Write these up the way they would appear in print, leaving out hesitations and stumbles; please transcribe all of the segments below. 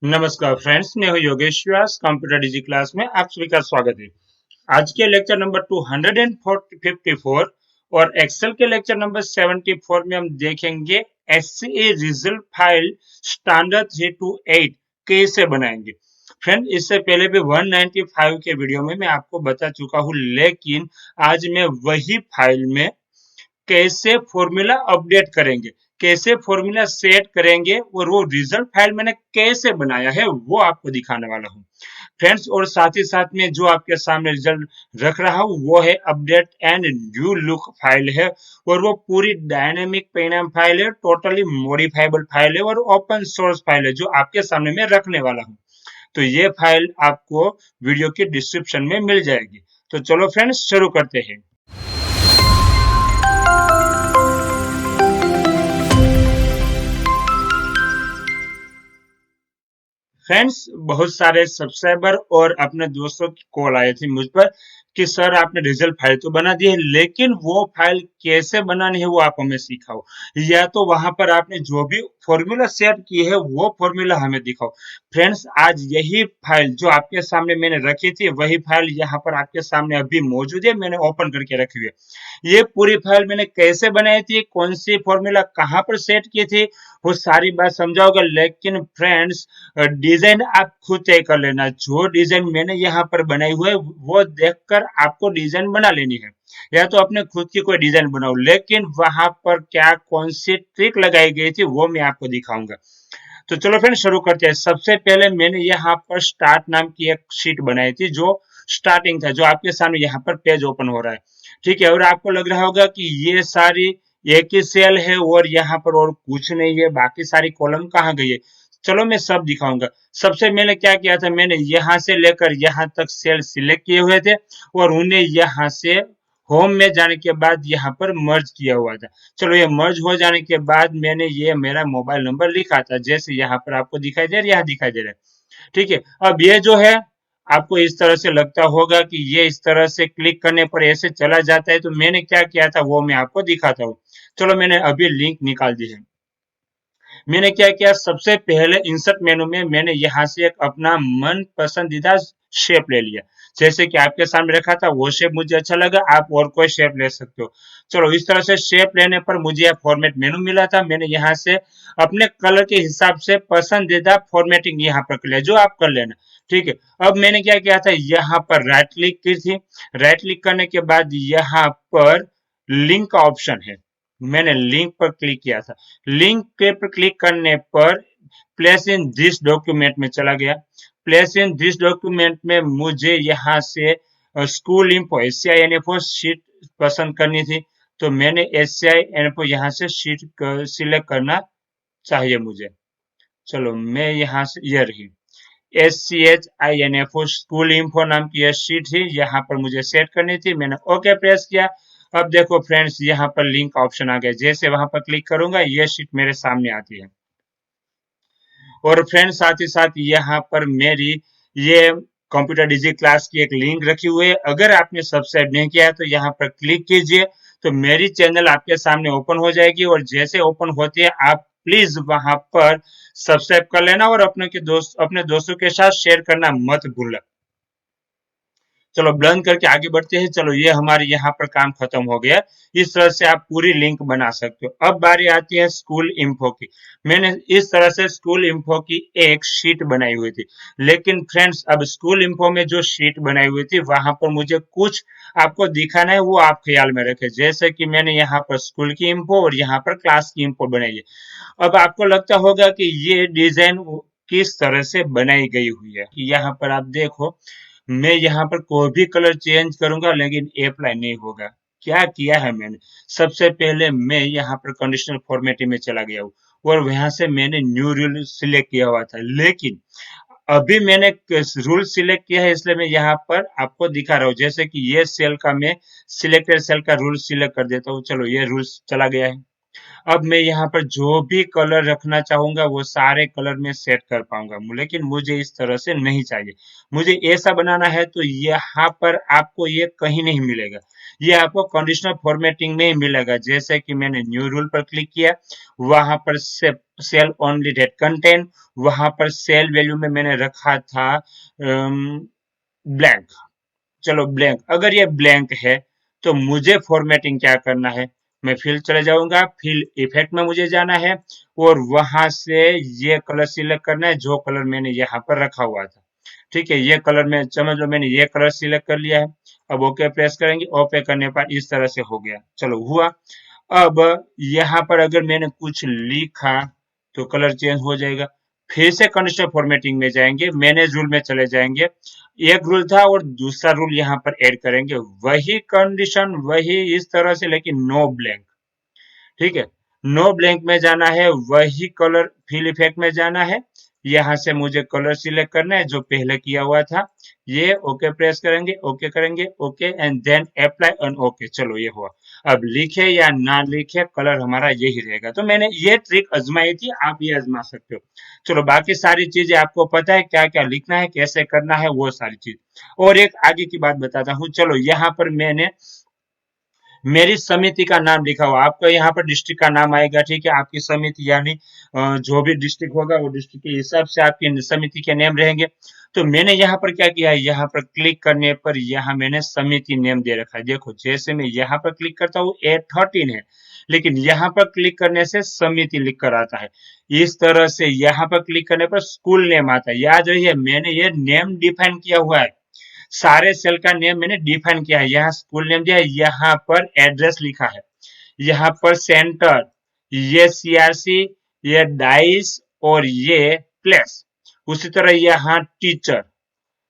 नमस्कार फ्रेंड्स, मैं हूं योगेश व्यास। कंप्यूटर डिजी क्लास में आप सभी का स्वागत है। आज के लेक्चर नंबर 254 और एक्सेल के लेक्चर नंबर 74 में हम देखेंगे एससीए रिजल्ट फाइल स्टैंडर्ड 328 कैसे बनाएंगे। फ्रेंड, इससे पहले भी 195 के वीडियो में मैं आपको बता चुका हूं, लेकिन आज मैं वही फाइल में कैसे फॉर्मूला अपडेट करेंगे, कैसे फॉर्मूला सेट करेंगे और वो रिजल्ट फाइल मैंने कैसे बनाया है वो आपको दिखाने वाला हूँ फ्रेंड्स। और साथ ही साथ में जो आपके सामने रिजल्ट रख रहा हूँ वो है update and new look file है, और वो पूरी डायनेमिक परिणाम फाइल है, टोटली मॉडिफाइबल फाइल है और ओपन सोर्स फाइल है जो आपके सामने मैं रखने वाला हूँ। तो ये फाइल आपको वीडियो के डिस्क्रिप्शन में मिल जाएगी। तो चलो फ्रेंड्स, शुरू करते हैं। फ्रेंड्स, बहुत सारे सब्सक्राइबर और अपने दोस्तों की कॉल आए थे मुझ पर कि सर आपने रिजल्ट फाइल तो बना दी है, लेकिन वो फाइल कैसे बनानी है वो आप हमें सिखाओ, या तो वहां पर आपने जो भी फॉर्मूला सेट की है वो फॉर्मूला हमें दिखाओ। फ्रेंड्स, आज यही फाइल जो आपके सामने मैंने रखी थी वही फाइल यहाँ पर आपके सामने अभी मौजूद है, मैंने ओपन करके रखी हुई है। ये पूरी फाइल मैंने कैसे बनाई थी, कौन सी फॉर्मूला कहाँ पर सेट की थी, वो सारी बात समझाऊंगा। लेकिन फ्रेंड्स, डिजाइन आप खुद तय कर लेना। जो डिजाइन मैंने यहाँ पर बनाई हुई है वो देखकर आपको डिजाइन बना लेनी है, या तो अपने खुद की कोई डिजाइन बनाओ, लेकिन वहां पर क्या कौन सी ट्रिक लगाई गई थी वो मैं आपको दिखाऊंगा। तो चलो फ्रेंड, शुरू करते हैं। सबसे पहले मैंने यहाँ पर स्टार्ट नाम की एक शीट बनाई थी, जो स्टार्टिंग था, जो आपके सामने यहाँ पर पेज ओपन हो रहा है। ठीक है, और आपको लग रहा होगा कि ये सारी एक ही सेल है और यहाँ पर और कुछ नहीं है, बाकी सारी कॉलम कहाँ गई है। चलो मैं सब दिखाऊंगा। सबसे मैंने क्या किया था, मैंने यहाँ से लेकर यहाँ तक सेल सिलेक्ट किए हुए थे और उन्हें यहाँ से होम में जाने के बाद यहाँ पर मर्ज किया हुआ था। चलो, ये मर्ज हो जाने के बाद मैंने ये मेरा मोबाइल नंबर लिखा था, जैसे यहाँ पर आपको दिखाई दे रहा है, यहाँ दिखाई दे रहा है। ठीक है, अब ये जो है आपको इस तरह से लगता होगा कि ये इस तरह से क्लिक करने पर ऐसे चला जाता है, तो मैंने क्या किया था वो मैं आपको दिखाता हूँ। चलो, मैंने अभी लिंक निकाल दी है। मैंने क्या किया, सबसे पहले इंसर्ट मेनू में मैंने यहाँ से एक अपना मन पसंदीदा शेप ले लिया। जैसे कि आपके सामने रखा था वो शेप मुझे अच्छा लगा, आप और कोई शेप ले सकते हो। चलो, इस तरह से शेप लेने पर मुझे यह फॉर्मेट मेनू मिला था। मैंने यहाँ से अपने कलर के हिसाब से पसंदीदा फॉर्मेटिंग यहाँ पर कर लिया, जो आप कर लेना। ठीक है, अब मैंने क्या किया था, यहाँ पर राइट क्लिक की थी। राइट क्लिक करने के बाद यहाँ पर लिंक का ऑप्शन है, मैंने लिंक पर क्लिक किया था। लिंक के पर क्लिक करने पर प्लेस इन दिस डॉक्यूमेंट में चला गया। प्लेस इन दिस डॉक्यूमेंट में मुझे यहाँ से स्कूल इन्फो SCI-NFO शीट पसंद करनी थी, तो मैंने SCI-NFO यहाँ से शीट सिलेक्ट करना चाहिए मुझे। चलो, मैं यहाँ से, ये रही SCHINFO स्कूल इन्फो नाम की यह शीट थी, यहाँ पर मुझे सेट करनी थी। मैंने ओके प्रेस किया। अब देखो फ्रेंड्स, यहाँ पर लिंक ऑप्शन आ गया। जैसे वहां पर क्लिक करूंगा ये शीट मेरे सामने आती है। और फ्रेंड्स, साथ ही साथ यहाँ पर मेरी ये कंप्यूटर डिजी क्लास की एक लिंक रखी हुई है। अगर आपने सब्सक्राइब नहीं किया है तो यहाँ पर क्लिक कीजिए, तो मेरी चैनल आपके सामने ओपन हो जाएगी, और जैसे ओपन होती है आप प्लीज वहां पर सब्सक्राइब कर लेना और अपने दोस्तों के साथ शेयर करना मत भूलना। चलो, बंद करके आगे बढ़ते हैं। चलो, ये हमारे यहाँ पर काम खत्म हो गया। इस तरह से आप पूरी लिंक बना सकते हो। अब बारी आती है स्कूल इन्फो की। मैंने इस तरह से स्कूल इन्फो की एक शीट बनाई हुई थी, लेकिन फ्रेंड्स, अब स्कूल इन्फो में जो शीट बनाई हुई थी वहां पर मुझे कुछ आपको दिखाना है, वो आप ख्याल में रखें। जैसे कि मैंने यहाँ पर स्कूल की इन्फो और यहाँ पर क्लास की इन्फो बनाई है। अब आपको लगता होगा कि ये डिजाइन किस तरह से बनाई गई हुई है। यहाँ पर आप देखो, मैं यहाँ पर कोई भी कलर चेंज करूंगा लेकिन अप्लाई नहीं होगा। क्या किया है मैंने, सबसे पहले मैं यहाँ पर कंडीशनल फॉर्मेटिंग में चला गया हूँ और वहां से मैंने न्यू रूल सिलेक्ट किया हुआ था, लेकिन अभी मैंने रूल सिलेक्ट किया है, इसलिए मैं यहाँ पर आपको दिखा रहा हूँ। जैसे कि ये सेल का मैं सिलेक्टेड सेल का रूल सिलेक्ट कर देता हूँ। चलो, ये रूल चला गया है। अब मैं यहाँ पर जो भी कलर रखना चाहूंगा वो सारे कलर में सेट कर पाऊंगा, लेकिन मुझे इस तरह से नहीं चाहिए। मुझे ऐसा बनाना है, तो यहाँ पर आपको ये कहीं नहीं मिलेगा। ये आपको कंडीशनल फॉर्मेटिंग में ही मिलेगा। जैसे कि मैंने न्यू रूल पर क्लिक किया, वहां पर सेल ओनली डेट कंटेंट, वहां पर सेल वैल्यू में मैंने रखा था ब्लैंक। चलो ब्लैंक, अगर ये ब्लैंक है तो मुझे फॉर्मेटिंग क्या करना है, मैं फिल चले जाऊंगा, फिल इफेक्ट में मुझे जाना है और वहां से ये कलर सिलेक्ट करना है जो कलर मैंने यहाँ पर रखा हुआ था। ठीक है, ये कलर में समझ लो मैंने ये कलर सिलेक्ट कर लिया है। अब ओके प्रेस करेंगे, ओके करने पर इस तरह से हो गया, चलो हुआ। अब यहाँ पर अगर मैंने कुछ लिखा तो कलर चेंज हो जाएगा। फिर से कंडीशनल फॉर्मेटिंग में जाएंगे, मैनेज रूल में चले जाएंगे, एक रूल था और दूसरा रूल यहाँ पर ऐड करेंगे, वही कंडीशन वही इस तरह से, लेकिन नो ब्लैंक। ठीक है, नो ब्लैंक में जाना है, वही कलर फिल इफेक्ट में जाना है, यहाँ से मुझे कलर सिलेक्ट करना है जो पहले किया हुआ था, ये ओके प्रेस करेंगे, ओके करेंगे, okay and then apply and okay. चलो ये हुआ। अब लिखे या ना लिखे कलर हमारा यही रहेगा। तो मैंने ये ट्रिक आजमाई थी, आप ये आजमा सकते हो। चलो बाकी सारी चीजें आपको पता है, क्या क्या लिखना है, कैसे करना है, वो सारी चीज। और एक आगे की बात बताता हूँ। चलो यहाँ पर मैंने मेरी समिति का नाम लिखा हुआ, आपका यहाँ पर डिस्ट्रिक्ट का नाम आएगा। ठीक है, आपकी समिति यानी जो भी डिस्ट्रिक्ट होगा वो डिस्ट्रिक्ट के हिसाब से आपकी समिति के नेम रहेंगे। तो मैंने यहाँ पर क्या किया है, यहाँ पर क्लिक करने पर यहाँ मैंने समिति नेम दे रखा है। देखो जैसे मैं यहाँ पर क्लिक करता हूँ A13 है, लेकिन यहाँ पर क्लिक करने से समिति लिख कर आता है। इस तरह से यहाँ पर क्लिक करने पर स्कूल नेम आता है। याद रहिए मैंने ये नेम डिफाइन किया हुआ है, सारे सेल का नेम मैंने डिफाइन किया है। यहाँ स्कूल नेम दिया है, यहाँ पर एड्रेस लिखा है, यहाँ पर सेंटर, ये सीआरसी, ये डाइस और ये प्लेस। उसी तरह यहाँ टीचर,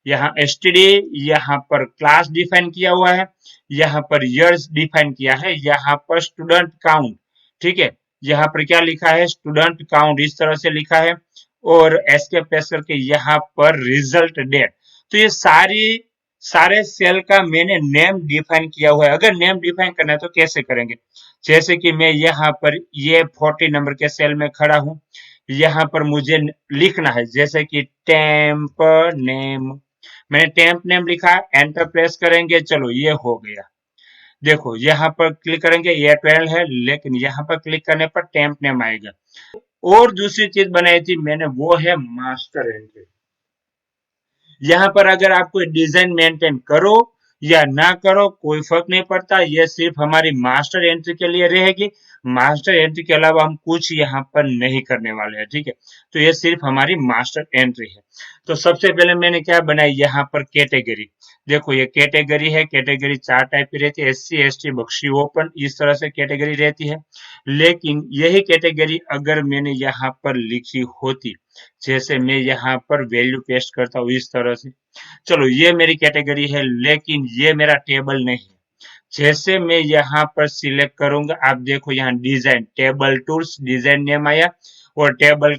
यहाँ एसटीडी, यहाँ पर क्लास डिफाइन किया हुआ है, यहाँ पर ईयर्स डिफाइन किया है, यहाँ पर स्टूडेंट काउंट। ठीक है, यहाँ पर क्या लिखा है, स्टूडेंट काउंट इस तरह से लिखा है, और एस्केप प्रेस करके यहाँ पर रिजल्ट डेट। तो ये सारे सेल का मैंने नेम डिफाइन किया हुआ है। अगर नेम डिफाइन करना है तो कैसे करेंगे, जैसे कि मैं यहाँ पर ये 40 नंबर के सेल में खड़ा हूं, यहाँ पर मुझे लिखना है जैसे कि टेम्प नेम, मैंने टेम्प नेम लिखा, एंटर प्रेस करेंगे, चलो ये हो गया। देखो यहाँ पर क्लिक करेंगे, ये 12 है, लेकिन यहाँ पर क्लिक करने पर टेम्प नेम आएगा। और दूसरी चीज बनाई थी मैंने, वो है मास्टर एंट्री। यहाँ पर अगर आप कोई डिजाइन मेंटेन करो या ना करो कोई फर्क नहीं पड़ता, ये सिर्फ हमारी मास्टर एंट्री के लिए रहेगी। मास्टर एंट्री के अलावा हम कुछ यहाँ पर नहीं करने वाले हैं। ठीक है, तो ये सिर्फ हमारी मास्टर एंट्री है। तो सबसे पहले मैंने क्या बनाई, यहाँ पर कैटेगरी। देखो ये कैटेगरी है, कैटेगरी 4 टाइप की रहती है, SC ST बख्शी ओपन, इस तरह से कैटेगरी रहती है। लेकिन यही कैटेगरी अगर मैंने यहाँ पर लिखी होती, जैसे मैं यहाँ पर वैल्यू पेस्ट करता हूँ इस तरह से, चलो ये मेरी कैटेगरी है, लेकिन ये मेरा टेबल नहीं है। जैसे मैं यहाँ पर सिलेक्ट करूंगा, आप देखो यहाँ design, table tools, design name आया, और टेबल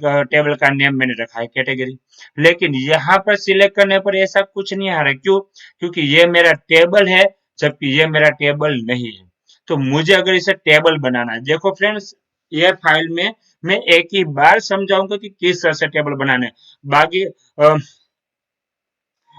का नेम मैंने रखा है कैटेगरी। लेकिन यहाँ पर सिलेक्ट करने पर ऐसा कुछ नहीं आ रहा, क्यों, क्योंकि ये मेरा टेबल है जबकि ये मेरा टेबल नहीं है। तो मुझे अगर इसे टेबल बनाना है, देखो फ्रेंड्स ये फाइल में मैं एक ही बार समझाऊंगा कि किस तरह से टेबल बनाना है, बाकी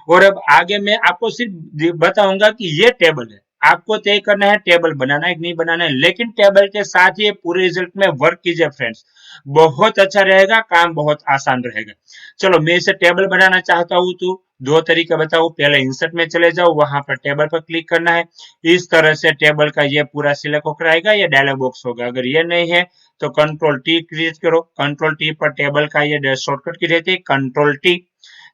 और अब आगे मैं आपको सिर्फ बताऊंगा कि ये टेबल है, आपको तय करना है टेबल बनाना है कि नहीं बनाना है। लेकिन टेबल के साथ ही पूरे रिजल्ट में वर्क कीजिए फ्रेंड्स, बहुत अच्छा रहेगा, काम बहुत आसान रहेगा। चलो मैं इसे टेबल बनाना चाहता हूं तो दो तरीका बताओ, पहले इंसर्ट में चले जाओ, वहां पर टेबल पर क्लिक करना है, इस तरह से टेबल का ये पूरा सिलेक्ट होकर आएगा, ये डायलॉग बॉक्स होगा। अगर ये नहीं है तो कंट्रोल टी क्लिक करो, कंट्रोल टी पर टेबल का ये शॉर्टकट की रहती है, कंट्रोल टी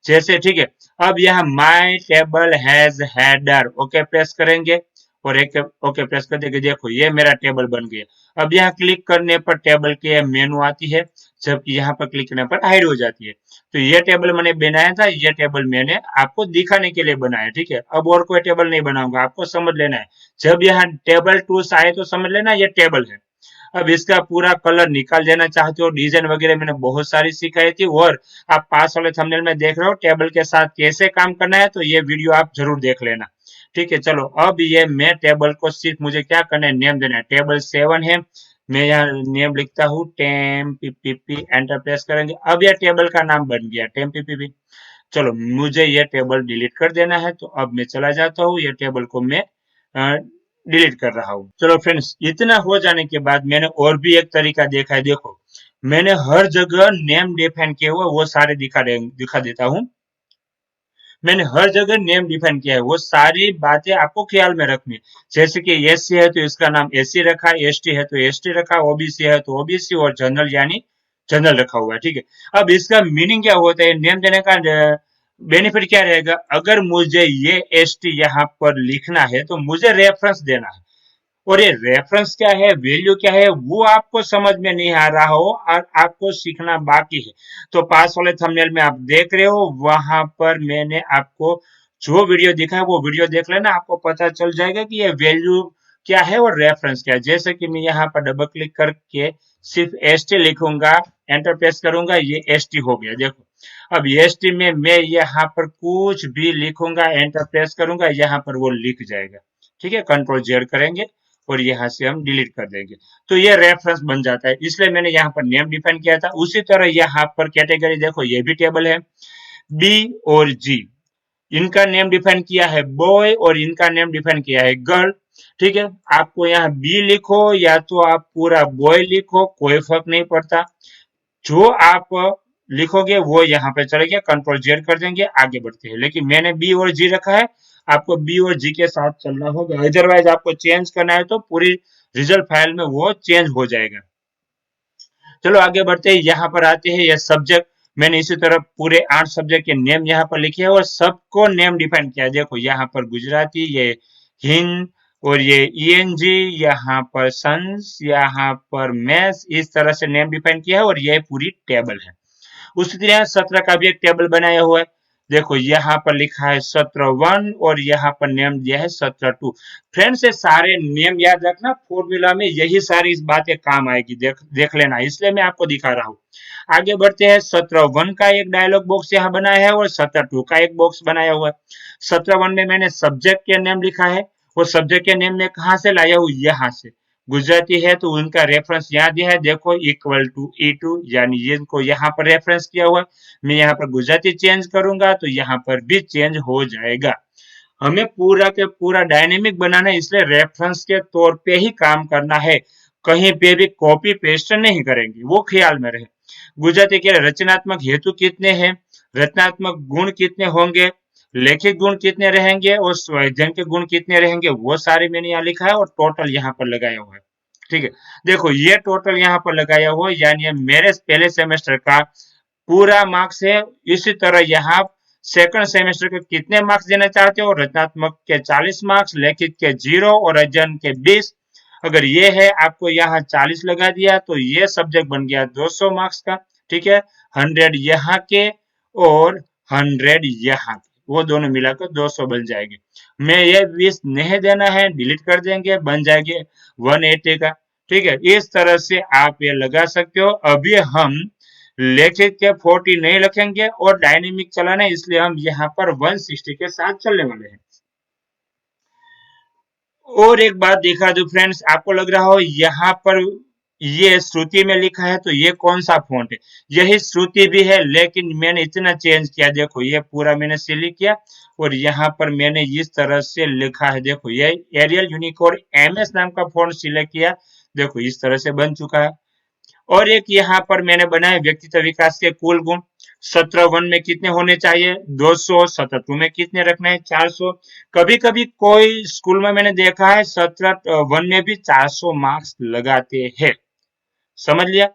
जैसे। ठीक है, अब यहाँ माई table has header, okay press करेंगे और एक ओके प्रेस कर देंगे, देखो ये मेरा टेबल बन गया। अब यहाँ क्लिक करने पर टेबल के मेनू आती है, जबकि यहाँ पर क्लिक करने पर हाइड हो जाती है। तो ये टेबल मैंने बनाया था, ये टेबल मैंने आपको दिखाने के लिए बनाया। ठीक है, अब और कोई टेबल नहीं बनाऊंगा, आपको समझ लेना है, जब यहाँ टेबल टूल्स आए तो समझ लेना ये टेबल है। अब इसका पूरा कलर निकाल देना चाहते हो, डिजाइन वगैरह मैंने बहुत सारी सिखाई थी, और आप पास वाले थंबनेल में देख रहे हो टेबल के साथ कैसे काम करना है, तो ये वीडियो आप जरूर देख लेना। ठीक है, चलो अब ये मैं टेबल को सिर्फ मुझे क्या करना है, नेम देना है, टेबल 7 है, मैं यहाँ नेम लिखता हूँ टेम पीपीपी, एंटर प्रेस करेंगे, अब यह टेबल का नाम बन गया टेम पीपीपी। चलो मुझे ये टेबल डिलीट कर देना है, तो अब मैं चला जाता हूँ, ये टेबल को मैं डिलीट कर रहा हूँ। चलो फ्रेंड्स, इतना हो जाने के बाद मैंने और भी एक तरीका देखा है। देखो, मैंने हर जगह नेम डिफाइन किए हुए वो सारे दिखा देता हूँ। मैंने हर जगह नेम डिफाइन किया है, वो सारी बातें आपको ख्याल में रखनी है। जैसे कि एससी है तो इसका नाम एससी रखा, एसटी है तो एसटी रखा, ओबीसी है तो ओबीसी, और जनरल यानी जनरल रखा हुआ है। ठीक है, अब इसका मीनिंग क्या होता है, नेम देने का बेनिफिट क्या रहेगा? अगर मुझे ये एसटी यहाँ पर लिखना है तो मुझे रेफरेंस देना है, और ये रेफरेंस क्या है, वैल्यू क्या है, वो आपको समझ में नहीं आ रहा हो और आपको सीखना बाकी है, तो पास वाले थंबनेल में आप देख रहे हो, वहां पर मैंने आपको जो वीडियो दिखा है वो वीडियो देख लेना, आपको पता चल जाएगा कि ये वैल्यू क्या है और रेफरेंस क्या है। जैसे कि मैं यहाँ पर डबल क्लिक करके सिर्फ एस टी लिखूंगा, एंटर प्रेस करूंगा, ये एस टी हो गया। देखो, अब एस टी में मैं यहाँ पर कुछ भी लिखूंगा, एंटर प्रेस करूंगा, यहाँ पर वो लिख जाएगा। ठीक है, कंट्रोल जेड करेंगे और यहाँ से हम डिलीट कर देंगे, तो ये रेफरेंस बन जाता है। इसलिए मैंने यहाँ पर नेम डिफाइन किया था। उसी तरह यहाँ पर कैटेगरी देखो, ये भी टेबल है, बी और जी, इनका नेम डिफाइन किया है बॉय और इनका नेम डिफाइन किया है गर्ल। ठीक है, आपको यहाँ बी लिखो या तो आप पूरा बॉय लिखो, कोई फर्क नहीं पड़ता, जो आप लिखोगे वो यहाँ पे चलेगा। कंट्रोल जेड कर देंगे, आगे बढ़ते हैं। लेकिन मैंने बी और जी रखा है, आपको बी और जी के साथ चलना होगा, अदरवाइज आपको चेंज करना है तो पूरी रिजल्ट फाइल में वो चेंज हो जाएगा। चलो आगे बढ़ते हैं, यहाँ पर आते हैं ये सब्जेक्ट। मैंने इसी तरह पूरे 8 सब्जेक्ट के नेम यहाँ पर लिखे हैं और सबको नेम डिफाइन किया है। देखो, यहाँ पर गुजराती, ये हिंद, और ये ईएनजी, यहाँ पर सन्स, यहाँ पर मैथ्स, इस तरह से नेम डिफाइन किया है और ये पूरी टेबल है। उसी तरह 17 का भी एक टेबल बनाया हुआ है। देखो, यहाँ पर लिखा है 17(1) और यहाँ पर नेम दिया है 17(2). फ्रेंड्स, ये सारे नेम याद रखना, फॉर्मूला में यही सारी इस बातें काम आएगी, देख लेना, इसलिए मैं आपको दिखा रहा हूँ। आगे बढ़ते हैं, 17(1) का एक डायलॉग बॉक्स यहाँ बनाया है और 17(2) का एक बॉक्स बनाया हुआ है। 17(1) में मैंने सब्जेक्ट के नेम लिखा है, वो सब्जेक्ट के नेम में कहाँ से लाया हूँ, यहाँ से। गुजराती है तो उनका रेफरेंस यहाँ दिया है, देखो, इक्वल टू E2, यानी ये इनको यहाँ पर रेफरेंस किया हुआ है। मैं यहाँ पर गुजराती चेंज करूंगा तो यहाँ पर भी चेंज हो जाएगा। हमें पूरा के पूरा डायनेमिक बनाना है, इसलिए रेफरेंस के तौर पे ही काम करना है, कहीं पे भी कॉपी पेस्ट नहीं करेंगे, वो ख्याल में रहे। गुजराती के रचनात्मक हेतु कितने हैं, रचनात्मक गुण कितने होंगे, लेखित गुण कितने रहेंगे और स्वाध्याय के गुण कितने रहेंगे, वो सारे मैंने यहाँ लिखा है और टोटल यहाँ पर लगाया हुआ है। ठीक है, देखो, ये टोटल यहाँ पर लगाया हुआ है, यानी मेरे पहले सेमेस्टर का पूरा मार्क्स है। इसी तरह यहाँ सेकंड सेमेस्टर के कितने मार्क्स देना चाहते हो, रचनात्मक के 40 मार्क्स, लेखित के 0 और अध्ययन के 20। अगर ये है, आपको यहाँ 40 लगा दिया तो ये सब्जेक्ट बन गया 200 मार्क्स का। ठीक है, 100 यहाँ के और 100 यहाँ के, वो दोनों मिलाकर 200 बन जाएंगे। मैं ये 20 नहीं देना है, डिलीट कर देंगे, बन जाएंगे 180 का। ठीक है, इस तरह से आप ये लगा सकते हो। अभी हम लेखित के 40 नहीं लिखेंगे और डायनेमिक चलाना है, इसलिए हम यहाँ पर 160 के साथ चलने वाले हैं। और एक बात दिखा दो फ्रेंड्स, आपको लग रहा हो यहाँ पर ये श्रुति में लिखा है तो ये कौन सा फॉन्ट है, यही श्रुति भी है, लेकिन मैंने इतना चेंज किया। देखो, ये पूरा मैंने सिलेक्ट किया और यहाँ पर मैंने इस तरह से लिखा है। देखो, ये एरियल यूनिकोड MS नाम का फॉन्ट सिलेक्ट किया, देखो इस तरह से बन चुका है। और एक यहाँ पर मैंने बनाया व्यक्तित्व विकास के कुल गुण, 17(1) में कितने होने चाहिए, 200, 17(2) में कितने रखना है, 400। कभी कभी कोई स्कूल में मैंने देखा है 17(1) में भी 400 मार्क्स लगाते हैं, समझ लिया।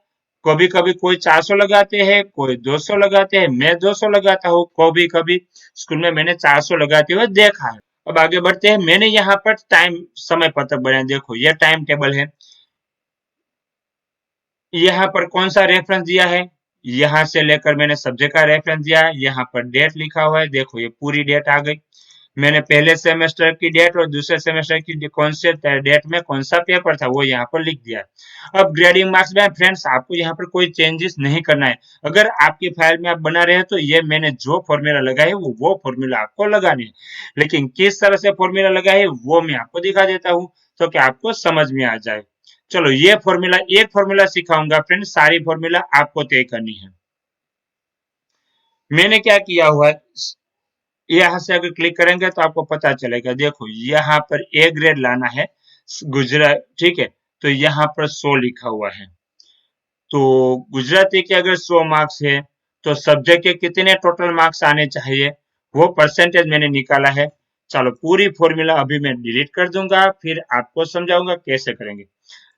कभी कभी कोई 400 लगाते हैं, कोई 200 लगाते हैं, मैं 200 लगाता हूँ, कभी कभी स्कूल में मैंने 400 लगाते हुए देखा है। अब आगे बढ़ते हैं, मैंने यहाँ पर टाइम समय पत्रक बनाया। देखो, यह टाइम टेबल है, यहाँ पर कौन सा रेफरेंस दिया है, यहाँ से लेकर मैंने सब्जेक्ट का रेफरेंस दिया है, यहाँ पर डेट लिखा हुआ है, देखो ये पूरी डेट आ गई। मैंने पहले सेमेस्टर की डेट और दूसरे सेमेस्टर की कौन से डेट में कौन सा पेपर था वो यहाँ पर लिख दिया। अब ग्रेडिंग मार्क्स में फ्रेंड्स, आपको यहाँ पर कोई चेंजेस नहीं करना है। अगर आपकी फाइल में आप बना रहे हैं तो ये मैंने जो फॉर्मूला लगाया है वो फॉर्मूला आपको लगानी है, लेकिन किस तरह से फॉर्मूला लगा है वो मैं आपको दिखा देता हूँ तो कि आपको समझ में आ जाए। चलो, ये फॉर्मूला, एक फॉर्मूला सिखाऊंगा फ्रेंड, सारी फॉर्मूला आपको तय करनी है। मैंने क्या किया हुआ है, यहाँ से अगर क्लिक करेंगे तो आपको पता चलेगा। देखो, यहाँ पर A ग्रेड लाना है गुजरात, ठीक है। तो यहाँ पर 100 लिखा हुआ है। तो गुजराती के अगर 100 मार्क्स है तो सब्जेक्ट के कितने टोटल मार्क्स आने चाहिए, वो परसेंटेज मैंने निकाला है। चलो पूरी फॉर्मूला अभी मैं डिलीट कर दूंगा, फिर आपको समझाऊंगा कैसे करेंगे।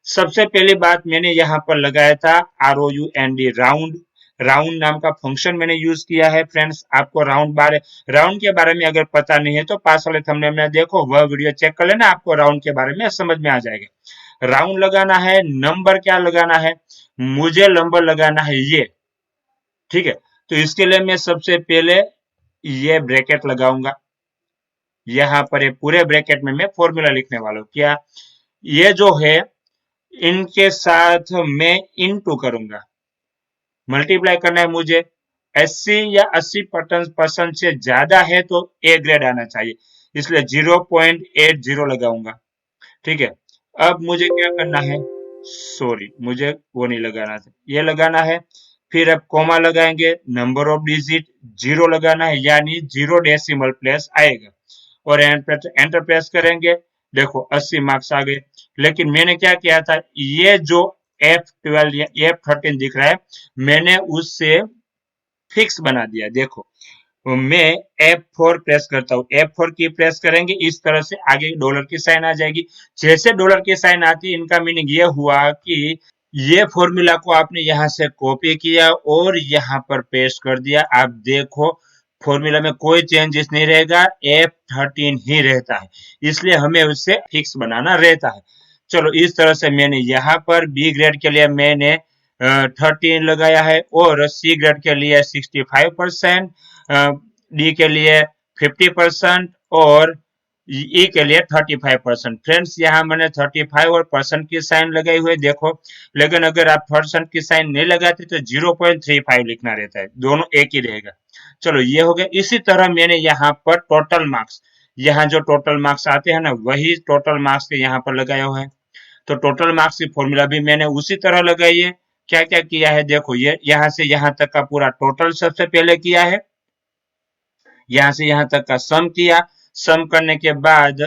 सबसे पहली बात मैंने यहाँ पर लगाया था ROUND, राउंड। राउंड नाम का फंक्शन मैंने यूज किया है फ्रेंड्स। आपको राउंड के बारे में अगर पता नहीं है तो पास वाले थंबनेल में देखो, वह वीडियो चेक कर लेना, आपको राउंड के बारे में समझ में आ जाएगा। राउंड लगाना है, नंबर क्या लगाना है, मुझे नंबर लगाना है ये, ठीक है। तो इसके लिए मैं सबसे पहले ये ब्रैकेट लगाऊंगा। यहाँ पर ये पूरे ब्रैकेट में मैं फॉर्मूला लिखने वाला हूँ। क्या, ये जो है इनके साथ मैं इनटू करूंगा, मल्टीप्लाई करना है मुझे। 80 या 80% से ज्यादा है तो ए ग्रेड आना चाहिए, इसलिए 0.80 लगाऊंगा, ठीक है। अब मुझे क्या करना है, सॉरी मुझे वो नहीं लगाना था, ये लगाना है। फिर अब कोमा लगाएंगे, नंबर ऑफ डिजिट 0 लगाना है, यानी 0 डेसिमल प्लेस आएगा, और एंटर प्रेस करेंगे। देखो 80 मार्क्स आ गए। लेकिन मैंने क्या किया था, ये जो F12 या F13 दिख रहा है, मैंने उससे फिक्स बना दिया। देखो मैं F4 प्रेस करता हूँ, F4 की प्रेस करेंगे, इस तरह से आगे डॉलर की साइन आ जाएगी। जैसे डॉलर की साइन आती है, इनका मीनिंग ये हुआ कि ये फॉर्मूला को आपने यहाँ से कॉपी किया और यहाँ पर पेस्ट कर दिया। आप देखो फॉर्मूला में कोई चेंजेस नहीं रहेगा, F13 ही रहता है, इसलिए हमें उससे फिक्स बनाना रहता है। चलो इस तरह से मैंने यहाँ पर बी ग्रेड के लिए मैंने 13 लगाया है, और सी ग्रेड के लिए 65%, डी के लिए 50%, और ई के लिए 35%। फ्रेंड्स यहाँ मैंने 35 और परसेंट की साइन लगाई हुई देखो। लेकिन अगर आप परसेंट की साइन नहीं लगाते तो 0.35 लिखना रहता है, दोनों एक ही रहेगा। चलो ये हो गया। इसी तरह मैंने यहाँ पर टोटल मार्क्स, यहाँ जो टोटल मार्क्स आते हैं ना, वही टोटल मार्क्स के यहाँ पर लगाया हुआ है। तो टोटल मार्क्स की फॉर्मूला भी मैंने उसी तरह लगाई है। क्या क्या किया है देखो, ये यहाँ से यहाँ तक का पूरा टोटल सबसे पहले किया है, यहाँ से यहाँ तक का सम किया। सम करने के बाद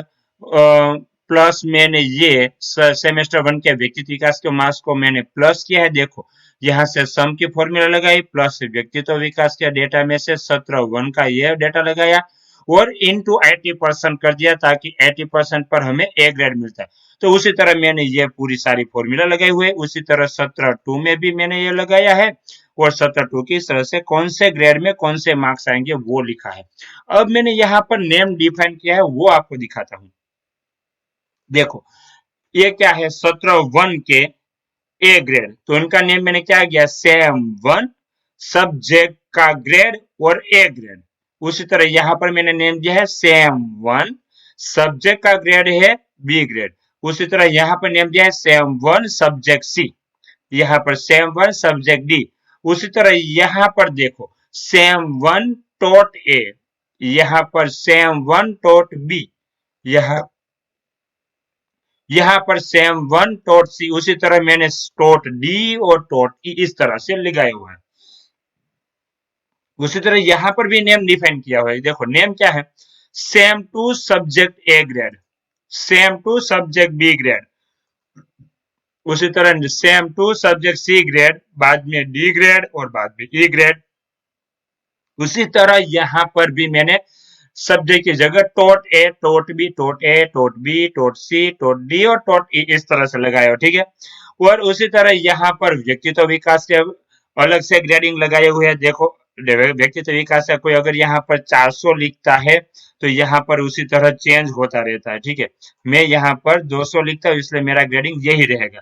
प्लस मैंने ये सेमेस्टर 1 के व्यक्तित्व विकास के मार्क्स को मैंने प्लस किया है। देखो यहाँ से सम की फॉर्मूला लगाई, प्लस व्यक्तित्व विकास के डेटा में से 17(1) का ये डेटा लगाया, और इनटू 80% कर दिया, ताकि 80% पर हमें ए ग्रेड मिलता है। तो उसी तरह मैंने ये पूरी सारी फॉर्मूला लगाई हुई है। उसी तरह 17(2) में भी मैंने ये लगाया है, और 17(2) की तरह से कौन से ग्रेड में कौन से मार्क्स आएंगे वो लिखा है। अब मैंने यहाँ पर नेम डिफाइन किया है, वो आपको दिखाता हूँ। देखो ये क्या है, 17(1) के ए ग्रेड, तो इनका नेम मैंने क्या किया, SAM1, सब्जेक्ट का ग्रेड और ए ग्रेड। उसी तरह यहाँ पर मैंने नेम दिया है SAM1, सब्जेक्ट का ग्रेड है बी ग्रेड। उसी तरह यहाँ पर नेम दिया है SAM1 सब्जेक्ट सी, यहाँ पर SAM1 सब्जेक्ट डी। उसी तरह यहाँ पर देखो SAM1 टॉट ए, यहाँ पर SAM1 टॉट बी, यहाँ यहाँ पर SAM1 टॉट सी। उसी तरह मैंने टॉट डी और टॉट ई इस तरह से लगाए हुए हैं। उसी तरह यहाँ पर भी नेम डिफाइन किया हुआ है। देखो नेम क्या है, SAM2 subject A grade, SAM2 subject B grade. उसी तरह SAM2 सब्जेक्ट सी ग्रेड, बाद में डी ग्रेड और बाद में ई ग्रेड। उसी तरह यहाँ पर भी मैंने सब्जेक्ट की जगह टॉट ए, टॉट बी, टॉट ए, टॉट बी, टॉट सी, टॉट डी और टॉट ई इस तरह से लगाया हो, ठीक है। और उसी तरह यहाँ पर व्यक्तित्व विकास के अलग से ग्रेडिंग लगाए हुए हैं। देखो व्यक्तित्व विकास का कोई अगर यहाँ पर 400 लिखता है तो यहाँ पर उसी तरह चेंज होता रहता है, ठीक है। मैं यहाँ पर 200 लिखता हूँ, इसलिए मेरा ग्रेडिंग यही रहेगा।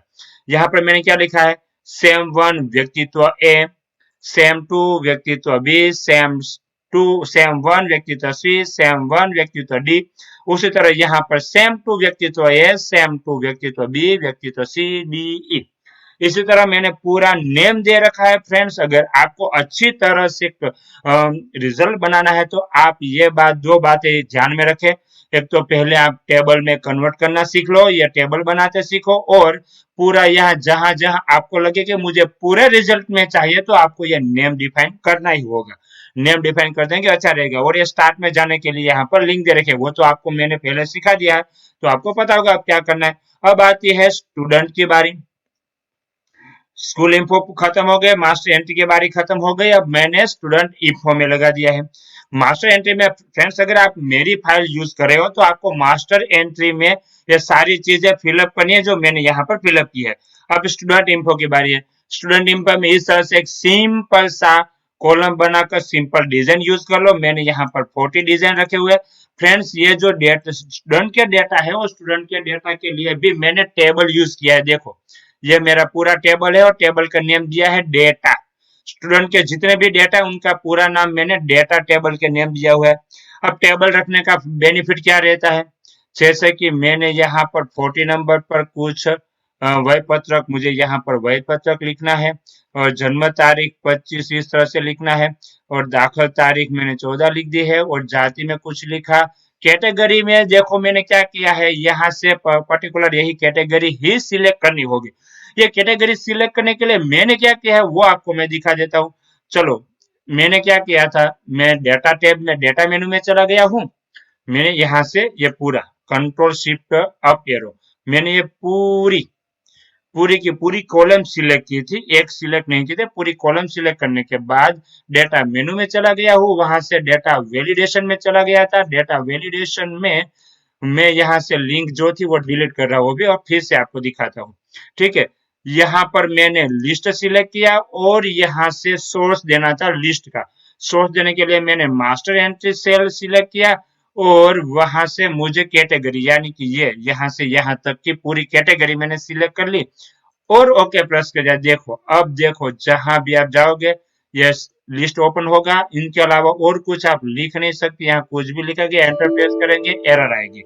यहाँ पर मैंने क्या लिखा है, SAM1 व्यक्तित्व ए, SAM2 व्यक्तित्व बी, SAM1 व्यक्तित्व सी, SAM1 व्यक्तित्व डी। उसी तरह यहाँ पर SAM2 व्यक्तित्व ए, SAM2 व्यक्तित्व बी, व्यक्तित्व सी, डी, ई। इसी तरह मैंने पूरा नेम दे रखा है फ्रेंड्स। अगर आपको अच्छी तरह से रिजल्ट बनाना है तो आप ये दो बातें ध्यान में रखें। एक तो पहले आप टेबल में कन्वर्ट करना सीख लो, या टेबल बनाते सीखो, और पूरा यहाँ जहां जहां आपको लगे कि मुझे पूरे रिजल्ट में चाहिए तो आपको यह नेम डिफाइन करना ही होगा। नेम डिफाइन कर देंगे, अच्छा रहेगा। और ये स्टार्ट में जाने के लिए यहाँ पर लिंक दे रखे, वो तो आपको मैंने पहले सिखा दिया है, तो आपको पता होगा अब क्या करना है। अब आती है स्टूडेंट की बारी। स्कूल इंफो खत्म हो गए, मास्टर एंट्री की बारी खत्म हो गई, अब मैंने स्टूडेंट इंफो में लगा दिया है। मास्टर एंट्री में फ्रेंड्स अगर आप मेरी फाइल यूज कर रहे हो तो आपको मास्टर एंट्री में ये सारी चीजें फिलअप करनी है जो मैंने यहाँ पर फिलअप की है। अब स्टूडेंट इंफो की बारी है। स्टूडेंट इंफो में इस तरह से एक सिंपल सा कॉलम बनाकर सिंपल डिजाइन यूज कर लो। मैंने यहाँ पर 40 डिजाइन रखे हुए। फ्रेंड्स ये जो डेटा स्टूडेंट के डेटा है वो स्टूडेंट के डेटा के लिए भी मैंने टेबल यूज किया है। देखो ये मेरा पूरा टेबल है और टेबल का नेम दिया है डेटा। स्टूडेंट के जितने भी डेटा है उनका पूरा नाम मैंने डेटा टेबल के नेम दिया हुआ है। अब टेबल रखने का बेनिफिट क्या रहता है, जैसे कि मैंने यहाँ पर 40 नंबर पर कुछ वही पत्रक, मुझे यहाँ पर वही पत्रक लिखना है और जन्म तारीख 25 इस तरह से लिखना है और दाखिल तारीख मैंने 14 लिख दी है और जाति में कुछ लिखा। कैटेगरी में देखो मैंने क्या किया है, यहाँ से पर्टिकुलर यही कैटेगरी ही सिलेक्ट करनी होगी। ये कैटेगरी सिलेक्ट करने के लिए मैंने क्या किया है वो आपको मैं दिखा देता हूँ। चलो मैंने क्या किया था, मैं डेटा टैब में डेटा मेनू में चला गया हूँ। मैंने यहाँ से ये पूरा कंट्रोल शिफ्ट अप एरो, मैंने ये पूरी पूरी की पूरी कॉलम सिलेक्ट की थी, एक सिलेक्ट नहीं की थी। पूरी कॉलम सिलेक्ट करने के बाद डेटा मेनू में चला गया हूँ, वहां से डेटा वैलिडेशन में चला गया था। डेटा वैलिडेशन में मैं यहाँ से लिंक जो थी वो डिलीट कर रहा हूँ अभी और फिर से आपको दिखाता हूँ। ठीक है, यहाँ पर मैंने लिस्ट सिलेक्ट किया और यहाँ से सोर्स देना था लिस्ट का। सोर्स देने के लिए मैंने मास्टर एंट्री सेल सिलेक्ट किया और वहां से मुझे कैटेगरी यानी कि ये यहाँ से यहाँ तक की पूरी कैटेगरी मैंने सिलेक्ट कर ली और ओके प्रेस कर दिया। देखो अब देखो जहां भी आप जाओगे ये लिस्ट ओपन होगा, इनके अलावा और कुछ आप लिख नहीं सकते। यहाँ कुछ भी लिखा गया, एंटर प्रेस करेंगे एरर आएगी।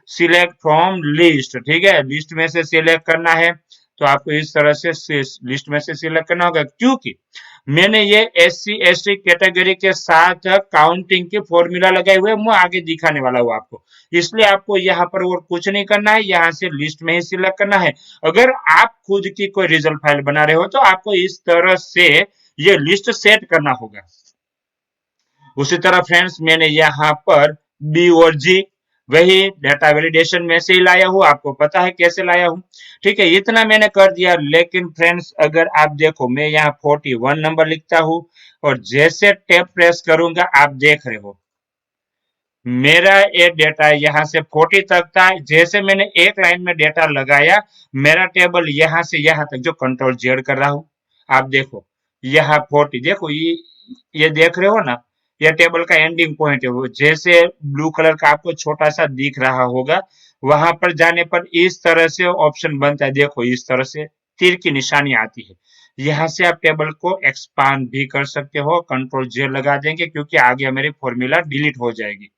सिलेक्ट फ्रॉम लिस्ट, ठीक है, लिस्ट में से सिलेक्ट करना है तो आपको इस तरह से लिस्ट में से सिलेक्ट करना होगा, क्योंकि मैंने ये SC/ST कैटेगरी के साथ काउंटिंग के फॉर्मूला लगाए हुए, मैं आगे दिखाने वाला हूँ आपको। इसलिए आपको यहाँ पर और कुछ नहीं करना है, यहाँ से लिस्ट में ही सिलेक्ट करना है। अगर आप खुद की कोई रिजल्ट फाइल बना रहे हो तो आपको इस तरह से ये लिस्ट सेट करना होगा। उसी तरह फ्रेंड्स मैंने यहाँ पर बी और जी वही डेटा वैलिडेशन में से ही लाया हूँ, आपको पता है कैसे लाया हूँ। ठीक है, इतना मैंने कर दिया। लेकिन फ्रेंड्स अगर आप देखो मैं यहाँ 41 नंबर लिखता हूँ और जैसे टैब प्रेस करूंगा आप देख रहे हो मेरा ये डेटा यहाँ से 40 तक था। जैसे मैंने एक लाइन में डेटा लगाया मेरा टेबल यहाँ से यहाँ तक, जो कंट्रोल जेड कर रहा हूँ आप देखो यहाँ 40, देखो ये देख रहे हो ना, ये टेबल का एंडिंग पॉइंट है। वो जैसे ब्लू कलर का आपको छोटा सा दिख रहा होगा, वहां पर जाने पर इस तरह से ऑप्शन बनता है। देखो इस तरह से तीर की निशानी आती है, यहाँ से आप टेबल को एक्सपांड भी कर सकते हो। कंट्रोल जे लगा देंगे क्योंकि आगे हमारी फॉर्मूला डिलीट हो जाएगी।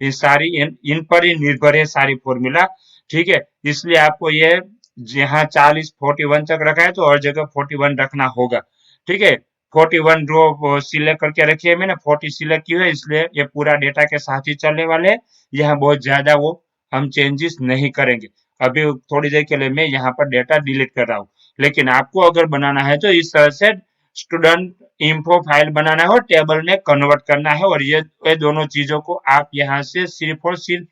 ये सारी इन पर ही निर्भर है सारी फॉर्मूला। ठीक है, इसलिए आपको ये यहाँ 41 तक रखा है तो और जगह 41 रखना होगा। ठीक है, 41 रो सिलेक्ट करके रखी है मैंने, 40 सिलेक्ट की है, इसलिए ये पूरा डेटा के साथ ही चलने वाले हैं। यहाँ बहुत ज्यादा वो हम चेंजेस नहीं करेंगे। अभी थोड़ी देर के लिए मैं यहाँ पर डेटा डिलीट कर रहा हूँ। लेकिन आपको अगर बनाना है तो इस तरह से स्टूडेंट इंफो फाइल बनाना है और टेबल में कन्वर्ट करना है, और ये दोनों चीजों को आप यहाँ से सिर्फ और सिर्फ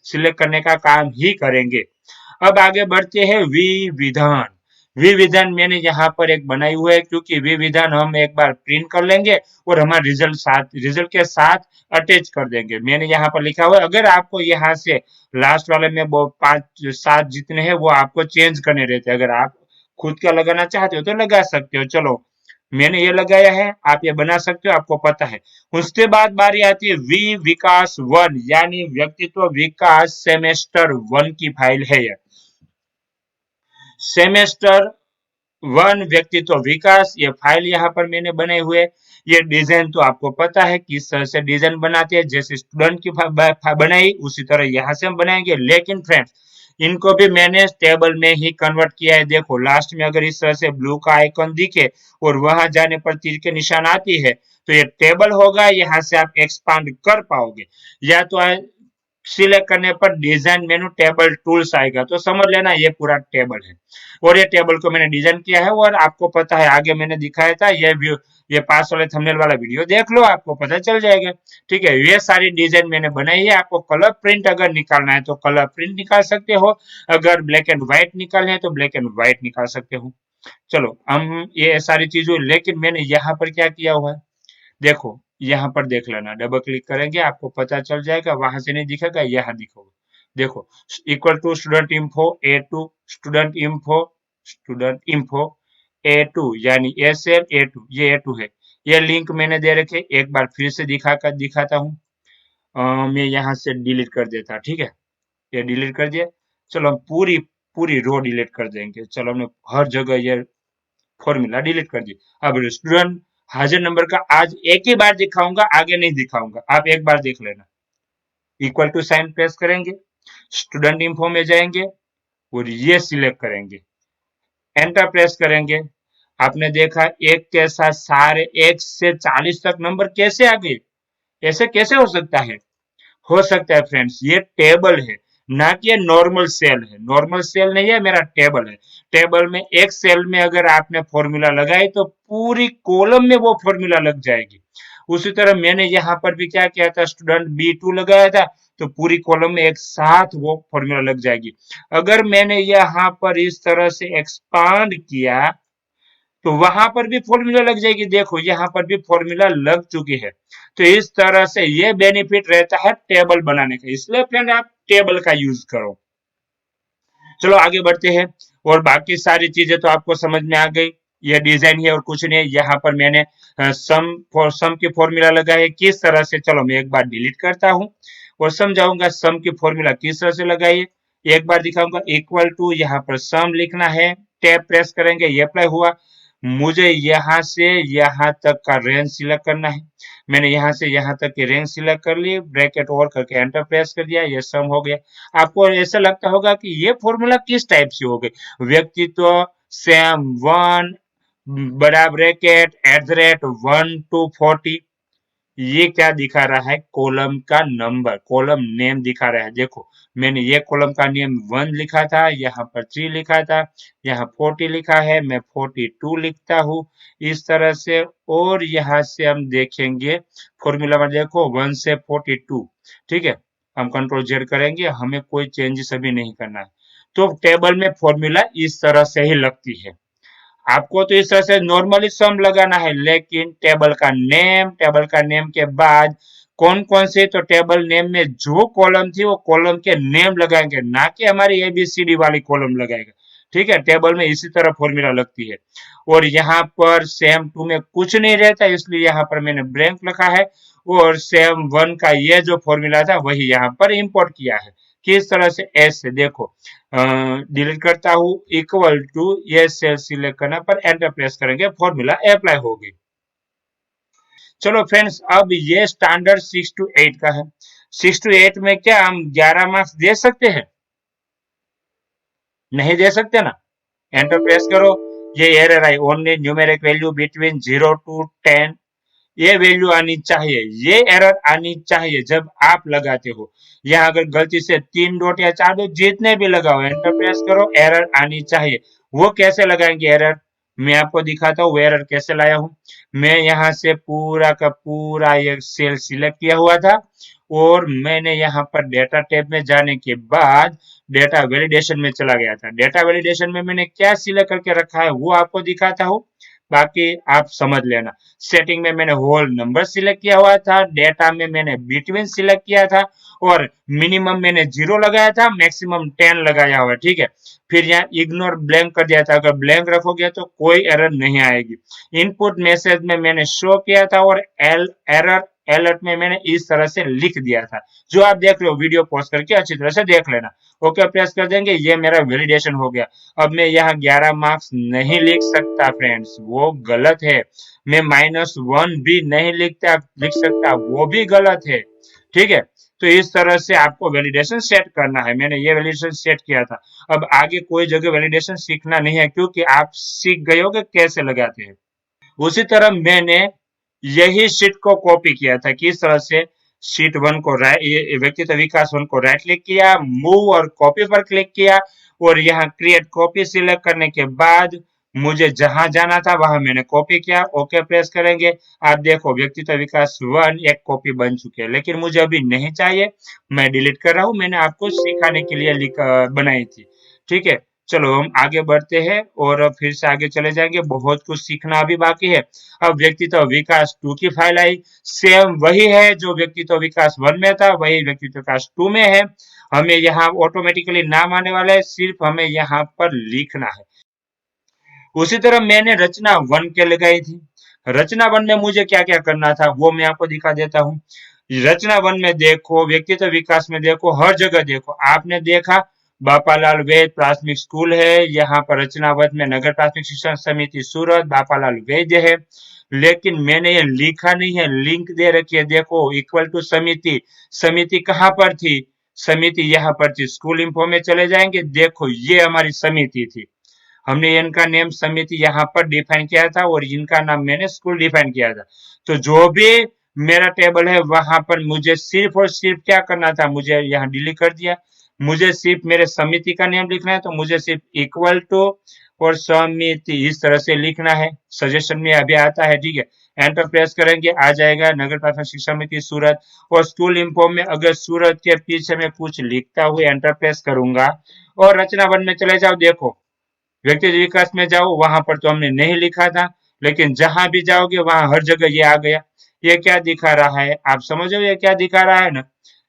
सिलेक्ट करने का काम ही करेंगे। अब आगे बढ़ते हैं विविधान। विविधान मैंने यहाँ पर एक बनाई हुई है, क्योंकि विविधान हम एक बार प्रिंट कर लेंगे और हमारे रिजल्ट के साथ अटैच कर देंगे। मैंने यहाँ पर लिखा हुआ है, अगर आपको यहाँ से लास्ट वाले में वो 5-7 जितने हैं वो आपको चेंज करने रहते हैं। अगर आप खुद का लगाना चाहते हो तो लगा सकते हो। चलो मैंने ये लगाया है, आप ये बना सकते हो, आपको पता है। उसके बाद बारी आती है विकास 1 यानी व्यक्तित्व विकास सेमेस्टर 1 की फाइल है। ये सेमेस्टर 1 व्यक्तित्व विकास, ये फाइल यहाँ पर मैंने बनाए हुए। ये डिजाइन तो आपको पता है किस तरह से डिजाइन बनाते हैं, जैसे स्टूडेंट की बनाई उसी तरह यहाँ से हम बनाएंगे। लेकिन फ्रेंड्स इनको भी मैंने टेबल में ही कन्वर्ट किया है। देखो लास्ट में अगर इस तरह से ब्लू का आइकन दिखे और वहां जाने पर तीर के निशान आती है तो ये टेबल होगा, यहाँ से आप एक्सपांड कर पाओगे। या तो सिलेक्ट करने पर डिजाइन मेनू टेबल टूल्स आएगा, तो समझ लेना ये पूरा टेबल है। और ये टेबल को मैंने डिजाइन किया है, और आपको पता है आगे मैंने दिखाया था, ये पास वाले थंबनेल वाला वीडियो देख लो, आपको पता चल जाएगा। ठीक है, ये सारी डिजाइन मैंने बनाई है। आपको कलर प्रिंट अगर निकालना है तो कलर प्रिंट निकाल सकते हो, अगर ब्लैक एंड व्हाइट निकालना है तो ब्लैक एंड व्हाइट निकाल सकते हो। चलो हम ये सारी चीजें, लेकिन मैंने यहाँ पर क्या किया हुआ है, देखो यहाँ पर देख लेना, डबल क्लिक करेंगे आपको पता चल जाएगा, वहां से नहीं दिखेगा, यहाँ दिखोगे। देखो, equal to student info A2, student info, student info A2, यानी SL A2, ये A2 है। ये लिंक मैंने दे रखे, एक बार फिर से दिखाता हूँ। मैं यहाँ से डिलीट कर देता, ठीक है, ये डिलीट कर दिया। चलो हम पूरी पूरी रो डिलीट कर देंगे। चलो हमने हर जगह ये फॉर्मूला डिलीट कर दिया। अब स्टूडेंट हाजिर नंबर का आज एक ही बार दिखाऊंगा, आगे नहीं दिखाऊंगा, आप एक बार देख लेना। इक्वल टू साइन प्रेस करेंगे, स्टूडेंट इंफो में जाएंगे और ये सिलेक्ट करेंगे, एंटर प्रेस करेंगे। आपने देखा एक के साथ सारे 1 से 40 तक नंबर कैसे आ गए, ऐसे कैसे हो सकता है? हो सकता है फ्रेंड्स, ये टेबल है, ना कि ये नॉर्मल सेल है। नॉर्मल सेल नहीं है, मेरा टेबल है। टेबल में एक सेल में अगर आपने फॉर्मूला लगाई तो पूरी कॉलम में वो फॉर्मूला लग जाएगी। उसी तरह मैंने यहाँ पर भी क्या किया था, स्टूडेंट B2 लगाया था, तो पूरी कॉलम में एक साथ वो फॉर्मूला लग जाएगी। अगर मैंने यहाँ पर इस तरह से एक्सपांड किया तो वहां पर भी फॉर्मूला लग जाएगी। देखो यहाँ पर भी फॉर्मूला लग चुकी है। तो इस तरह से ये बेनिफिट रहता है टेबल बनाने का, इसलिए फ्रेंड आप टेबल का यूज करो। चलो आगे बढ़ते हैं, और बाकी सारी चीजें तो आपको समझ में आ गई। ये डिजाइन है और कुछ नहीं है। यहाँ पर मैंने सम की फॉर्मूला लगाई है किस तरह से, चलो मैं एक बार डिलीट करता हूँ और समझाऊंगा सम की फॉर्मूला किस तरह से लगाई है। एक बार दिखाऊंगा, इक्वल टू, यहाँ पर सम लिखना है, टैब प्रेस करेंगे, ये अप्लाई हुआ। मुझे यहाँ से यहाँ तक का रेंज सिलेक्ट करना है। मैंने यहाँ से यहाँ तक की रेंज सिलेक्ट कर ली, ब्रैकेट ओवर करके एंटर प्रेस कर दिया, ये सम हो गया। आपको ऐसा लगता होगा कि ये फॉर्मूला किस टाइप से हो गए, व्यक्तित्व सेम 1 बड़ा ब्रैकेट @1 to 40, ये क्या दिखा रहा है, कॉलम का नंबर, कॉलम नेम दिखा रहा है। देखो मैंने ये कॉलम का नेम 1 लिखा था, यहाँ पर 3 लिखा था, यहाँ 40 लिखा है, मैं 42 लिखता हूँ इस तरह से। और यहाँ से हम देखेंगे फॉर्मूला में, देखो 1 से 42, ठीक है। हम कंट्रोल जेड करेंगे, हमें कोई चेंजेस अभी नहीं करना है। तो टेबल में फॉर्मूला इस तरह से ही लगती है। आपको तो इस तरह से नॉर्मली सम लगाना है, लेकिन टेबल का नेम के बाद कौन कौन से, तो टेबल नेम में जो कॉलम थी वो कॉलम के नेम लगाएंगे, ना कि हमारी ABCD वाली कॉलम लगाएगा। ठीक है, टेबल में इसी तरह फॉर्मूला लगती है। और यहाँ पर सेम 2 में कुछ नहीं रहता, इसलिए यहाँ पर मैंने ब्लैंक लिखा है, और सेम 1 का ये जो फॉर्मूला था वही यहाँ पर इंपोर्ट किया है। किस तरह से, ऐसे देखो, डिलीट करता हूँ, इक्वल टू, ये सेल सिलेक्ट करना पर एंटर प्रेस करेंगे, फॉर्मूला अप्लाई होगी। चलो फ्रेंड्स, अब ये स्टैंडर्ड 6 to 8 का है। 6 to 8 में क्या हम 11 मार्क्स दे सकते हैं? नहीं दे सकते ना। एंटर प्रेस करो, ये error I, only numeric value between 0 to 10, ये वैल्यू आनी चाहिए, ये एरर आनी चाहिए जब आप लगाते हो। यहाँ अगर गलती से 3 डॉट या 4 डॉट जितने भी लगाओ, एंटर प्रेस करो, एरर आनी चाहिए। वो कैसे लगाएंगे एरर, मैं आपको दिखाता हूँ एरर कैसे लाया हूँ। मैं यहाँ से पूरा का पूरा ये सेल सिलेक्ट किया हुआ था, और मैंने यहाँ पर डेटा टैब में जाने के बाद डेटा वैलिडेशन में चला गया था। डेटा वैलिडेशन में मैंने क्या सिलेक्ट करके रखा है वो आपको दिखाता हूँ, बाकी आप समझ लेना। सेटिंग में मैंने होल नंबर सिलेक्ट किया हुआ था, डेटा में मैंने बिटवीन सिलेक्ट किया था, और मिनिमम मैंने 0 लगाया था, मैक्सिमम 10 लगाया हुआ है, ठीक है। फिर यहाँ इग्नोर ब्लैंक कर दिया था, अगर ब्लैंक रखोगे तो कोई एरर नहीं आएगी। इनपुट मैसेज में मैंने शो किया था, और एरर अलर्ट में मैंने इस तरह से लिख दिया था, जो आप देख रहे हो। वीडियो पॉज करके अच्छी तरह से देख लेना। ओके प्रेस कर देंगे, ये मेरा वैलिडेशन हो गया। अब मैं यहाँ 11 मार्क्स नहीं लिख सकता फ्रेंड्स, वो गलत है। मैं -1 भी नहीं लिख सकता, वो भी गलत है, ठीक है। तो इस तरह से आपको वैलिडेशन सेट करना है। मैंने ये वैलिडेशन सेट किया था। अब आगे कोई जगह वैलिडेशन सीखना नहीं है, क्योंकि आप सीख गए हो कि कैसे लगाते हैं। उसी तरह मैंने यही शीट को कॉपी किया था, किस तरह से, शीट 1 को व्यक्तित्व विकास 1 को राइट क्लिक किया, मूव और कॉपी पर क्लिक किया और यहाँ क्रिएट कॉपी सिलेक्ट करने के बाद मुझे जहां जाना था वहां मैंने कॉपी किया, ओके प्रेस करेंगे। आप देखो व्यक्तित्व विकास 1 एक कॉपी बन चुकी है, लेकिन मुझे अभी नहीं चाहिए, मैं डिलीट कर रहा हूँ। मैंने आपको सिखाने के लिए बनाई थी। ठीक है, चलो हम आगे बढ़ते हैं और फिर से आगे चले जाएंगे, बहुत कुछ सीखना अभी बाकी है। अब व्यक्तित्व विकास 2 की फाइल आई, सेम वही है जो व्यक्तित्व विकास 1 में था, वही व्यक्तित्व विकास 2 में है। हमें यहाँ ऑटोमेटिकली नाम आने वाला है, सिर्फ हमें यहाँ पर लिखना है। उसी तरह मैंने रचना 1 के लगाई थी। रचना 1 में मुझे क्या क्या करना था वो मैं आपको दिखा देता हूँ। रचना 1 में देखो, व्यक्तित्व विकास में देखो, हर जगह देखो, आपने देखा बापालाल वैद्य प्राथमिक स्कूल है, यहाँ पर रचना 1 में नगर प्राथमिक शिक्षण समिति सूरत बापालाल वैद्य है, लेकिन मैंने ये लिखा नहीं है, लिंक दे रखी है, देखो इक्वल टू समिति। समिति कहाँ पर थी? समिति यहाँ पर थी। स्कूल इंफो में चले जाएंगे, देखो ये हमारी समिति थी, हमने इनका नेम समिति यहाँ पर डिफाइन किया था और इनका नाम मैंने स्कूल डिफाइन किया था। तो जो भी मेरा टेबल है वहां पर मुझे सिर्फ और सिर्फ क्या करना था, मुझे यहाँ डिलीट कर दिया, मुझे सिर्फ मेरे समिति का नेम लिखना है, तो मुझे सिर्फ इक्वल टू और समिति इस तरह से लिखना है। सजेशन में अभी आता है, ठीक है। एंटर प्रेस करेंगे, आ जाएगा नगर प्राथमिक शिक्षा समिति सूरत, और स्कूल इंफो में अगर सूरत के पीछे में कुछ लिखता हुए एंटर प्रेस करूंगा और रचना 1 में चले जाओ, देखो व्यक्तित्व विकास में जाओ, वहां पर तो हमने नहीं लिखा था, लेकिन जहां भी जाओगे वहां हर जगह ये आ गया। ये क्या दिखा रहा है, आप समझो ये क्या दिखा रहा है ना,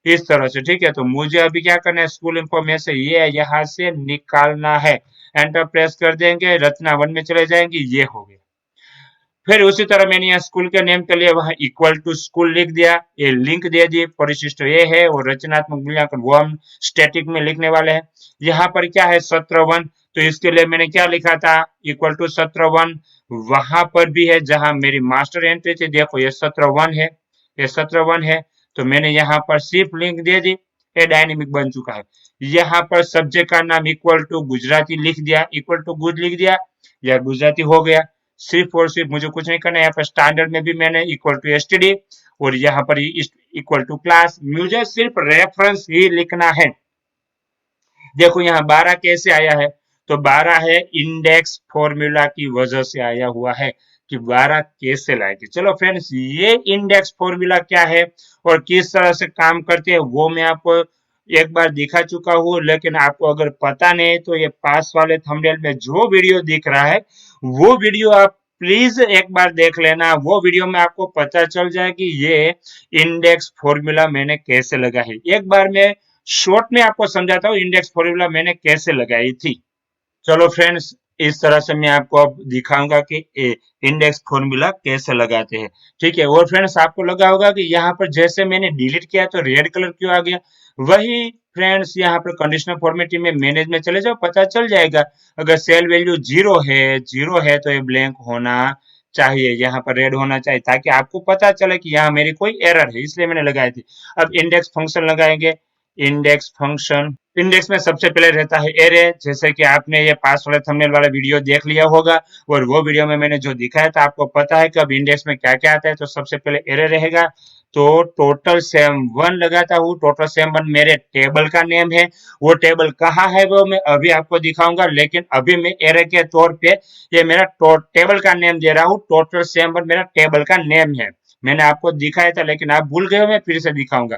इस तरह से, ठीक है। तो मुझे अभी क्या करना है, स्कूल इंफो में से ये यहाँ से निकालना है। एंटर प्रेस कर देंगे, रचना 1 में चले जाएंगे, ये हो गया। फिर उसी तरह मैंने यहाँ स्कूल के नेम के लिए वहां इक्वल टू स्कूल लिख दिया, ये लिंक दे दी, परिशिष्ट ये है और रचनात्मक मूल्यांकन वो हम स्टैटिक में लिखने वाले हैं। यहाँ पर क्या है, सत्र 1, तो इसके लिए मैंने क्या लिखा था, इक्वल टू सत्र 1। वहां पर भी है जहां मेरी मास्टर एंट्री थी, देखो ये सत्र 1 है, ये सत्र 1 है, तो मैंने यहाँ पर सिर्फ लिंक दे दी, ये डायनेमिक बन चुका है। यहाँ पर सब्जेक्ट का नाम इक्वल टू गुजराती लिख दिया, इक्वल टू गुज लिख दिया, या गुजराती हो गया। सिर्फ और सिर्फ मुझे कुछ नहीं करना है, यहाँ पर स्टैंडर्ड में भी मैंने इक्वल टू एसटीडी और यहाँ पर इक्वल टू क्लास, मुझे सिर्फ रेफरेंस ही लिखना है। देखो यहाँ 12 कैसे आया है, तो 12 है इंडेक्स फॉर्मूला की वजह से आया हुआ है कि 12 कैसे लाए थे। चलो फ्रेंड्स, ये इंडेक्स फॉर्मूला क्या है और किस तरह से काम करते हैं वो मैं आपको एक बार दिखा चुका हूँ, लेकिन आपको अगर पता नहीं तो ये पास वाले थंबनेल में जो वीडियो दिख रहा है वो वीडियो आप प्लीज एक बार देख लेना। वो वीडियो में आपको पता चल जाए कि ये इंडेक्स फॉर्मूला मैंने कैसे लगा है। एक बार मैं शॉर्ट में आपको समझाता हूँ इंडेक्स फॉर्मूला मैंने कैसे लगाई थी। चलो फ्रेंड्स, इस तरह से मैं आपको अब दिखाऊंगा कि इंडेक्स फॉर्मूला कैसे लगाते हैं, ठीक है। और फ्रेंड्स, आपको लगा होगा कि यहाँ पर जैसे मैंने डिलीट किया तो रेड कलर क्यों आ गया, वही फ्रेंड्स यहाँ पर कंडीशनल फॉर्मेटिंग में मैनेज में चले जाओ, पता चल जाएगा। अगर सेल वैल्यू जीरो है तो ये ब्लैंक होना चाहिए, यहाँ पर रेड होना चाहिए, ताकि आपको पता चले कि यहाँ मेरी कोई एरर है, इसलिए मैंने लगाई थी। अब इंडेक्स फंक्शन लगाएंगे, इंडेक्स फंक्शन, इंडेक्स में सबसे पहले रहता है एरे, जैसे कि आपने ये पास वाले थंबनेल वाला वीडियो देख लिया होगा और वो वीडियो में मैंने जो दिखाया था आपको पता है कि अब इंडेक्स में क्या क्या आता है। तो सबसे पहले एरे रहेगा, तो टोटल सेम 1 लगाता हूँ। टोटल सेम 1 मेरे टेबल का नेम है, वो टेबल कहाँ है वो मैं अभी आपको दिखाऊंगा, लेकिन अभी मैं एरे के तौर पे ये मेरा टेबल का नेम दे रहा हूँ। टोटल सेम 1 मेरा टेबल का नेम है, मैंने आपको दिखाया था लेकिन आप भूल गए हो, मैं फिर से दिखाऊंगा।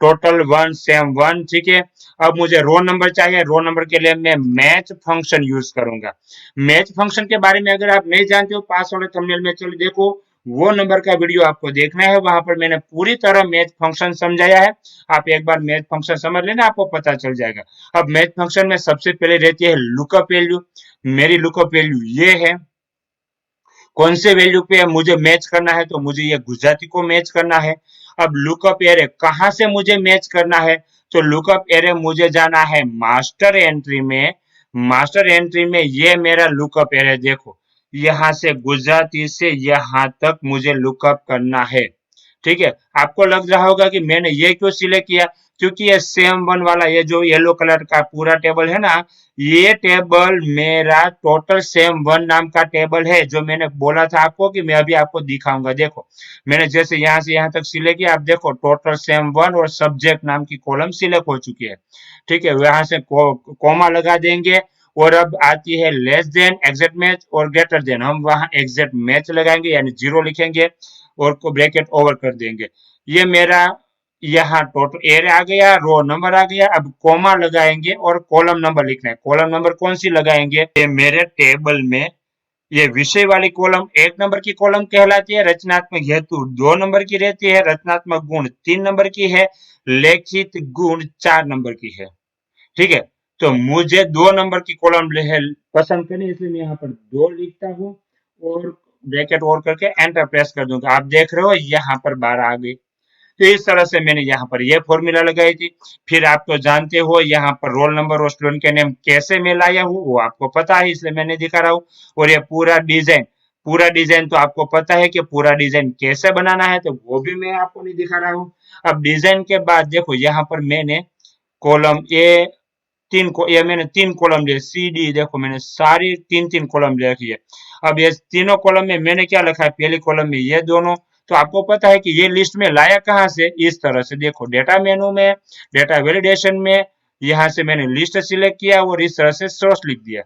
टोटल 1 सेम 1, ठीक है। अब मुझे रो नंबर चाहिए, रो नंबर के लिए मैं मैच फंक्शन यूज करूंगा। मैच फंक्शन के बारे में अगर आप नहीं जानते हो, पास वाले थंबनेल में चलो देखो, वो नंबर का वीडियो आपको देखना है, वहां पर मैंने पूरी तरह मैच फंक्शन समझाया है। आप एक बार मैच फंक्शन समझ लेना, आपको पता चल जाएगा। अब मैच फंक्शन में सबसे पहले रहती है लुकअप वैल्यू, मेरी लुकअप वैल्यू ये है। कौन से वैल्यू पे मुझे मैच करना है, तो मुझे ये गुजराती को मैच करना है। अब लुकअप एरे कहां से मुझे मैच करना है, तो लुकअप एरे मुझे जाना है मास्टर एंट्री में। मास्टर एंट्री में ये मेरा लुकअप एरे, देखो यहां से गुजराती से यहां तक मुझे लुकअप करना है, ठीक है, आपको लग रहा होगा कि मैंने ये क्यों सिलेक्ट किया, क्योंकि ये सेम वन वाला ये जो येलो कलर का पूरा टेबल है ना, ये टेबल मेरा टोटल सेम वन नाम का टेबल है, जो मैंने बोला था आपको कि मैं अभी आपको दिखाऊंगा। देखो मैंने जैसे यहाँ से यहाँ तक सिलेक्ट किया, आप देखो टोटल सेम वन और सब्जेक्ट नाम की कॉलम सिलेक्ट हो चुकी है। ठीक है, यहाँ से कोमा लगा देंगे, और अब आती है लेस देन, एग्जैक्ट मैच और ग्रेटर देन। हम वहां एग्जैक्ट मैच लगाएंगे यानी 0 लिखेंगे और को ब्रैकेट ओवर कर देंगे। ये मेरा यहाँ टोटल एयर आ गया, रो नंबर आ गया। अब कोमा लगाएंगे और कॉलम नंबर लिखना है। कॉलम नंबर कौन सी लगाएंगे, ये मेरे टेबल में ये विषय वाली कॉलम 1 नंबर की कॉलम कहलाती है, रचनात्मक हेतु 2 नंबर की रहती है, रचनात्मक गुण 3 नंबर की है, लेखित गुण 4 नंबर की है। ठीक है, तो मुझे 2 नंबर की कॉलम पसंद करनी, इसलिए मैं यहाँ पर 2 लिखता हूँ और ब्रैकेट और करके एंटर प्रेस कर दूंगा। आप देख रहे हो यहाँ पर 12 आ गई। तो इस तरह से मैंने यहाँ पर ये फॉर्मूला लगाई थी। फिर आप तो जानते हो यहाँ पर रोल नंबर और स्टूडेंट के नेम कैसे मैं लाया हूँ वो आपको पता है, इसलिए मैंने दिखा रहा हूँ। और ये पूरा डिजाइन तो आपको पता है कि पूरा डिजाइन कैसे बनाना है, तो वो भी मैं आपको नहीं दिखा रहा हूँ। अब डिजाइन के बाद देखो यहाँ पर मैंने कॉलम ए ये मैंने 3 कॉलम लिए, सी डी देखो मैंने सारी 3 कॉलम लिखी है। अब ये तीनों कॉलम में मैंने क्या लिखा है, पहली कॉलम में ये दोनों। तो आपको पता है कि ये लिस्ट में लाया कहाँ से, इस तरह से देखो डेटा मेनू में, डेटा वैलिडेशन में, यहाँ से मैंने लिस्ट सिलेक्ट किया और इस तरह से सोर्स लिख दिया।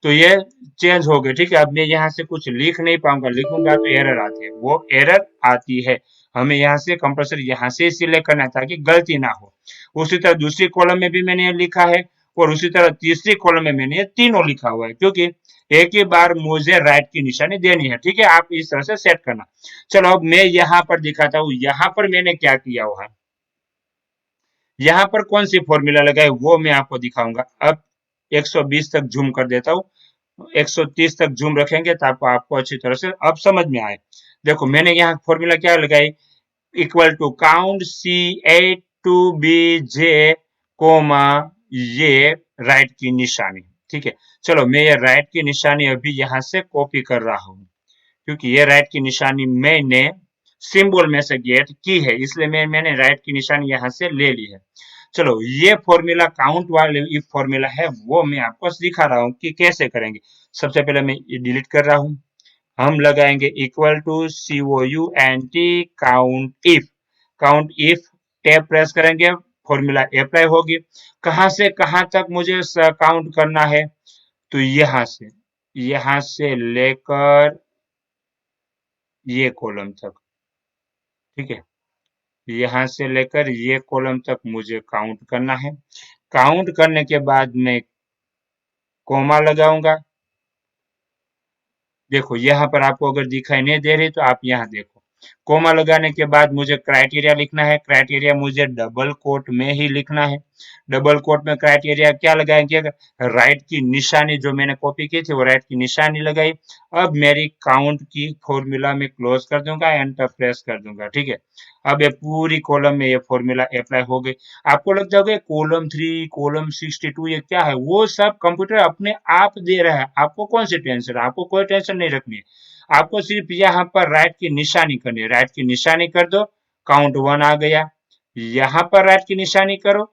तो ये चेंज हो गए। ठीक है, अब मैं यहाँ से कुछ लिख नहीं पाऊंगा, लिखूंगा तो एरर आती है, वो एरर आती है। हमें यहाँ से कंपल्सरी यहाँ से सिलेक्ट करना है ताकि गलती ना हो। उसी तरह दूसरी कॉलम में भी मैंने ये लिखा है, और उसी तरह तीसरी कॉलम में मैंने ये तीनों लिखा हुआ है, क्योंकि एक ही बार मुझे राइट की निशानी देनी है। ठीक है, आप इस तरह से सेट करना। चलो अब मैं यहाँ पर दिखाता हूँ, यहाँ पर मैंने क्या किया हुआ है, यहाँ पर कौन सी फॉर्मूला लगाए वो मैं आपको दिखाऊंगा। अब 120 तक जूम कर देता हूँ, 130 तक जूम रखेंगे तो आपको अच्छी तरह से अब समझ में आए। देखो मैंने यहाँ फॉर्मूला क्या लगाई, equal to count C A two B J comma ये राइट की निशानी। ठीक है, चलो मैं ये राइट की निशानी अभी यहाँ से कॉपी कर रहा हूँ, क्योंकि ये राइट की निशानी मैंने सिंबल में से गेट की है, इसलिए मैंने राइट की निशानी यहाँ से ले ली है। चलो ये फॉर्मूला काउंट वाले इफ फॉर्मूला है वो मैं आपको दिखा रहा हूँ कि कैसे करेंगे। सबसे पहले मैं ये डिलीट कर रहा हूँ, हम लगाएंगे equal to COUNT count if tab press करेंगे, फॉर्मूला अप्लाई होगी। कहां से कहां तक मुझे काउंट करना है, तो यहां से लेकर ये कॉलम तक। ठीक है, यहां से लेकर ये कॉलम तक मुझे काउंट करना है। काउंट करने के बाद मैं कोमा लगाऊंगा। देखो यहाँ पर आपको अगर दिखाई नहीं दे रही तो आप यहाँ देखो, कोमा लगाने के बाद मुझे क्राइटेरिया लिखना है। क्राइटेरिया मुझे डबल कोट में ही लिखना है। डबल कोट में क्राइटेरिया क्या लगाएंगे, राइट की निशानी जो मैंने कॉपी की थी वो राइट की निशानी लगाई। अब मेरी काउंट की फॉर्मूला में क्लोज कर दूंगा, एंटर प्रेस कर दूंगा। ठीक है, अब ये पूरी कॉलम में ये फॉर्मूला अप्लाई हो गई। आपको लग जाओगे कॉलम 3 कॉलम 62 ये क्या है, वो सब कंप्यूटर अपने आप दे रहा है, आपको कौन सी टेंशन है, आपको कोई टेंशन नहीं रखनी है। आपको सिर्फ यहाँ पर राइट की निशानी करनी है, राइट की निशानी कर दो, काउंट 1 आ गया। यहाँ पर राइट की निशानी करो,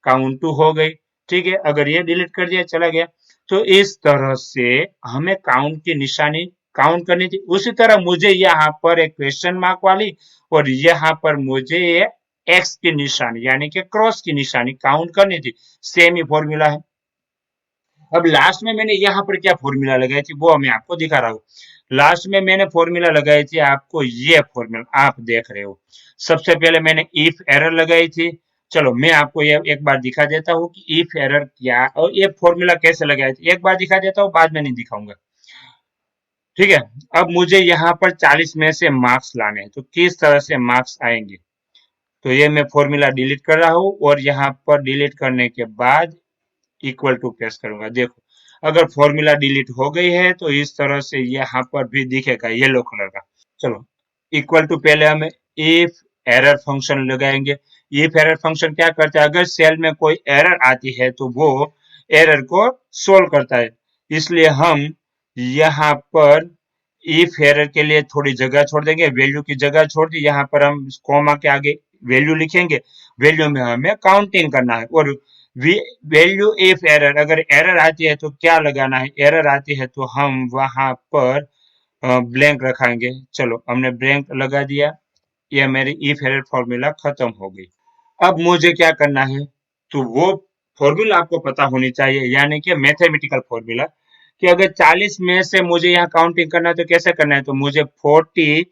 काउंट 2 हो गई। ठीक है, अगर ये डिलीट कर दिया चला गया। तो इस तरह से हमें काउंट की निशानी काउंट करनी थी। उसी तरह मुझे यहाँ पर एक क्वेश्चन मार्क वाली और यहाँ पर मुझे ये एक्स की निशानी यानी कि क्रॉस की निशानी काउंट करनी थी। सेम ही फॉर्मूला है। अब लास्ट में मैंने यहाँ पर क्या फॉर्मूला लगाई थी वो मैं आपको दिखा रहा हूँ। लास्ट में मैंने फॉर्मूला लगाई थी, आपको ये फॉर्मूला आप देख रहे हो। सबसे पहले मैंने इफ एरर लगाई थी। चलो मैं आपको ये एक बार दिखा देता हूँ कि इफ एरर क्या और ये फॉर्मूला कैसे लगाई थी, एक बार दिखा देता हूँ, बाद में नहीं दिखाऊंगा। ठीक है, अब मुझे यहाँ पर 40 में से मार्क्स लाने हैं, तो किस तरह से मार्क्स आएंगे, तो ये मैं फॉर्मूला डिलीट कर रहा हूँ और यहाँ पर डिलीट करने के बाद इक्वल टू प्रेस करूंगा। देखो अगर फॉर्मूला डिलीट हो गई है तो इस तरह से यहाँ पर भी दिखेगा येलो कलर का। चलो इक्वल टू पहले हम इफ एरर फंक्शन लगाएंगे। इफ एरर फंक्शन क्या करता है, अगर सेल में कोई एरर आती है तो वो एरर को सोल्व करता है। इसलिए हम यहाँ पर इफ एरर के लिए थोड़ी जगह छोड़ देंगे, वैल्यू की जगह छोड़ दी, यहाँ पर हम कॉमा के आगे वैल्यू लिखेंगे, वैल्यू में हमें काउंटिंग करना है। और वैल्यू इफ एरर, अगर एरर आती है तो क्या लगाना है, एरर आती है तो हम वहां पर ब्लैंक रखाएंगे। चलो हमने ब्लैंक लगा दिया, ये मेरी इफ एरर फॉर्मूला खत्म हो गई। अब मुझे क्या करना है, तो वो फॉर्मूला आपको पता होनी चाहिए, यानी कि मैथमेटिकल फॉर्मूला, कि अगर 40 में से मुझे यहाँ काउंटिंग करना है तो कैसे करना है, तो मुझे 40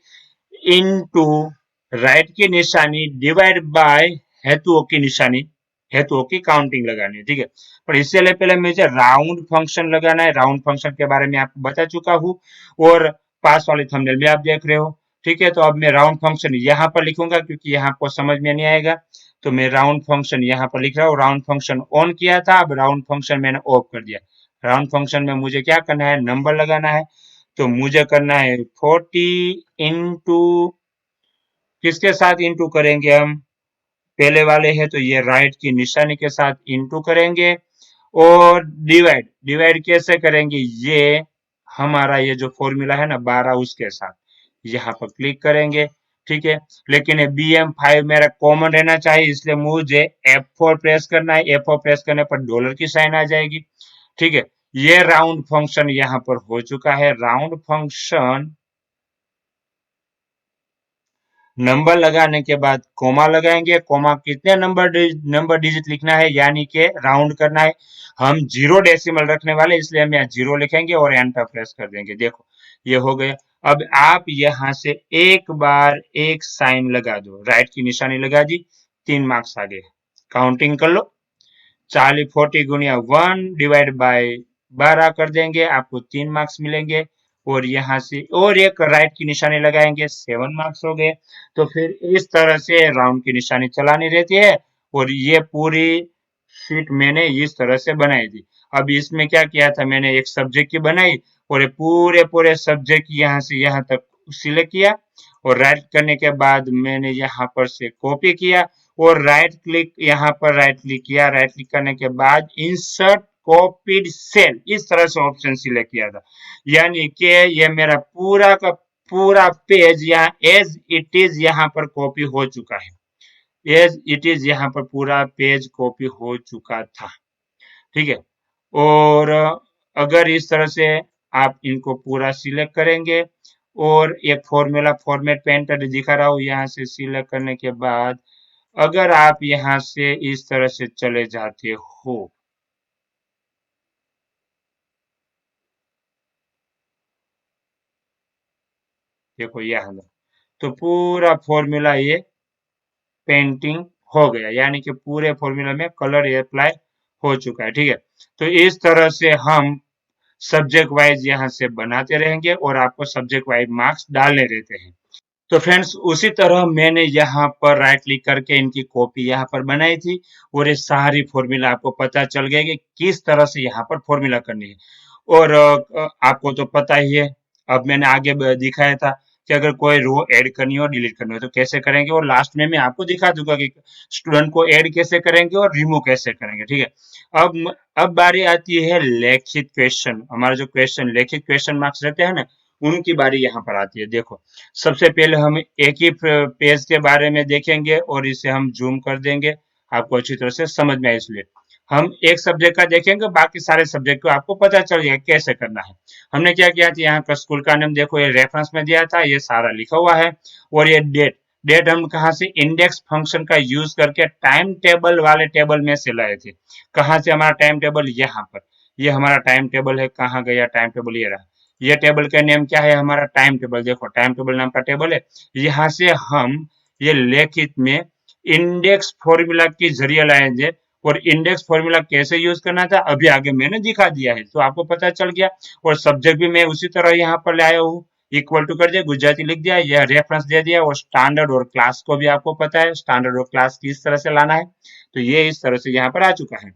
इंटू राइट की निशानी डिवाइड बाय हेतुओं की निशानी, हेतुओं की काउंटिंग लगानी है, ठीक है। पर इससे पहले मुझे राउंड फंक्शन लगाना है, राउंड फंक्शन के बारे में आपको बता चुका हूँ, और पास वाले थंबनेल में आप देख रहे हो, ठीक है। तो अब मैं राउंड फंक्शन यहाँ पर लिखूंगा, क्योंकि यहाँ आपको समझ में नहीं आएगा, तो मैं राउंड फंक्शन यहाँ पर लिख रहा हूँ। राउंड फंक्शन ऑन किया था, अब राउंड फंक्शन मैंने ऑफ कर दिया। राउंड फंक्शन में मुझे क्या करना है, नंबर लगाना है, तो मुझे करना है 40 इंटू, किसके साथ इंटू करेंगे हम, पहले वाले है तो ये राइट की निशानी के साथ इंटू करेंगे, और डिवाइड, डिवाइड कैसे करेंगे, ये हमारा ये जो फॉर्मूला है ना 12 उसके साथ, यहाँ पर क्लिक करेंगे, ठीक है। लेकिन ये BM5 मेरा कॉमन रहना चाहिए, इसलिए मुझे F4 प्रेस करना है, F4 प्रेस करने पर डॉलर की साइन आ जाएगी, ठीक है। ये राउंड फंक्शन यहाँ पर हो चुका है। राउंड फंक्शन नंबर लगाने के बाद कोमा लगाएंगे, कोमा कितने नंबर डिजिट लिखना है, यानी कि राउंड करना है, हम 0 डेसिमल रखने वाले, इसलिए हम यहाँ 0 लिखेंगे और एंटर प्रेस कर देंगे। देखो ये हो गया। अब आप यहाँ से एक बार एक साइन लगा दो, राइट की निशानी लगा दी, 3 मार्क्स आ गए। काउंटिंग कर लो, 40 40 गुणिया 1 डिवाइड बाय 12 कर देंगे, आपको 3 मार्क्स मिलेंगे। और यहाँ से और एक राइट की निशानी लगाएंगे, 7 मार्क्स हो गए। तो फिर इस तरह से राउंड की निशानी चलानी रहती है, और ये पूरी शीट मैंने इस तरह से बनाई थी। अब इसमें क्या किया था, मैंने एक सब्जेक्ट की बनाई, और ये पूरे पूरे सब्जेक्ट यहाँ से यहाँ तक सिलेक्ट किया, और राइट करने के बाद मैंने यहाँ पर से कॉपी किया, और राइट क्लिक, यहाँ पर राइट क्लिक किया, राइट क्लिक करने के बाद इंसर्ट कॉपीड सेल, इस तरह से ऑप्शन सिलेक्ट किया था। यानी कि ये मेरा पूरा का पूरा पेज यहाँ एज इट इज यहाँ पर कॉपी हो चुका है, एज इट इज यहाँ पर पूरा पेज कॉपी हो चुका था, ठीक है। और अगर इस तरह से आप इनको पूरा सिलेक्ट करेंगे, और एक फॉर्मूला फॉर्मेट पे एंटर दिखा रहा हूँ, यहाँ से सिलेक्ट करने के बाद अगर आप यहाँ से इस तरह से चले जाते हो, देखो यहाँ तो पूरा फॉर्मूला ये पेंटिंग हो गया, यानी कि पूरे फॉर्मूला में कलर अप्लाई हो चुका है, ठीक है। तो इस तरह से हम सब्जेक्ट वाइज यहाँ से बनाते रहेंगे, और आपको सब्जेक्ट वाइज मार्क्स डालने रहते हैं। तो फ्रेंड्स उसी तरह मैंने यहाँ पर राइट क्लिक करके इनकी कॉपी यहाँ पर बनाई थी, और ये सारी फॉर्मूला आपको पता चल गया कि किस तरह से यहाँ पर फॉर्मूला करनी है। और आपको तो पता ही है, अब मैंने आगे दिखाया था कि अगर कोई रो ऐड करनी हो डिलीट करनी हो तो कैसे करेंगे, और लास्ट में मैं आपको दिखा दूंगा कि स्टूडेंट को ऐड कैसे करेंगे और रिमूव कैसे करेंगे, ठीक है। अब बारी आती है लेखित क्वेश्चन, हमारा जो क्वेश्चन लेखित क्वेश्चन मार्क्स रहते हैं ना, उनकी बारी यहाँ पर आती है। देखो सबसे पहले हम एक ही पेज के बारे में देखेंगे, और इसे हम जूम कर देंगे, आपको अच्छी तरह से समझ में आए, इसलिए हम एक सब्जेक्ट का देखेंगे, बाकी सारे सब्जेक्ट को आपको पता चल जाएगा कैसे करना है। हमने क्या किया था, यहाँ का स्कूल का नाम देखो, ये रेफरेंस में दिया था, ये सारा लिखा हुआ है, और ये डेट, डेट हम कहाँ से, इंडेक्स फंक्शन का यूज करके टाइम टेबल वाले टेबल में से लाए थे। कहाँ से हमारा टाइम टेबल, यहाँ पर, ये हमारा टाइम टेबल है, कहाँ गया टाइम टेबल, ये रहा। ये टेबल का नेम क्या है, हमारा टाइम टेबल, देखो टाइम टेबल नाम का टेबल है। यहाँ से हम ये लेखित में इंडेक्स फॉर्मूला के जरिए लाएंगे, और इंडेक्स फॉर्मूला कैसे यूज करना था अभी आगे मैंने दिखा दिया है, तो आपको पता चल गया। और सब्जेक्ट भी मैं उसी तरह यहाँ पर लाया हूँ, इक्वल टू कर दिया, गुजराती लिख दिया, यह रेफरेंस दे दिया, और स्टैंडर्ड और क्लास को भी आपको पता है स्टैंडर्ड और क्लास किस तरह से लाना है, तो ये इस तरह से यहाँ पर आ चुका है।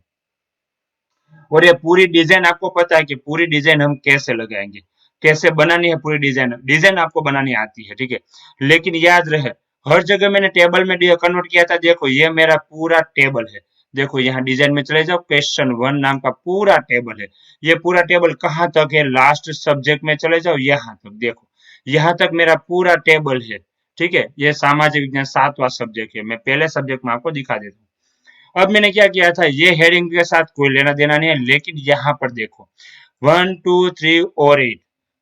और ये पूरी डिजाइन आपको पता है कि पूरी डिजाइन हम कैसे लगाएंगे, कैसे बनानी है पूरी डिजाइन, डिजाइन आपको बनानी आती है, ठीक है। लेकिन याद रहे, हर जगह मैंने टेबल में कन्वर्ट किया था, देखो ये मेरा पूरा टेबल है, देखो यहाँ डिजाइन में चले जाओ, क्वेश्चन 1 नाम का पूरा टेबल है। ये पूरा टेबल कहाँ तक है, लास्ट सब्जेक्ट में चले जाओ, यहाँ तक देखो, यहाँ तक मेरा पूरा टेबल है। ठीक है, ये सामाजिक विज्ञान 7वां सब्जेक्ट है। मैं पहले सब्जेक्ट में आपको दिखा देता हूँ। अब मैंने क्या किया था, ये हेडिंग के साथ कोई लेना देना नहीं है, लेकिन यहाँ पर देखो 1 2 3 और 8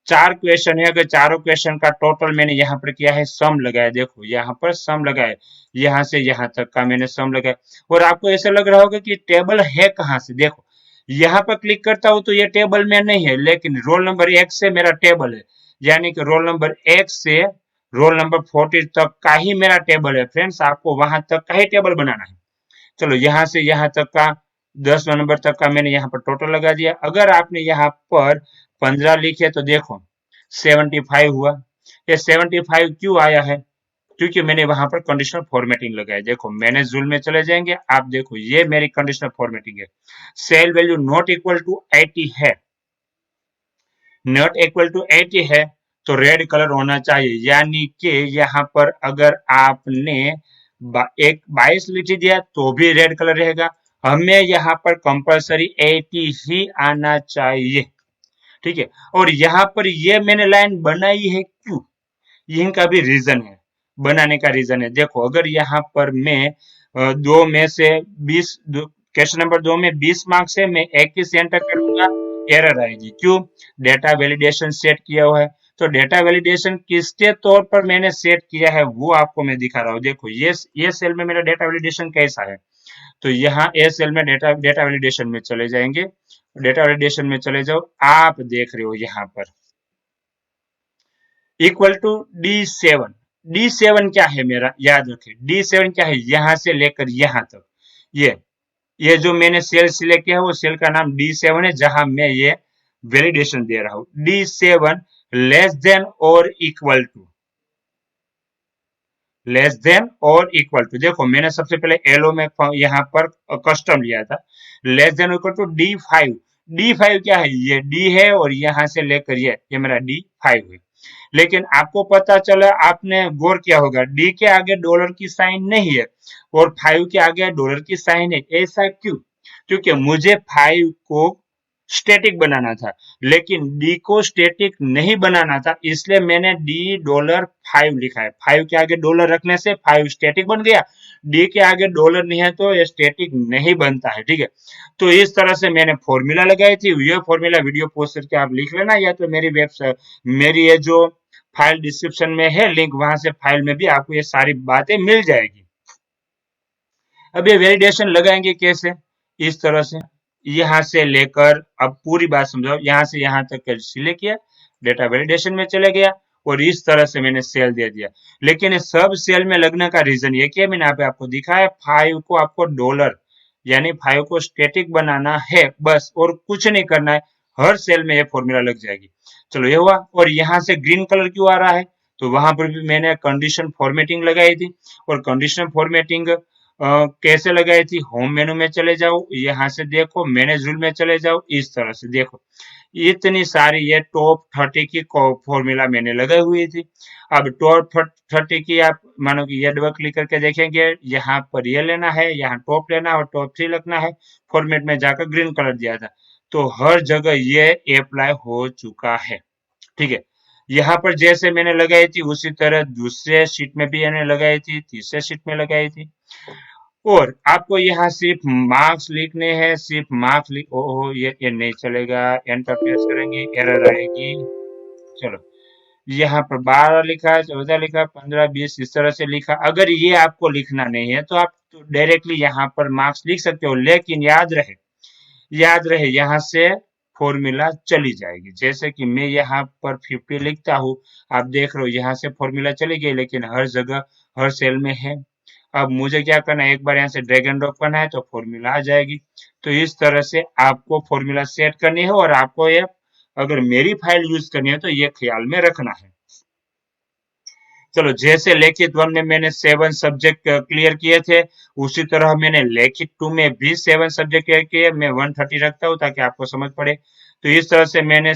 4 क्वेश्चन है। अगर चारों क्वेश्चन का टोटल मैंने यहाँ पर किया है, सम लगाया, देखो यहाँ पर सम लगाया, यहाँ से यहाँ तक का मैंने सम लगाया। और आपको ऐसा लग रहा होगा कि टेबल है कहाँ से, देखो यहाँ पर क्लिक करता हूं तो ये टेबल में नहीं है, लेकिन रोल नंबर 1 से मेरा टेबल है, यानी कि रोल नंबर 1 से रोल नंबर 40 तक का ही मेरा टेबल है। फ्रेंड्स, आपको वहां तक का ही टेबल बनाना है। चलो यहाँ से यहाँ तक का 10वां नंबर तक का मैंने यहाँ पर टोटल लगा दिया। अगर आपने यहाँ पर 15 लिखे तो देखो 75 हुआ। ये 75 क्यों आया है, क्योंकि मैंने वहां पर कंडीशनल फॉर्मेटिंग लगाई। देखो मैनेज रूल में चले जाएंगे, आप देखो ये मेरी कंडीशनल फॉर्मेटिंग है। Cell value not equal to 80 है, नॉट इक्वल टू 80 है तो रेड कलर होना चाहिए, यानी कि यहाँ पर अगर आपने एक 22 लिख दिया तो भी रेड कलर रहेगा। हमें यहाँ पर कंपलसरी 80 ही आना चाहिए। ठीक है, और यहाँ पर ये मैंने लाइन बनाई है क्यों, इनका भी रीजन है, बनाने का रीजन है। देखो अगर यहाँ पर मैं दो में से 20, क्वेश्चन नंबर 2 में 20 मार्क्स है, मैं 21 एंटर करूंगा, एरर आएगी। क्यों, डेटा वैलिडेशन सेट किया हुआ है। तो डेटा वैलिडेशन किसके तौर पर मैंने सेट किया है वो आपको मैं दिखा रहा हूँ। देखो ये सेल में मेरा डेटा वैलिडेशन कैसा है, तो यहाँ ए सेल में डेटा वैलिडेशन में चले जाएंगे, डेटा वैलिडेशन में चले जाओ, आप देख रहे हो यहाँ पर इक्वल टू D7। D7 क्या है मेरा, याद रखें D7 क्या है, यहां से लेकर यहां तक, ये जो मैंने सेल सिलेक्ट किया है वो सेल का नाम D7 है, जहां मैं ये वैलिडेशन दे रहा हूं। D7 लेस देन और इक्वल टू, लेस देन और इक्वल टू, देखो मैंने सबसे पहले एलो में यहाँ पर कस्टम लिया था, less than equal to D5। D5 क्या है, ये D है और यहां से लेकर ये मेरा D5 है। लेकिन आपको पता चला, आपने गौर किया होगा, डी के आगे डॉलर की साइन नहीं है और 5 के आगे डॉलर की साइन है। ऐसा क्यों, क्योंकि मुझे 5 को स्टैटिक बनाना था, लेकिन डी को स्टैटिक नहीं बनाना था, इसलिए मैंने $5 लिखा है। 5 के आगे डॉलर रखने से 5 स्टैटिक बन गया, डी के आगे डॉलर नहीं है तो ये स्टैटिक नहीं बनता है। ठीक है, तो इस तरह से मैंने फॉर्मूला लगाई थी। ये फॉर्मूला वीडियो पोस्ट करके आप लिख लेना, या तो मेरी वेबसाइट, मेरी ये जो फाइल डिस्क्रिप्शन में है लिंक, वहां से फाइल में भी आपको ये सारी बातें मिल जाएगी। अब ये वैलिडेशन लगाएंगे कैसे, इस तरह से यहां से लेकर, अब पूरी बात समझाओ, यहां से यहां तक सिलेक्ट किया, डेटा वैलिडेशन में चले गया और इस तरह से मैंने सेल दे दिया। लेकिन सब सेल में लगने का रीजन ये कि मैंने यहाँ पे आपको दिखाया 5 को आपको डॉलर यानी 5 को स्टैटिक बनाना है बस, और कुछ नहीं करना है, हर सेल में ये फॉर्मूला लग जाएगी। चलो ये हुआ। और यहाँ से ग्रीन कलर क्यों आ रहा है, तो वहां पर भी मैंने कंडीशन फॉर्मेटिंग लगाई थी। और कंडीशन फॉर्मेटिंग कैसे लगाई थी, होम मेनू में चले जाओ, यहाँ से देखो मैनेज रूल में चले जाओ, इस तरह से देखो इतनी सारी ये टॉप 30 की फॉर्मूला मैंने लगाई हुई थी। अब टॉप 30 की आप मानो कि ये डबल क्लिक करके देखेंगे, यहाँ पर ये लेना है, यहाँ टॉप लेना है और टॉप 3 लिखना है, फॉर्मेट में जाकर ग्रीन कलर दिया था, तो हर जगह ये अप्लाई हो चुका है। ठीक है, यहाँ पर जैसे मैंने लगाई थी उसी तरह दूसरे शीट में भी मैंने लगाई थी, तीसरे शीट में लगाई थी। और आपको यहाँ सिर्फ मार्क्स लिखने हैं, सिर्फ मार्क्स लिख, ओहो ये नहीं चलेगा, एंटर प्रेस करेंगे एरर आएगी। चलो यहाँ पर 12 लिखा, 14 लिखा, 15, 20 इस तरह से लिखा। अगर ये आपको लिखना नहीं है तो आप तो डायरेक्टली यहाँ पर मार्क्स लिख सकते हो, लेकिन याद रहे यहाँ से फॉर्मूला चली जाएगी। जैसे कि मैं यहाँ पर 50 लिखता हूँ, आप देख रहे हो यहाँ से फॉर्मूला चली गई, लेकिन हर जगह हर सेल में है। अब मुझे क्या करना है, एक बार यहाँ से ड्रैग एंड ड्रॉप करना है तो फॉर्मूला आ जाएगी। तो इस तरह से आपको फॉर्मूला सेट करनी है, और आपको ये अगर मेरी फाइल यूज करनी है तो ये ख्याल में रखना है। चलो जैसे लेखित 1 में मैंने 7 सब्जेक्ट क्लियर किए थे, उसी तरह मैंने लेखित 2 में भी 7 सब्जेक्ट क्लियर किए। मैं 130 रखता हूँ ताकि आपको समझ पड़े। तो इस तरह से मैंने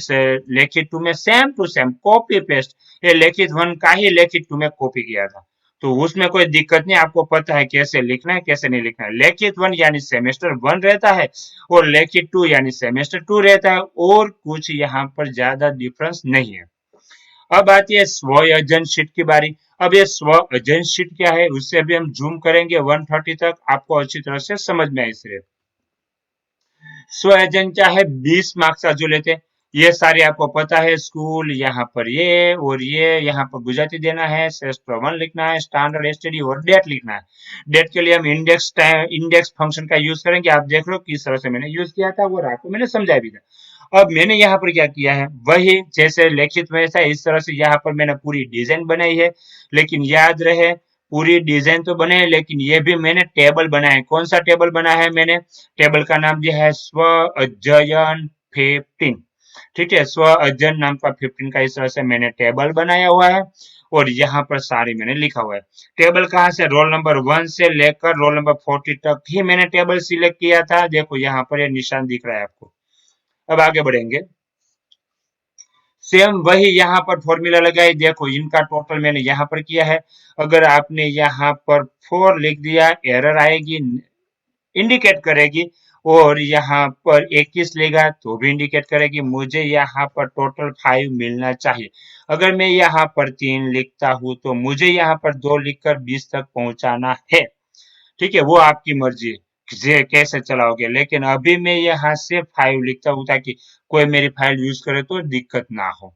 लेखित 2 में same to same copy paste ये लेखित 1 का ही लेखित 2 में कॉपी किया था। तो उसमें कोई दिक्कत नहीं, आपको पता है कैसे लिखना है कैसे नहीं लिखना है। लेखित 1 यानी सेमेस्टर 1 रहता है और लेखित 2 यानी सेमेस्टर 2 रहता है, और कुछ यहाँ पर ज्यादा डिफरेंस नहीं है। अब आती है स्व अध्ययन शीट की बारी। अब ये स्व अध्ययन शीट क्या है, उससे अभी हम जूम करेंगे 130 तक, आपको अच्छी तरह से समझ में आए। इसलिए स्व अध्ययन क्या है, 20 मार्क्स का जो लेते हैं, ये सारे आपको पता है, स्कूल यहाँ पर ये और ये यहाँ पर गुजराती देना है, सेस प्रवन लिखना है, स्टैंडर्ड एसटीडी और डेट लिखना है। डेट के लिए हम इंडेक्स फंक्शन का यूज करेंगे। आप देख लो किस तरह से मैंने यूज किया था और आपको मैंने समझाया भी था। अब मैंने यहाँ पर क्या किया है, वही जैसे लिखित में था इस तरह से यहाँ पर मैंने पूरी डिजाइन बनाई है। लेकिन याद रहे, पूरी डिजाइन तो बने, लेकिन ये भी मैंने टेबल बनाया है। कौन सा टेबल बनाया है मैंने, टेबल का नाम दिया है स्व अध्ययन 15। ठीक है, स्व अध्ययन नाम का 15 का इस तरह से मैंने टेबल बनाया हुआ है, और यहाँ पर सारी मैंने लिखा हुआ है। टेबल कहाँ से, रोल नंबर 1 से लेकर रोल नंबर 40 तक ही मैंने टेबल सिलेक्ट किया था। देखो यहाँ पर ये निशान दिख रहा है आपको। अब आगे बढ़ेंगे, सेम वही यहाँ पर फॉर्मूला लगाई। देखो इनका टोटल मैंने यहाँ पर किया है। अगर आपने यहाँ पर 4 लिख दिया, एरर आएगी, इंडिकेट करेगी, और यहाँ पर 21 लेगा तो भी इंडिकेट करेगी। मुझे यहाँ पर टोटल 5 मिलना चाहिए। अगर मैं यहाँ पर 3 लिखता हूँ तो मुझे यहाँ पर 2 लिखकर 20 तक पहुंचाना है। ठीक है, वो आपकी मर्जी है कैसे चलाओगे, लेकिन अभी मैं यहाँ से 5 लिखता हूँ ताकि कोई मेरी फाइल यूज करे तो दिक्कत ना हो।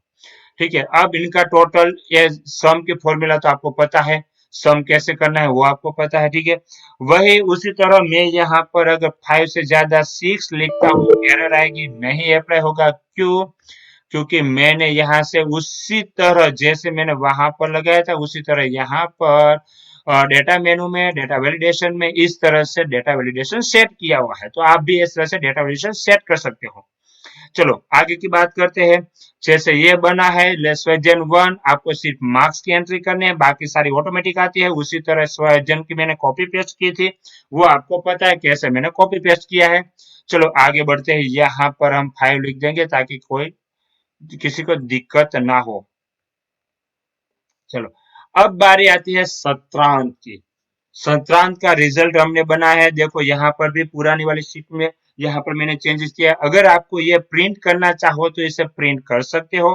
ठीक है, अब इनका टोटल, ये सम के फॉर्मूला तो आपको पता है, सम कैसे करना है वो आपको पता है। ठीक है, वही उसी तरह मैं यहाँ पर अगर 5 से ज्यादा 6 लिखता हूँ, एरर आएगी, नहीं अप्लाई होगा। क्यों, क्योंकि मैंने यहाँ से उसी तरह जैसे मैंने वहां पर लगाया था उसी तरह यहाँ पर डेटा मेनू में, डेटा वैलिडेशन में इस तरह से डेटा वैलिडेशन सेट किया हुआ है। तो आप भी इस तरह से डेटा वैलिडेशन सेट कर सकते हो। चलो आगे की बात करते हैं। जैसे ये बना है लेस्वेजन 1, आपको सिर्फ मार्क्स की एंट्री करनी है, बाकी सारी ऑटोमेटिक आती है। उसी तरह स्वेजन की मैंने कॉपी पेस्ट की थी, वो आपको पता है कैसे मैंने कॉपी पेस्ट किया है। चलो आगे बढ़ते हैं, यहाँ पर हम 5 लिख देंगे ताकि कोई किसी को दिक्कत ना हो। चलो अब बारी आती है सत्रांत की। सत्रांत का रिजल्ट हमने बनाया है। देखो यहाँ पर भी पुरानी वाली शीट में यहाँ पर मैंने चेंजेस किया है। अगर आपको ये प्रिंट करना चाहो तो इसे प्रिंट कर सकते हो।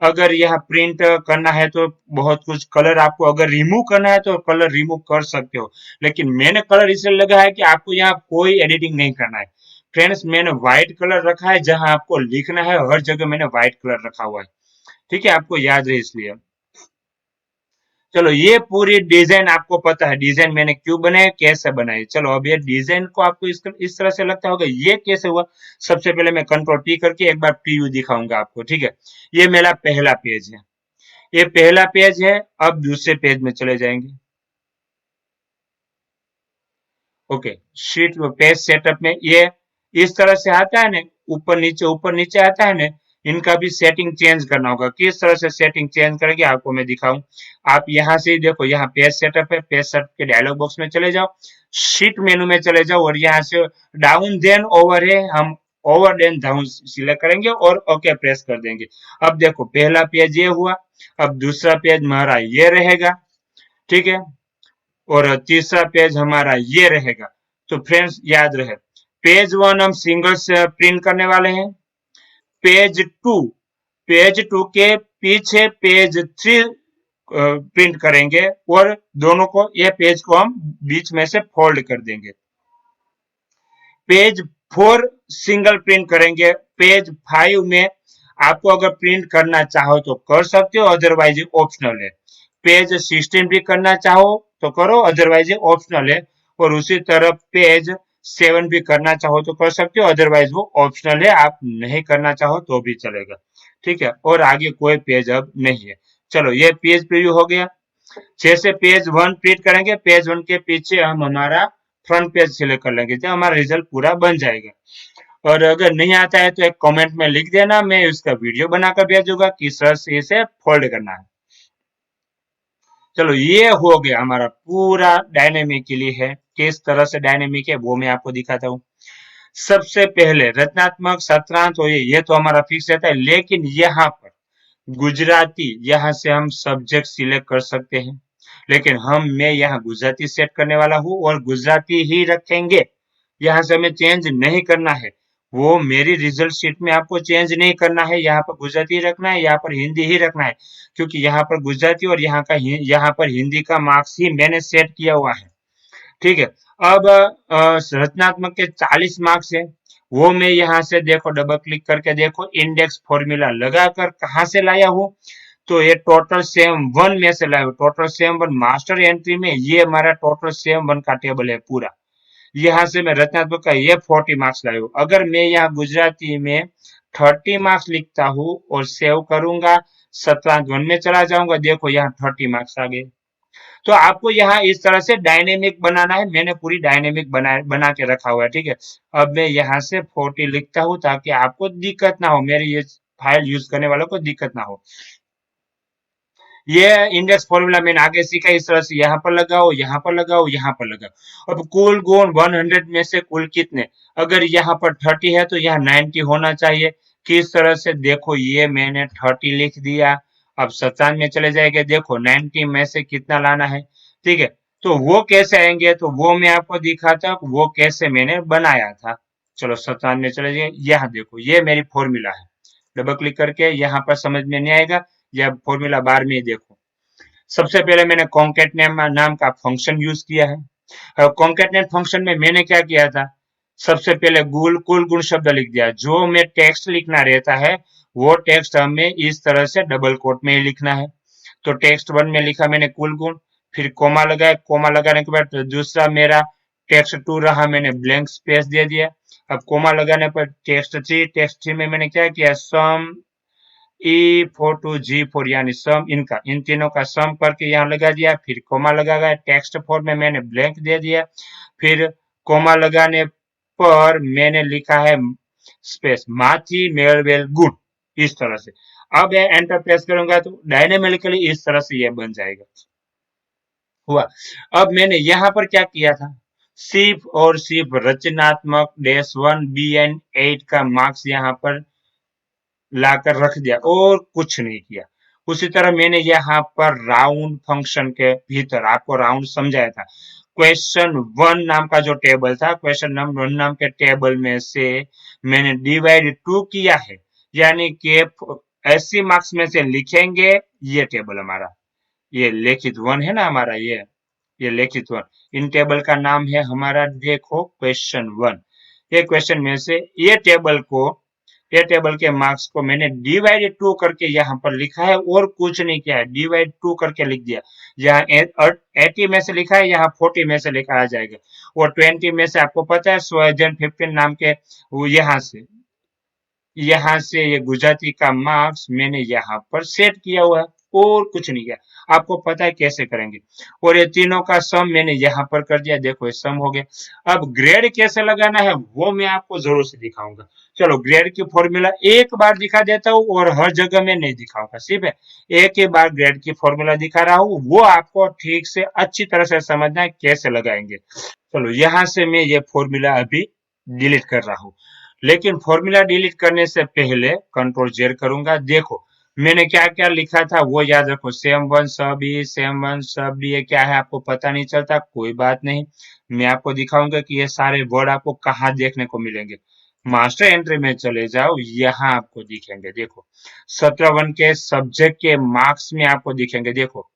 अगर यह प्रिंट करना है तो बहुत कुछ कलर आपको अगर रिमूव करना है तो कलर रिमूव कर सकते हो, लेकिन मैंने कलर इसलिए लगा है कि आपको यहाँ कोई एडिटिंग नहीं करना है। फ्रेंड्स मैंने व्हाइट कलर रखा है, जहां आपको लिखना है हर जगह मैंने व्हाइट कलर रखा हुआ है। ठीक है, आपको याद रहे इसलिए। चलो ये पूरी डिजाइन आपको पता है, डिजाइन मैंने क्यों बनाई कैसे बनाई। चलो अब ये डिजाइन को आपको इस तरह से लगता होगा ये कैसे हुआ। सबसे पहले मैं कंट्रोल पी करके एक बार प्रीव्यू दिखाऊंगा आपको। ठीक है, ये मेरा पहला पेज है, ये पहला पेज है। अब दूसरे पेज में चले जाएंगे। ओके, शीट पेज सेटअप में ये इस तरह से आता है ना, ऊपर नीचे आता है ना। इनका भी सेटिंग चेंज करना होगा। किस तरह से सेटिंग चेंज करेंगे आपको मैं दिखाऊं। आप यहां से देखो, यहाँ पेज सेटअप है, पेज सेटअप के डायलॉग बॉक्स में चले जाओ, शीट मेनू में चले जाओ, और यहाँ से डाउन देन ओवर है, हम ओवर देन डाउन सिलेक्ट करेंगे और ओके प्रेस कर देंगे। अब देखो पहला पेज ये हुआ, अब दूसरा पेज हमारा ये रहेगा। ठीक है, और तीसरा पेज हमारा ये रहेगा। तो फ्रेंड्स याद रहे, पेज 1 हम सिंगल से प्रिंट करने वाले हैं। पेज 2, पेज 2 के पीछे पेज 3 प्रिंट करेंगे, और दोनों को ये पेज को हम बीच में से फोल्ड कर देंगे। पेज 4 सिंगल प्रिंट करेंगे। पेज 5 में आपको अगर प्रिंट करना चाहो तो कर सकते हो, अदरवाइज ऑप्शनल है। पेज 16 भी करना चाहो तो करो, अदरवाइज ऑप्शनल है। और उसी तरह पेज 7 भी करना चाहो तो कर सकते हो, अदरवाइज वो ऑप्शनल है, आप नहीं करना चाहो तो भी चलेगा। ठीक है, और आगे कोई पेज अब नहीं है। चलो ये पेज प्रीव्यू हो गया। जैसे पेज 1 प्रिंट करेंगे, पेज 1 के पीछे हम हमारा फ्रंट पेज सिलेक्ट कर लेंगे, तो हमारा रिजल्ट पूरा बन जाएगा। और अगर नहीं आता है तो एक कमेंट में लिख देना, मैं उसका वीडियो बनाकर भेजूंगा किस तरह से इसे फोल्ड करना है। चलो ये हो गया हमारा पूरा डायनेमिकली है। किस तरह से डायनेमिक है वो मैं आपको दिखाता हूँ। सबसे पहले रचनात्मक, सत्रांत हो ये तो हमारा फिक्स रहता है, लेकिन यहाँ पर गुजराती, यहाँ से हम सब्जेक्ट सिलेक्ट कर सकते हैं। लेकिन मैं यहाँ गुजराती सेट करने वाला हूँ और गुजराती ही रखेंगे। यहाँ से हमें चेंज नहीं करना है। वो मेरी रिजल्ट शीट में आपको चेंज नहीं करना है, यहाँ पर गुजराती रखना है, यहाँ पर हिंदी ही रखना है, क्योंकि यहाँ पर गुजराती और यहाँ पर हिंदी का मार्क्स ही मैंने सेट किया हुआ है। ठीक है। अब रचनात्मक के 40 मार्क्स है, वो मैं यहाँ से देखो डबल क्लिक करके देखो इंडेक्स फॉर्मूला लगाकर कहाँ से लाया हूँ, तो ये टोटल सेम वन में से लाया हूँ। Total same one master entry में ये हमारा टोटल सेम वन का टेबल है पूरा। यहाँ से मैं रचनात्मक का ये 40 मार्क्स लाया हूँ। अगर मैं यहाँ गुजराती में 30 मार्क्स लिखता हूँ और सेव करूंगा, सत्रांत वन में चला जाऊंगा, देखो यहाँ 30 मार्क्स आ गए। तो आपको यहाँ इस तरह से डायनेमिक बनाना है, मैंने पूरी डायनेमिक बना के रखा हुआ है। ठीक है। अब मैं यहाँ से 40 लिखता हूँ ताकि आपको दिक्कत ना हो, मेरी ये फाइल यूज करने वालों को दिक्कत ना हो। ये इंडेक्स फॉर्मूला मैंने आगे सीखा, इस तरह से यहाँ पर लगाओ, यहाँ पर लगाओ, यहाँ पर लगाओ। अब कुल गुण 100 में से कुल कितने, अगर यहाँ पर 30 है तो यहाँ 90 होना चाहिए। किस तरह से, देखो ये मैंने 30 लिख दिया। अब 97 में चले जाएंगे, देखो 90 में से कितना लाना है। ठीक है। तो वो कैसे आएंगे, तो वो मैं आपको दिखाता हूँ वो कैसे मैंने बनाया था। चलो 97 में चले जाइए, यहाँ देखो ये मेरी फॉर्मूला है। डबल क्लिक करके यहाँ पर समझ में नहीं आएगा, या फॉर्मूला बार में ही देखो। सबसे पहले मैंने कॉन्केटनेट नाम का फंक्शन यूज किया है। कॉन्केटनेट फंक्शन में मैंने क्या किया था, सबसे पहले कुल गुण शब्द लिख दिया। जो में टेक्स्ट लिखना रहता है वो टेक्स्ट हमें इस तरह से डबल कोट में ही लिखना है। तो टेक्स्ट वन में लिखा मैंने कुल गुण, फिर कोमा लगाया, कोमा लगाने के बाद दूसरा मेरा टेक्स्ट टू रहा, मैंने ब्लैंक स्पेस दे दिया। अब कोमा लगाने पर टेक्स्ट थ्री में मैंने क्या किया, सम E4 to G4 यानी सम, इन तीनों का सम करके यहाँ लगा दिया, फिर कोमा लगा गया। टेक्स्ट 4 में मैंने ब्लैंक दे दिया, फिर कोमा लगाने पर मैंने लिखा है स्पेस माथी मेलवेल गुण, इस तरह से। अब एंटर प्रेस करूंगा तो डायनेमिकली इस तरह से ये बन जाएगा। हुआ। अब मैंने यहाँ पर क्या किया था, सिर्फ रचनात्मक -1 बी एंड 8 का मार्क्स यहाँ पर लाकर रख दिया और कुछ नहीं किया। उसी तरह मैंने यहाँ पर राउंड फंक्शन के भीतर आपको राउंड समझाया था। क्वेश्चन वन नाम का जो टेबल था, क्वेश्चन नंबर वन नाम के टेबल में से मैंने डिवाइड टू किया है, यानी कि 80 मार्क्स में से लिखेंगे ये टेबल हमारा, ये लिखित वन है ना हमारा, ये लिखित वन, इन टेबल का नाम है हमारा, देखो क्वेश्चन वन। ये क्वेश्चन में से ये टेबल के मार्क्स को मैंने डिवाइड टू करके यहाँ पर लिखा है और कुछ नहीं किया है, डिवाइड टू करके लिख दिया। यहाँ 80 में से लिखा है, यहाँ 40 में से लिखा आ जाएगा, और 20 में से आपको पता है 15 नाम के, वो यहाँ से ये गुजराती का मार्क्स मैंने यहाँ पर सेट किया हुआ है और कुछ नहीं किया। आपको पता है कैसे करेंगे। और ये तीनों का सम मैंने यहाँ पर कर दिया, देखो ये सम हो गया। अब ग्रेड कैसे लगाना है वो मैं आपको जरूर से दिखाऊंगा। चलो ग्रेड की फॉर्मूला एक बार दिखा देता हूँ, और हर जगह में नहीं दिखाऊंगा, सिर्फ एक ही बार ग्रेड की फॉर्मूला दिखा रहा हूँ, वो आपको ठीक से अच्छी तरह से समझना है कैसे लगाएंगे। चलो यहाँ से मैं ये फॉर्मूला अभी डिलीट कर रहा हूँ, लेकिन फॉर्मूला डिलीट करने से पहले कंट्रोल जेड करूंगा। देखो मैंने क्या क्या लिखा था वो याद रखो, सेम वन सब ई, सेम वन सब डी, ये क्या है आपको पता नहीं चलता, कोई बात नहीं, मैं आपको दिखाऊंगा कि ये सारे वर्ड आपको कहाँ देखने को मिलेंगे। मास्टर एंट्री में चले जाओ, यहाँ आपको दिखेंगे, देखो 17 के सब्जेक्ट के मार्क्स में आपको दिखेंगे। देखो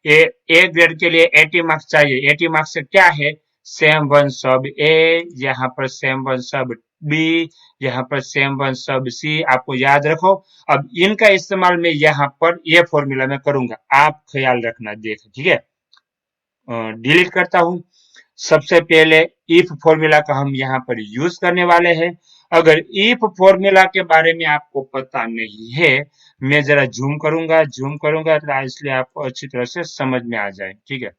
ए ग्रेड के लिए 80 मार्क्स चाहिए, 80 मार्क्स से क्या है, सेम वन सब ए, यहाँ पर सेम वन सब बी, यहाँ पर सेम वन सब सी, आपको याद रखो। अब इनका इस्तेमाल मैं यहाँ पर ये फॉर्मूला में करूंगा, आप ख्याल रखना, देख ठीक है। डिलीट करता हूं। सबसे पहले इफ फॉर्मूला का हम यहाँ पर यूज करने वाले हैं। अगर इफ फॉर्मूला के बारे में आपको पता नहीं है, मैं जरा जूम करूंगा इसलिए आपको अच्छी तरह से समझ में आ जाए, ठीक है।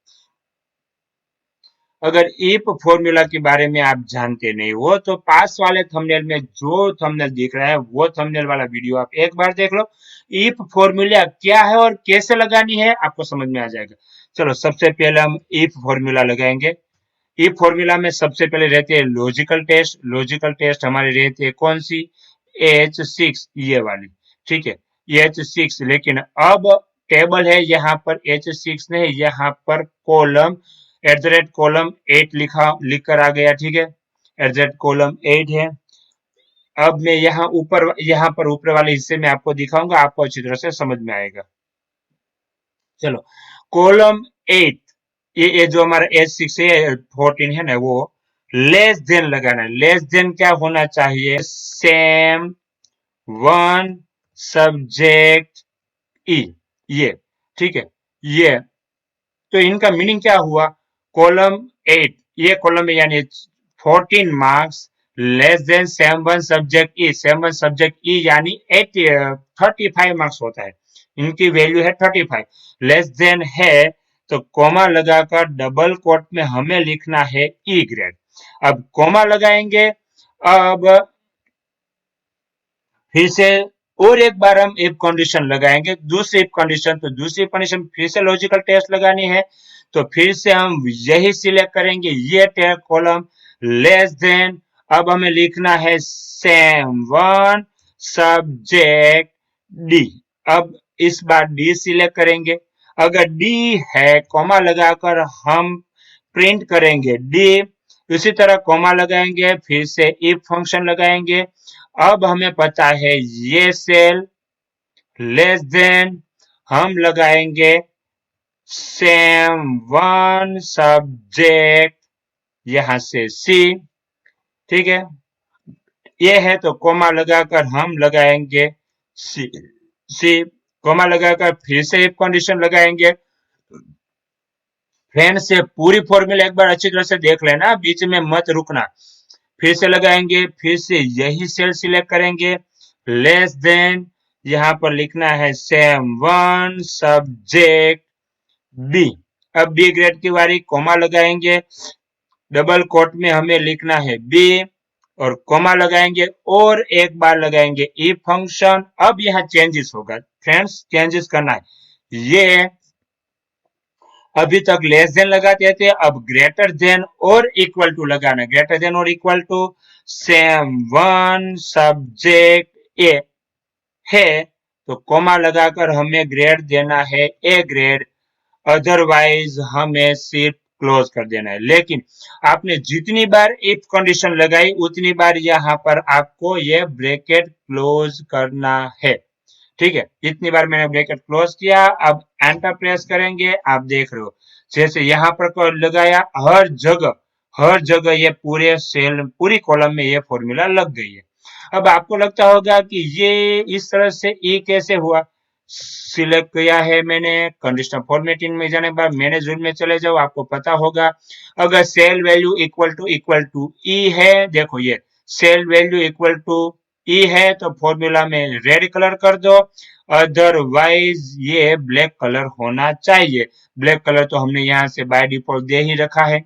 अगर इफ फॉर्मूला के बारे में आप जानते नहीं हो तो पास वाले थंबनेल में जो थंबनेल दिख रहा है वो थंबनेल वाला वीडियो आप एक बार देख लो। इफ फॉर्मूला क्या है और कैसे लगानी है आपको समझ में आ जाएगा। चलो सबसे पहले हम इफ फॉर्मूला लगाएंगे। इफ फॉर्मूला में सबसे पहले रहते हैं लॉजिकल टेस्ट हमारे रहते हैं कौन सी, H6 ये वाली, ठीक है, H6। लेकिन अब टेबल है, यहाँ पर H6 नहीं, यहाँ पर कॉलम @column 8 लिख कर आ गया, ठीक है, @column 8 है। अब मैं यहाँ पर ऊपर वाले हिस्से में आपको दिखाऊंगा, आपको अच्छी तरह से समझ में आएगा। चलो, कॉलम 8, ये जो हमारा H6 है, 14 है ना, वो लेस देन लगाना है। लेस देन क्या होना चाहिए? सेम वन सब्जेक्ट ई, ये, ठीक है, ये। तो इनका मीनिंग क्या हुआ? कॉलम 8, ये कॉलम है, यानी 14 marks less than same one subject E. Same one subject E यानी 35 मार्क्स होता है, इनकी वैल्यू है 35। लेस देन है तो कॉमा लगाकर डबल कोट में हमें लिखना है ई ग्रेड। अब कॉमा लगाएंगे, अब फिर से और एक बार हम इफ कंडीशन लगाएंगे, दूसरी इफ कंडीशन, तो दूसरी कंडीशन फिर से लॉजिकल टेस्ट लगानी है, तो फिर से हम यही सिलेक्ट करेंगे, ये कॉलम लेस देन, अब हमें लिखना है सेम वन सब्जेक्ट डी। अब इस बार डी सिलेक्ट करेंगे, अगर डी है कॉमा लगाकर हम प्रिंट करेंगे डी, इसी तरह कॉमा लगाएंगे, फिर से इफ फंक्शन लगाएंगे। अब हमें पता है ये सेल लेस देन, हम लगाएंगे सेम वन सब्जेक्ट, यहां से सी, ठीक है, ये है, तो कोमा लगाकर हम लगाएंगे सी। सी कोमा लगाकर फिर से एक कंडीशन लगाएंगे। फ्रेंड से पूरी फॉर्मूला एक बार अच्छी तरह से देख लेना, बीच में मत रुकना। फिर से लगाएंगे, फिर से यही सेल सिलेक्ट करेंगे, लेस देन, यहां पर लिखना है सेम वन सब्जेक्ट बी। अब बी ग्रेड की बारी, कोमा लगाएंगे, डबल कोट में हमें लिखना है बी, और कोमा लगाएंगे और एक बार लगाएंगे इफ फंक्शन। अब यहाँ चेंजेस होगा फ्रेंड्स, चेंजेस करना है, ये अभी तक लेस देन लगाते थे, अब ग्रेटर देन और इक्वल टू लगाना, ग्रेटर देन और equal to same one subject A है, तो कोमा लगाकर हमें ग्रेड देना है ए ग्रेड, अदरवाइज हमें सिर्फ क्लोज कर देना है। लेकिन आपने जितनी बार इफ कंडीशन लगाई उतनी बार यहाँ पर आपको ये ब्रैकेट क्लोज करना है, ठीक है। इतनी बार मैंने ब्रैकेट क्लोज किया, अब एंटर प्रेस करेंगे, आप देख रहे हो जैसे यहाँ पर लगाया, हर जगह ये पूरे सेल पूरी कॉलम में ये फॉर्मूला लग गई है। अब आपको लगता होगा कि ये इस तरह से ई कैसे हुआ? सिलेक्ट किया है मैंने, कंडीशनल फॉर्मेटिंग में जाने के बाद मैनेज रूल में चले जाओ, आपको पता होगा अगर सेल वैल्यू इक्वल टू ई है, देखो ये सेल वैल्यू इक्वल टू ई है तो फॉर्मूला में रेड कलर कर दो, अदरवाइज ये ब्लैक कलर होना चाहिए। ब्लैक कलर तो हमने यहाँ से बाय डिफॉल्ट दे ही रखा है।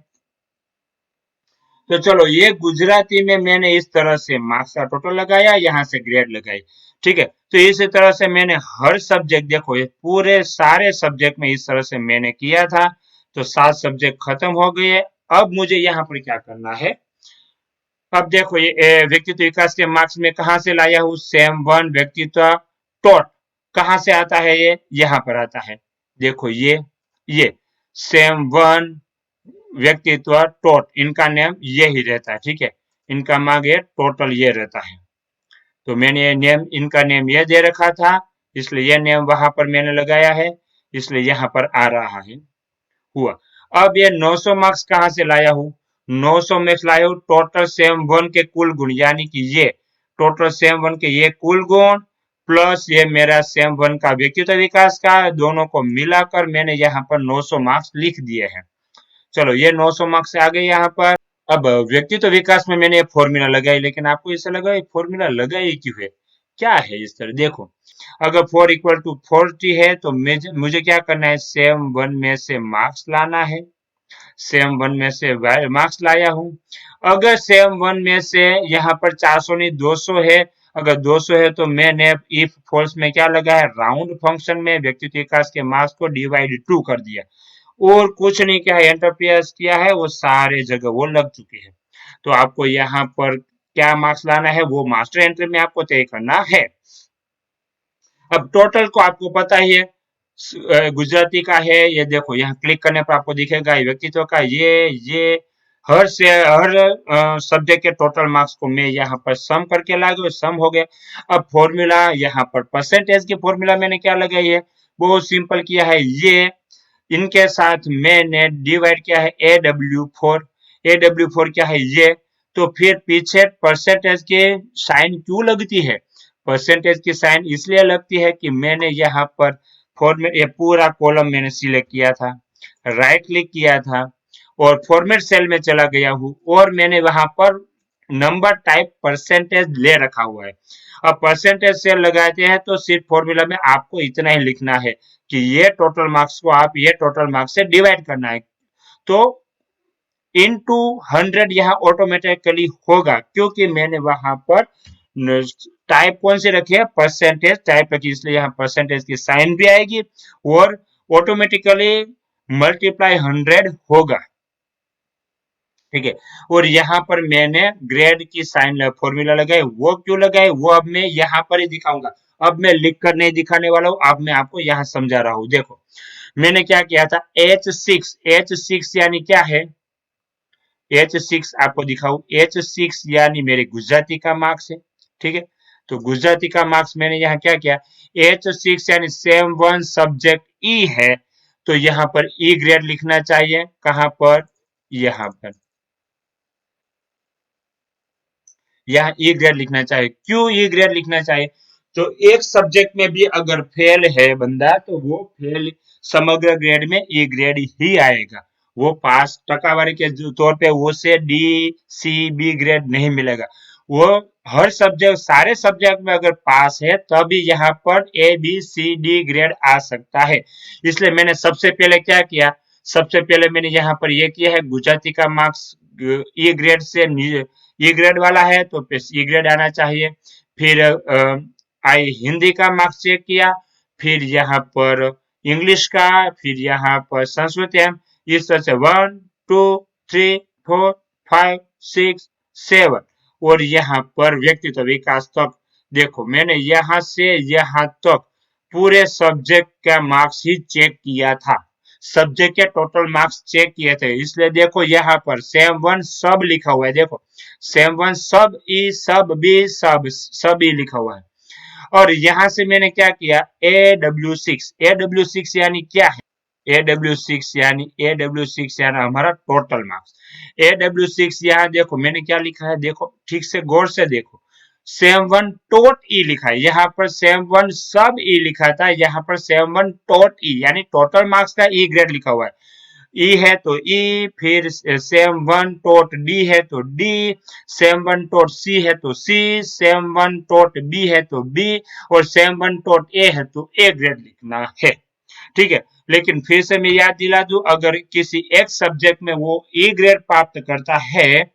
तो चलो, ये गुजराती में मैंने इस तरह से मार्क्स का टोटल लगाया, यहाँ से ग्रेड लगाई, ठीक है। तो इसी तरह से मैंने हर सब्जेक्ट, देखो ये पूरे सारे सब्जेक्ट में इस तरह से मैंने किया था, तो 7 सब्जेक्ट खत्म हो गए। अब मुझे यहाँ पर क्या करना है? अब देखो ये व्यक्तित्व विकास के मार्क्स में कहां से लाया हूँ? सेम वन व्यक्तित्व टॉट, कहां से आता है? ये यहाँ पर आता है, देखो ये सेम वन व्यक्तित्व टॉट, इनका नेम यही रहता है, ठीक है, इनका मार्क ये टोटल ये रहता है। तो मैंने ये नेम, इनका नेम ये दे रखा था, इसलिए ये नेम वहां पर मैंने लगाया है, इसलिए यहाँ पर आ रहा है, हुआ। अब ये 900 मार्क्स कहां से लाया हूं? 900 मार्क्स लाया हूं टोटल सेम वन के कुल गुण, यानी कि ये टोटल सेम वन के ये कुल गुण प्लस ये मेरा सेम वन का व्यक्तित्व विकास का, दोनों को मिलाकर मैंने यहाँ पर 900 मार्क्स लिख दिए हैं। चलो, ये 900 मार्क्स आ गए यहाँ पर। अब व्यक्तित्व विकास में मैंने फॉर्मूला लगाई, लेकिन आपको ऐसा लगा फॉर्मूला लगाई क्यों है, क्या है इस तरह? देखो, अगर 4 इक्वल टू 40 है तो मुझे क्या करना है? सेम वन में से मार्क्स लाना है, सेम वन में से मार्क्स लाया हूं। अगर सेम वन में से यहाँ पर 400 नहीं 200 है, अगर 200 है तो मैंने इफ फॉल्स में क्या लगा है? राउंड फंक्शन में व्यक्तित्व विकास के मार्क्स को डिवाइड 2 कर दिया, और कुछ नहीं किया है, एंटर प्रेस किया है, वो सारे जगह वो लग चुके हैं। तो आपको यहाँ पर क्या मार्क्स लाना है वो मास्टर एंट्री में आपको तय करना है। अब टोटल को आपको पता ही है, गुजराती का है, ये देखो यहाँ क्लिक करने पर आपको दिखेगा ये व्यक्तित्व का, ये हर सब्जेक्ट के टोटल मार्क्स को मैं यहाँ पर सम करके ला गया, सम हो गया। अब फॉर्मूला यहाँ पर परसेंटेज की फॉर्मूला मैंने क्या लगाई है, बहुत सिंपल किया है, ये इनके साथ मैंने डिवाइड किया है AW4 क्या है ये, तो फिर पीछे परसेंटेज की साइन क्यों लगती है, परसेंटेज की साइन इसलिए लगती है कि मैंने यहाँ पर फॉर्मेट, ये पूरा कॉलम मैंने सिलेक्ट किया था, राइट क्लिक किया था और फॉर्मेट सेल में चला गया हूँ और मैंने वहां पर नंबर टाइप परसेंटेज ले रखा हुआ है। अब परसेंटेज सेल लगाते हैं तो सिर्फ फॉर्मूला में आपको इतना ही लिखना है कि ये टोटल मार्क्स को आप ये टोटल मार्क्स से डिवाइड करना है, तो इनटू 100 यहाँ ऑटोमेटिकली होगा क्योंकि मैंने वहां पर टाइप कौन से रखी है, परसेंटेज टाइप रखी, इसलिए यहाँ परसेंटेज की साइन भी आएगी और ऑटोमेटिकली मल्टीप्लाई 100 होगा। ठीक है, और यहाँ पर मैंने ग्रेड की साइन फॉर्मूला लगाई, वो क्यों लगाई वो अब मैं यहाँ पर ही दिखाऊंगा, अब मैं लिख कर नहीं दिखाने वाला हूँ, अब मैं आपको यहाँ समझा रहा हूँ। देखो मैंने क्या किया था, H6 यानी क्या है, H6 आपको दिखाऊं, H6 यानी मेरे गुजराती का मार्क्स है। ठीक है, तो गुजराती का मार्क्स मैंने यहाँ क्या किया, H6 यानी सेम वन सब्जेक्ट ई है, तो यहाँ पर ई ग्रेड लिखना चाहिए, कहां पर, यहाँ पर, यहाँ ई ग्रेड लिखना चाहिए। क्यों ई ग्रेड लिखना चाहिए, तो एक सब्जेक्ट में भी अगर फेल है बंदा तो वो फेल, समग्र ग्रेड में ई ग्रेड ही आएगा, वो पास टकावारी के तौर पे वो से डी सी बी ग्रेड नहीं मिलेगा, वो हर सब्जेक्ट, सारे सब्जेक्ट में अगर पास है तभी यहाँ पर A B C D grade आ सकता है। इसलिए मैंने सबसे पहले क्या किया, सबसे पहले मैंने यहाँ पर ये किया है, गुजराती का मार्क्स ई ग्रेड से ई ग्रेड वाला है तो ई ग्रेड आना चाहिए, फिर आई हिंदी का मार्क्स चेक किया, फिर यहाँ पर इंग्लिश का, फिर यहाँ पर संस्कृत है, इस तरह से 1 2 3 4 5 6 7 और यहाँ पर व्यक्तित्व विकास तक। देखो मैंने यहाँ से यहाँ तक पूरे सब्जेक्ट का मार्क्स ही चेक किया था, सब्जेक्ट के टोटल मार्क्स चेक किए थे, इसलिए देखो यहाँ पर सेम वन सब लिखा हुआ है, देखो सेम वन सब ई सब बी सब ई लिखा हुआ है। और यहां से मैंने क्या किया, AW6 यानी क्या है, AW6 यानी हमारा टोटल मार्क्स, AW6 यहाँ देखो मैंने क्या लिखा है, देखो ठीक से गौर से देखो, सेम वन टोट ई लिखा है, यहाँ पर सेम वन सब ई लिखा था, यहाँ पर सेम वन टोट ई यानी टोटल मार्क्स का ई ग्रेड लिखा हुआ है, ई है तो ई, फिर सेम वन टोट डी है तो डी, सेम वन टोट सी है तो सी, सेम वन टोट बी है तो बी और सेम वन टोट ए है तो ए ग्रेड लिखना है। ठीक है, लेकिन फिर से मैं याद दिला दूं, अगर किसी एक सब्जेक्ट में वो ई ग्रेड प्राप्त करता है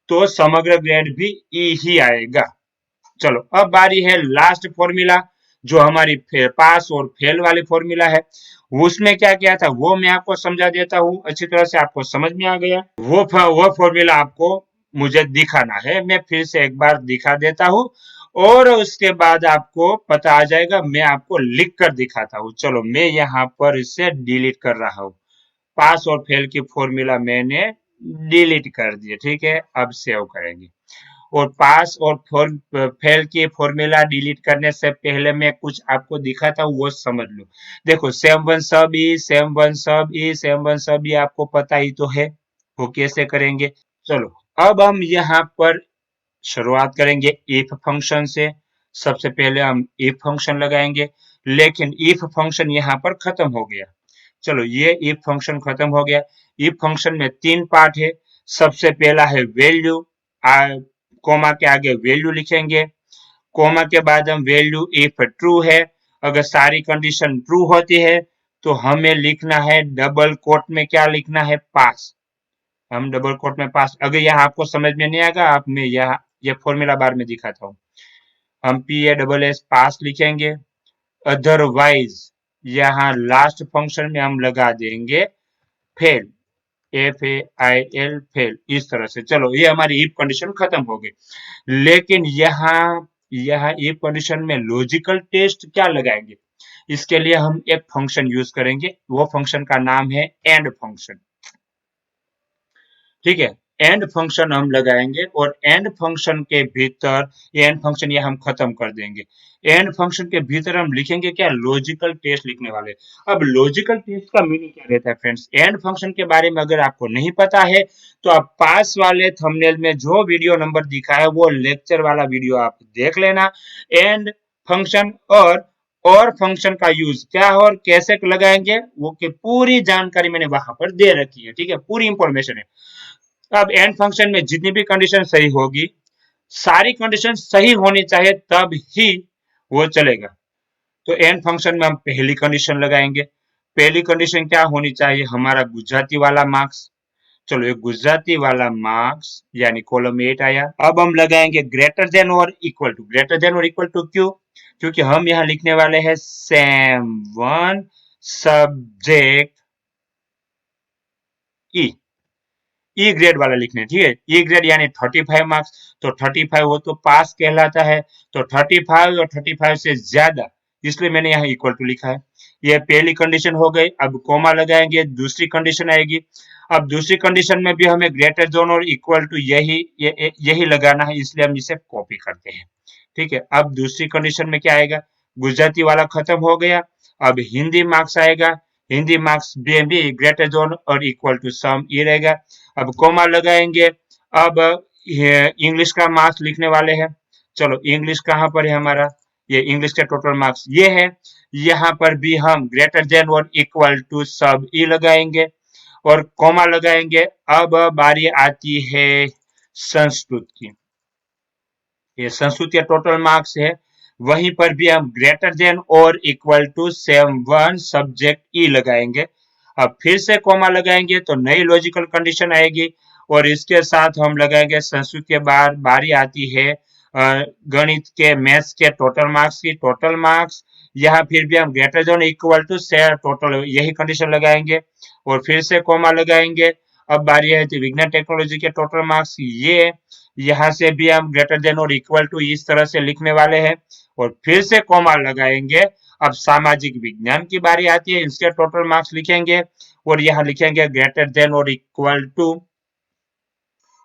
तो समग्र ग्रेड भी ई ही आएगा। चलो अब बारी है लास्ट फॉर्मूला, जो हमारी पास और फेल वाली फॉर्मूला है, उसमें क्या किया था वो मैं आपको समझा देता हूँ, अच्छी तरह से आपको समझ में आ गया, वो फॉर्मूला आपको मुझे दिखाना है, मैं फिर से एक बार दिखा देता हूँ और उसके बाद आपको पता आ जाएगा, मैं आपको लिख कर दिखाता हूँ। चलो मैं यहाँ पर इसे डिलीट कर रहा हूँ, पास और फेल की फॉर्मूला मैंने डिलीट कर दिया। ठीक है, अब सेव करेंगे, और पास और फेल की फॉर्मूला डिलीट करने से पहले मैं कुछ आपको दिखाता हूँ, वो समझ लो। देखो सेम वन सब ई, सेम वन सब ई, सेम वन सब ई आपको पता ही तो है वो कैसे करेंगे। चलो अब हम यहाँ पर शुरुआत करेंगे इफ फंक्शन से, सबसे पहले हम इफ फंक्शन लगाएंगे, लेकिन इफ फंक्शन यहाँ पर खत्म हो गया। चलो ये इफ फंक्शन खत्म हो गया, इफ फंक्शन में 3 पार्ट है, सबसे पहला है वैल्यू, कोमा के आगे वैल्यू लिखेंगे, कोमा के बाद हम वैल्यू इफ ट्रू है, अगर सारी कंडीशन ट्रू होती है तो हमें लिखना है डबल कोट में, क्या लिखना है, पास, हम डबल कोट में पास। अगर यह आपको समझ में नहीं आएगा, आप मैं यहाँ ये फॉर्मूला बार में दिखाता हूँ, हम PASS पास लिखेंगे, अदरवाइज यहाँ लास्ट फंक्शन में हम लगा देंगे फेल, FAIL फेल, इस तरह से। चलो ये हमारी इफ कंडीशन खत्म हो गई, लेकिन यहाँ इफ कंडीशन में लॉजिकल टेस्ट क्या लगाएंगे, इसके लिए हम एक फंक्शन यूज करेंगे, वो फंक्शन का नाम है एंड फंक्शन। ठीक है, एंड फंक्शन हम लगाएंगे और एंड फंक्शन के भीतर ये एंड फंक्शन ये हम खत्म कर देंगे। एंड फंक्शन के भीतर हम लिखेंगे क्या, लॉजिकल टेस्ट लिखने वाले। अब लॉजिकल टेस्ट का मीनिंग क्या रहता है फ्रेंड्स, एंड फंक्शन के बारे में अगर आपको नहीं पता है तो आप पास वाले थंबनेल में जो वीडियो नंबर दिखा है वो लेक्चर वाला वीडियो आप देख लेना। एंड फंक्शन और फंक्शन का यूज क्या और कैसे लगाएंगे वो की पूरी जानकारी मैंने वहां पर दे रखी है। ठीक है, पूरी इंफॉर्मेशन है। अब एंड फंक्शन में जितनी भी कंडीशन सही होगी, सारी कंडीशन सही होनी चाहिए तब ही वो चलेगा। तो एंड फंक्शन में हम पहली कंडीशन लगाएंगे। पहली कंडीशन क्या होनी चाहिए, हमारा गुजराती वाला मार्क्स। चलो ये गुजराती वाला मार्क्स यानी कॉलम 8 आया। अब हम लगाएंगे ग्रेटर देन और इक्वल टू। ग्रेटर देन और इक्वल टू क्यों, क्योंकि हम यहाँ लिखने वाले हैं सेम वन सब्जेक्ट ई ग्रेड वाला लिखने। ठीक है, ई ग्रेड यानी 35 मार्क्स, तो 35 वो तो पास कहलाता है, तो 35 और 35 से ज्यादा, इसलिए मैंने यहाँ इक्वल टू लिखा है। ये पहली कंडीशन हो गई। अब कोमा लगाएंगे, दूसरी कंडीशन आएगी। अब दूसरी कंडीशन में भी हमें ग्रेटर देन और इक्वल टू यही लगाना है, इसलिए हम इसे कॉपी करते हैं। ठीक है, अब दूसरी कंडीशन में क्या आएगा, गुजराती वाला खत्म हो गया। अब हिंदी मार्क्स आएगा। हिंदी मार्क्स भी ग्रेटर देन और इक्वल टू सम ये रहेगा। अब कोमा लगाएंगे। अब इंग्लिश का मार्क्स लिखने वाले हैं। चलो इंग्लिश कहाँ पर है हमारा, ये इंग्लिश के टोटल मार्क्स ये है। यहाँ पर भी हम ग्रेटर देन और इक्वल टू सब ई लगाएंगे और कोमा लगाएंगे। अब बारी आती है संस्कृत की। ये संस्कृत के टोटल मार्क्स है, वहीं पर भी हम ग्रेटर देन और equal to same one subject E लगाएंगे। अब फिर से कोमा लगाएंगे तो नई लॉजिकल कंडीशन आएगी और इसके साथ हम लगाएंगे संस्कृत के बाद बारी आती है गणित के मैथ्स के टोटल मार्क्स की। टोटल मार्क्स यहाँ फिर भी हम ग्रेटर देन इक्वल टू से टोटल यही कंडीशन लगाएंगे और फिर से कोमा लगाएंगे। अब बारी है विज्ञान टेक्नोलॉजी के टोटल मार्क्स, ये यहाँ से भी हम ग्रेटर देन और इक्वल टू इस तरह से लिखने वाले हैं और फिर से कोमा लगाएंगे। अब सामाजिक विज्ञान की बारी आती है, इसके टोटल मार्क्स लिखेंगे और यहाँ लिखेंगे ग्रेटर देन और इक्वल टू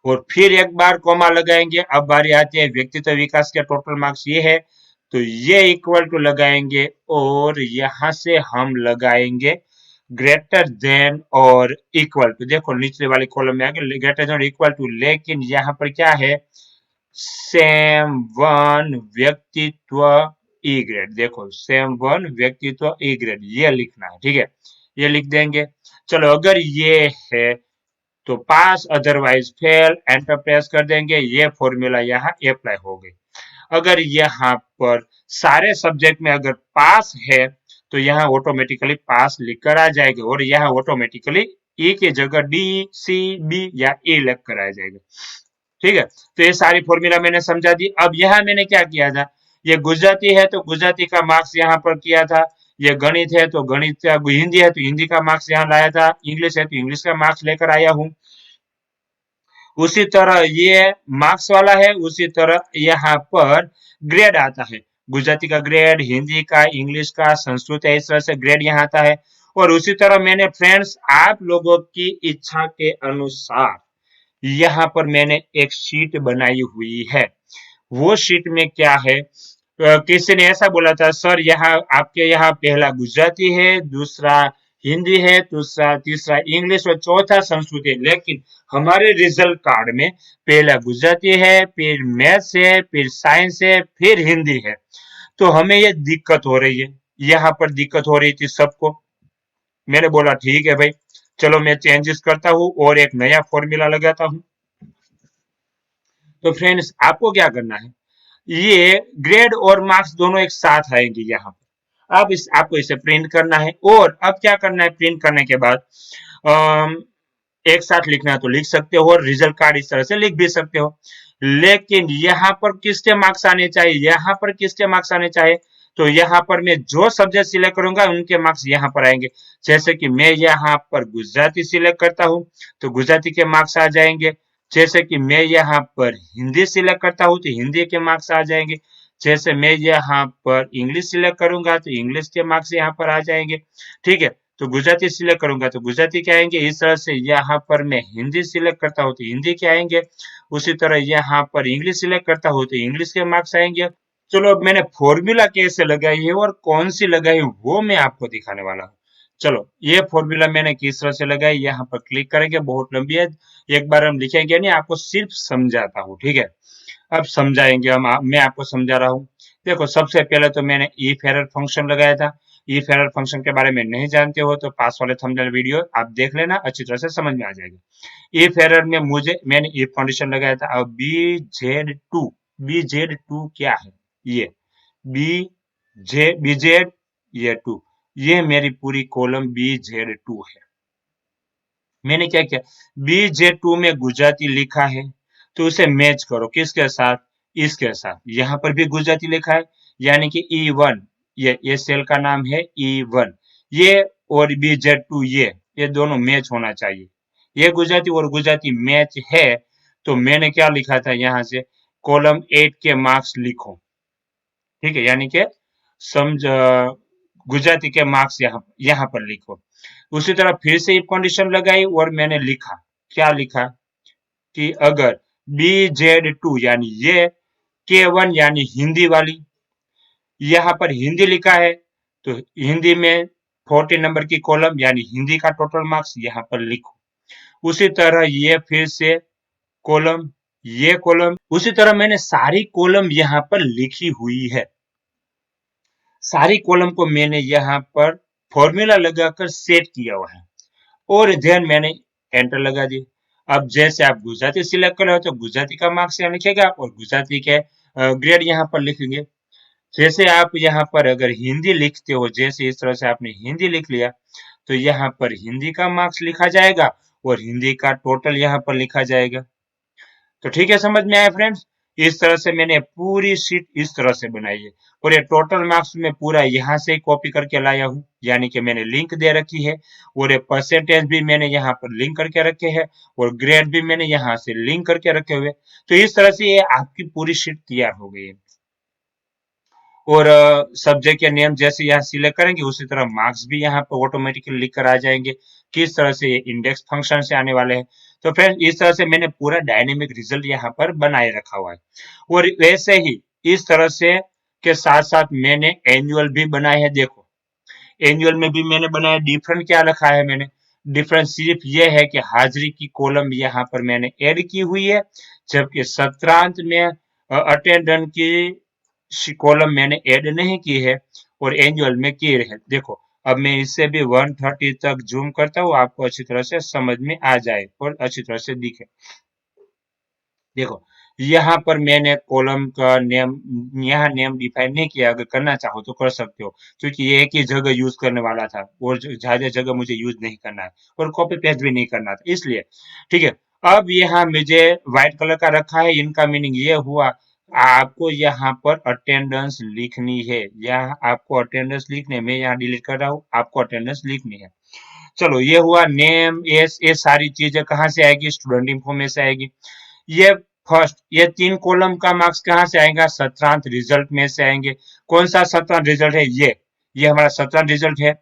और फिर एक बार कोमा लगाएंगे। अब बारी आती है व्यक्तित्व विकास के टोटल मार्क्स ये है, तो ये इक्वल टू लगाएंगे और यहाँ से हम लगाएंगे ग्रेटर देन और इक्वल टू। देखो निचले वाली कॉलम में आगे ग्रेटर देन और इक्वल टू, लेकिन यहाँ पर क्या है, सेम वन व्यक्तित्व ई ग्रेड। देखो सेम वन व्यक्तित्व ई ग्रेड ये लिखना है। ठीक है, ये लिख देंगे। चलो अगर ये है तो पास अदरवाइज फेल, एंटर प्रेस कर देंगे। ये फॉर्मूला यहाँ अप्लाई हो गई। अगर यहाँ पर सारे सब्जेक्ट में अगर पास है तो यहाँ ऑटोमेटिकली पास लिखकर आ जाएगा और यहाँ ऑटोमेटिकली ई की जगह डी सी बी या ए लिख कर आ जाएगा। ठीक है, तो ये सारी फॉर्मूला मैंने समझा दी। अब यहाँ मैंने क्या किया था, ये गुजराती है तो गुजराती का मार्क्स यहाँ पर किया था, ये गणित है तो गणित का, हिंदी है तो हिंदी का मार्क्स यहाँ लाया था, इंग्लिश है तो इंग्लिश का मार्क्स लेकर आया हूँ। उसी तरह ये मार्क्स वाला है, उसी तरह यहाँ पर ग्रेड आता है, गुजराती का ग्रेड, हिंदी का, इंग्लिश का, संस्कृत है, इस तरह से ग्रेड यहाँ आता है। और उसी तरह मैंने फ्रेंड्स आप लोगों की इच्छा के अनुसार यहाँ पर मैंने एक शीट बनाई हुई है। वो शीट में क्या है, किसी ने ऐसा बोला था सर यहाँ आपके यहाँ पहला गुजराती है, दूसरा हिंदी है, दूसरा तीसरा इंग्लिश और चौथा संस्कृत है, लेकिन हमारे रिजल्ट कार्ड में पहला गुजराती है, फिर मैथ्स है, फिर साइंस है, फिर हिंदी है। तो हमें ये दिक्कत हो रही है, यहाँ पर दिक्कत हो रही थी सबको। मैंने बोला ठीक है भाई, चलो मैं चेंजेस करता हूँ और एक नया फॉर्मूला लगाता हूँ। तो फ्रेंड्स आपको क्या करना है, ये ग्रेड और मार्क्स दोनों एक साथ आएंगे यहाँ पर। अब आपको इसे प्रिंट करना है और अब क्या करना है, प्रिंट करने के बाद एक साथ लिखना है तो लिख सकते हो और रिजल्ट कार्ड इस तरह से लिख भी सकते हो। लेकिन यहाँ पर किसके मार्क्स आने चाहिए, यहाँ पर किसके मार्क्स आने चाहिए, तो यहाँ पर मैं जो सब्जेक्ट सिलेक्ट करूंगा उनके मार्क्स यहाँ पर आएंगे। जैसे कि मैं यहाँ पर गुजराती सिलेक्ट करता हूँ तो गुजराती के मार्क्स आ जाएंगे। जैसे कि मैं यहाँ पर हिंदी सिलेक्ट करता हूँ तो हिंदी के मार्क्स आ जाएंगे। जैसे मैं यहाँ पर इंग्लिश सिलेक्ट करूंगा तो इंग्लिश के मार्क्स यहाँ पर आ जाएंगे, ठीक है। तो गुजराती सिलेक्ट करूंगा तो गुजराती के आएंगे। इस तरह से यहाँ पर मैं हिंदी सिलेक्ट करता हूँ तो हिंदी के आएंगे। उसी तरह यहाँ पर इंग्लिश सिलेक्ट करता हूँ तो इंग्लिश के मार्क्स आएंगे। चलो, अब मैंने फॉर्मूला कैसे लगाई है और कौन सी लगाई है वो मैं आपको दिखाने वाला हूँ। चलो, ये फॉर्मूला मैंने किस तरह से लगाई, यहाँ पर क्लिक करेंगे। बहुत लंबी है, एक बार हम लिखेंगे नहीं, आपको सिर्फ समझाता हूँ, ठीक है। अब समझाएंगे हम, मैं आपको समझा रहा हूँ। देखो, सबसे पहले तो मैंने इफ एरर फंक्शन लगाया था। इफ एरर फंक्शन के बारे में नहीं जानते हो तो पास वाले थंबनेल वीडियो आप देख लेना, अच्छी तरह से समझ में आ जाएगा। इफ एरर में मैंने इफ कंडीशन लगाया था। अब बी जेड टू क्या है, ये बी जेड ये टू, ये मेरी पूरी कॉलम बी जेड टू है। मैंने क्या किया, बी जेड टू में गुजराती लिखा है तो उसे मैच करो किसके साथ, इसके साथ। यहाँ पर भी गुजराती लिखा है, यानी कि E1, ये सेल का नाम है E1। ये और बी जेड टू ये दोनों मैच होना चाहिए। ये गुजराती और गुजराती मैच है तो मैंने क्या लिखा था, यहाँ से कॉलम 8 के मार्क्स लिखो, ठीक है। यानी कि समझ गुजराती के मार्क्स यहाँ पर लिखो। उसी तरह फिर से इफ कंडीशन लगाई और मैंने लिखा, क्या लिखा कि अगर बी जेड टू यानी ये K1 यानी हिंदी वाली, यहाँ पर हिंदी लिखा है तो हिंदी में 40 नंबर की कॉलम यानी हिंदी का टोटल मार्क्स यहाँ पर लिखो। उसी तरह ये फिर से कॉलम, ये कॉलम, उसी तरह मैंने सारी कॉलम यहाँ पर लिखी हुई है। सारी कॉलम को मैंने यहाँ पर फॉर्मूला लगाकर सेट किया हुआ है और देन मैंने एंटर लगा दी। अब जैसे आप गुजराती सिलेक्ट कर रहे हो तो गुजराती का मार्क्स यहाँ लिखेगा और गुजराती के ग्रेड यहाँ पर लिखेंगे। जैसे आप यहाँ पर अगर हिंदी लिखते हो, जैसे इस तरह से आपने हिंदी लिख लिया तो यहाँ पर हिंदी का मार्क्स लिखा जाएगा और हिंदी का टोटल यहाँ पर लिखा जाएगा। तो ठीक है, समझ में आया फ्रेंड्स। इस तरह से मैंने पूरी शीट इस तरह से बनाई है और ये टोटल मार्क्स में पूरा यहाँ से कॉपी करके लाया हूँ, यानी कि मैंने लिंक दे रखी है और ये परसेंटेज भी मैंने यहाँ पर लिंक करके रखे हैं और ग्रेड भी मैंने यहाँ से लिंक करके रखे हुए। तो इस तरह से ये आपकी पूरी शीट तैयार हो गई है। और सब्जेक्ट के नेम जैसे यहाँ सिलेक्ट करेंगे उसी तरह मार्क्स भी यहाँ पर ऑटोमेटिकली लिख कर आ जाएंगे। किस तरह से ये इंडेक्स फंक्शन से आने वाले हैं। तो फ्रेंड, इस तरह से मैंने पूरा डायनेमिक रिजल्ट यहाँ पर बनाए रखा हुआ है। और वैसे ही इस तरह से के साथ साथ मैंने एनुअल भी बनाए हैं। देखो, एनुअल में भी मैंने बनाया। डिफरेंट क्या रखा है मैंने, डिफरेंस सिर्फ ये है कि हाजिरी की कॉलम यहाँ पर मैंने ऐड की हुई है, जबकि सत्रांत में अटेंडेंस की कॉलम मैंने ऐड नहीं की है और एनुअल में की है। देखो, अब मैं इससे भी 130 तक जूम करता हूँ, आपको अच्छी तरह से समझ में आ जाए और अच्छी तरह से दिखे। देखो, यहाँ पर मैंने कॉलम का नेम, यहाँ नेम डिफाइन नहीं किया। अगर करना चाहो तो कर सकते हो, क्योंकि ये एक ही जगह यूज करने वाला था और ज्यादा जगह मुझे यूज नहीं करना है और कॉपी पेस्ट भी नहीं करना था, इसलिए। ठीक है, अब यहाँ मुझे व्हाइट कलर का रखा है। इनका मीनिंग ये हुआ, आपको यहाँ पर अटेंडेंस लिखनी है। यहाँ आपको अटेंडेंस लिखने में, यहाँ डिलीट कर रहा हूँ, आपको अटेंडेंस लिखनी है। चलो, ये हुआ नेम। ये सारी चीजें कहाँ से आएगी, स्टूडेंट इन्फो में से आएगी। ये फर्स्ट, ये 3 कॉलम का मार्क्स कहाँ से आएगा, सत्रांत रिजल्ट में से आएंगे। कौन सा सत्रांत रिजल्ट है, ये हमारा सत्रांत रिजल्ट है।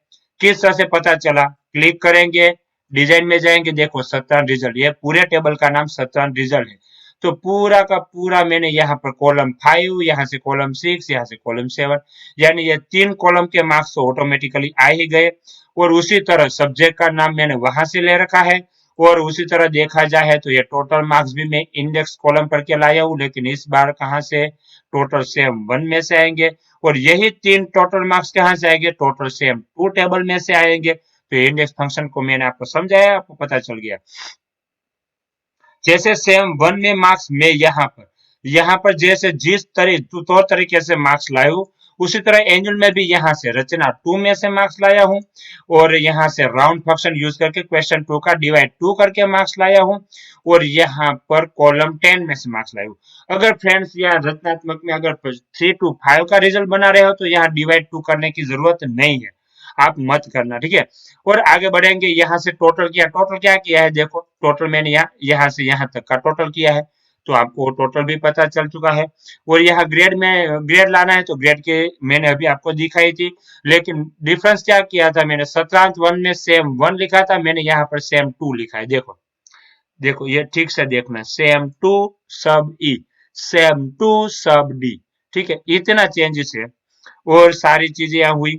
किस तरह से पता चला, क्लिक करेंगे, डिजाइन में जाएंगे, देखो सत्रांत रिजल्ट, ये पूरे टेबल का नाम सत्रांत रिजल्ट है। तो पूरा का पूरा मैंने यहाँ पर कॉलम 5, यहाँ से कॉलम 6, यहाँ से कॉलम 7, यानी ये 3 कॉलम के मार्क्स तो ऑटोमेटिकली आ ही गए। और उसी तरह सब्जेक्ट का नाम मैंने वहां से ले रखा है और उसी तरह देखा जाए तो ये टोटल मार्क्स भी मैं इंडेक्स कॉलम करके लाया हूँ, लेकिन इस बार कहाँ से, टोटल सेम 1 में से आएंगे। और यही 3 टोटल मार्क्स कहाँ से आएंगे, टोटल सेम 2 टेबल में से आएंगे। तो इंडेक्स फंक्शन को मैंने आपको समझाया, आपको पता चल गया। जैसे सेम 1 में मार्क्स मैं यहाँ पर जैसे जिस तौर तरीके से मार्क्स लाया हूँ, उसी तरह एनुअल में भी यहाँ से रचना 2 में से मार्क्स लाया हूँ और यहाँ से राउंड फंक्शन यूज करके क्वेश्चन 2 का डिवाइड 2 करके मार्क्स लाया हूँ और यहाँ पर कॉलम 10 में से मार्क्स लाया हूँ। अगर फ्रेंड्स यहाँ रचनात्मक में अगर 3 to 5 का रिजल्ट बना रहे हो तो यहाँ डिवाइड 2 करने की जरूरत नहीं है, आप मत करना, ठीक है। और आगे बढ़ेंगे, यहाँ से टोटल क्या किया है, देखो टोटल मैंने यहाँ से यहाँ तक का टोटल किया है। तो आपको टोटल भी पता चल चुका है। और यहाँ ग्रेड लाना है तो ग्रेड के मैंने अभी आपको दिखाई थी, लेकिन डिफरेंस क्या किया था मैंने, सत्रांत 1 में सेम 1 लिखा था, मैंने यहाँ पर सेम 2 लिखा है। देखो देखो ये ठीक से देखना, सेम 2 सब ई, सेम 2 सब डी, ठीक है, इतना चेंजेस है। और सारी चीजें यहाँ हुई।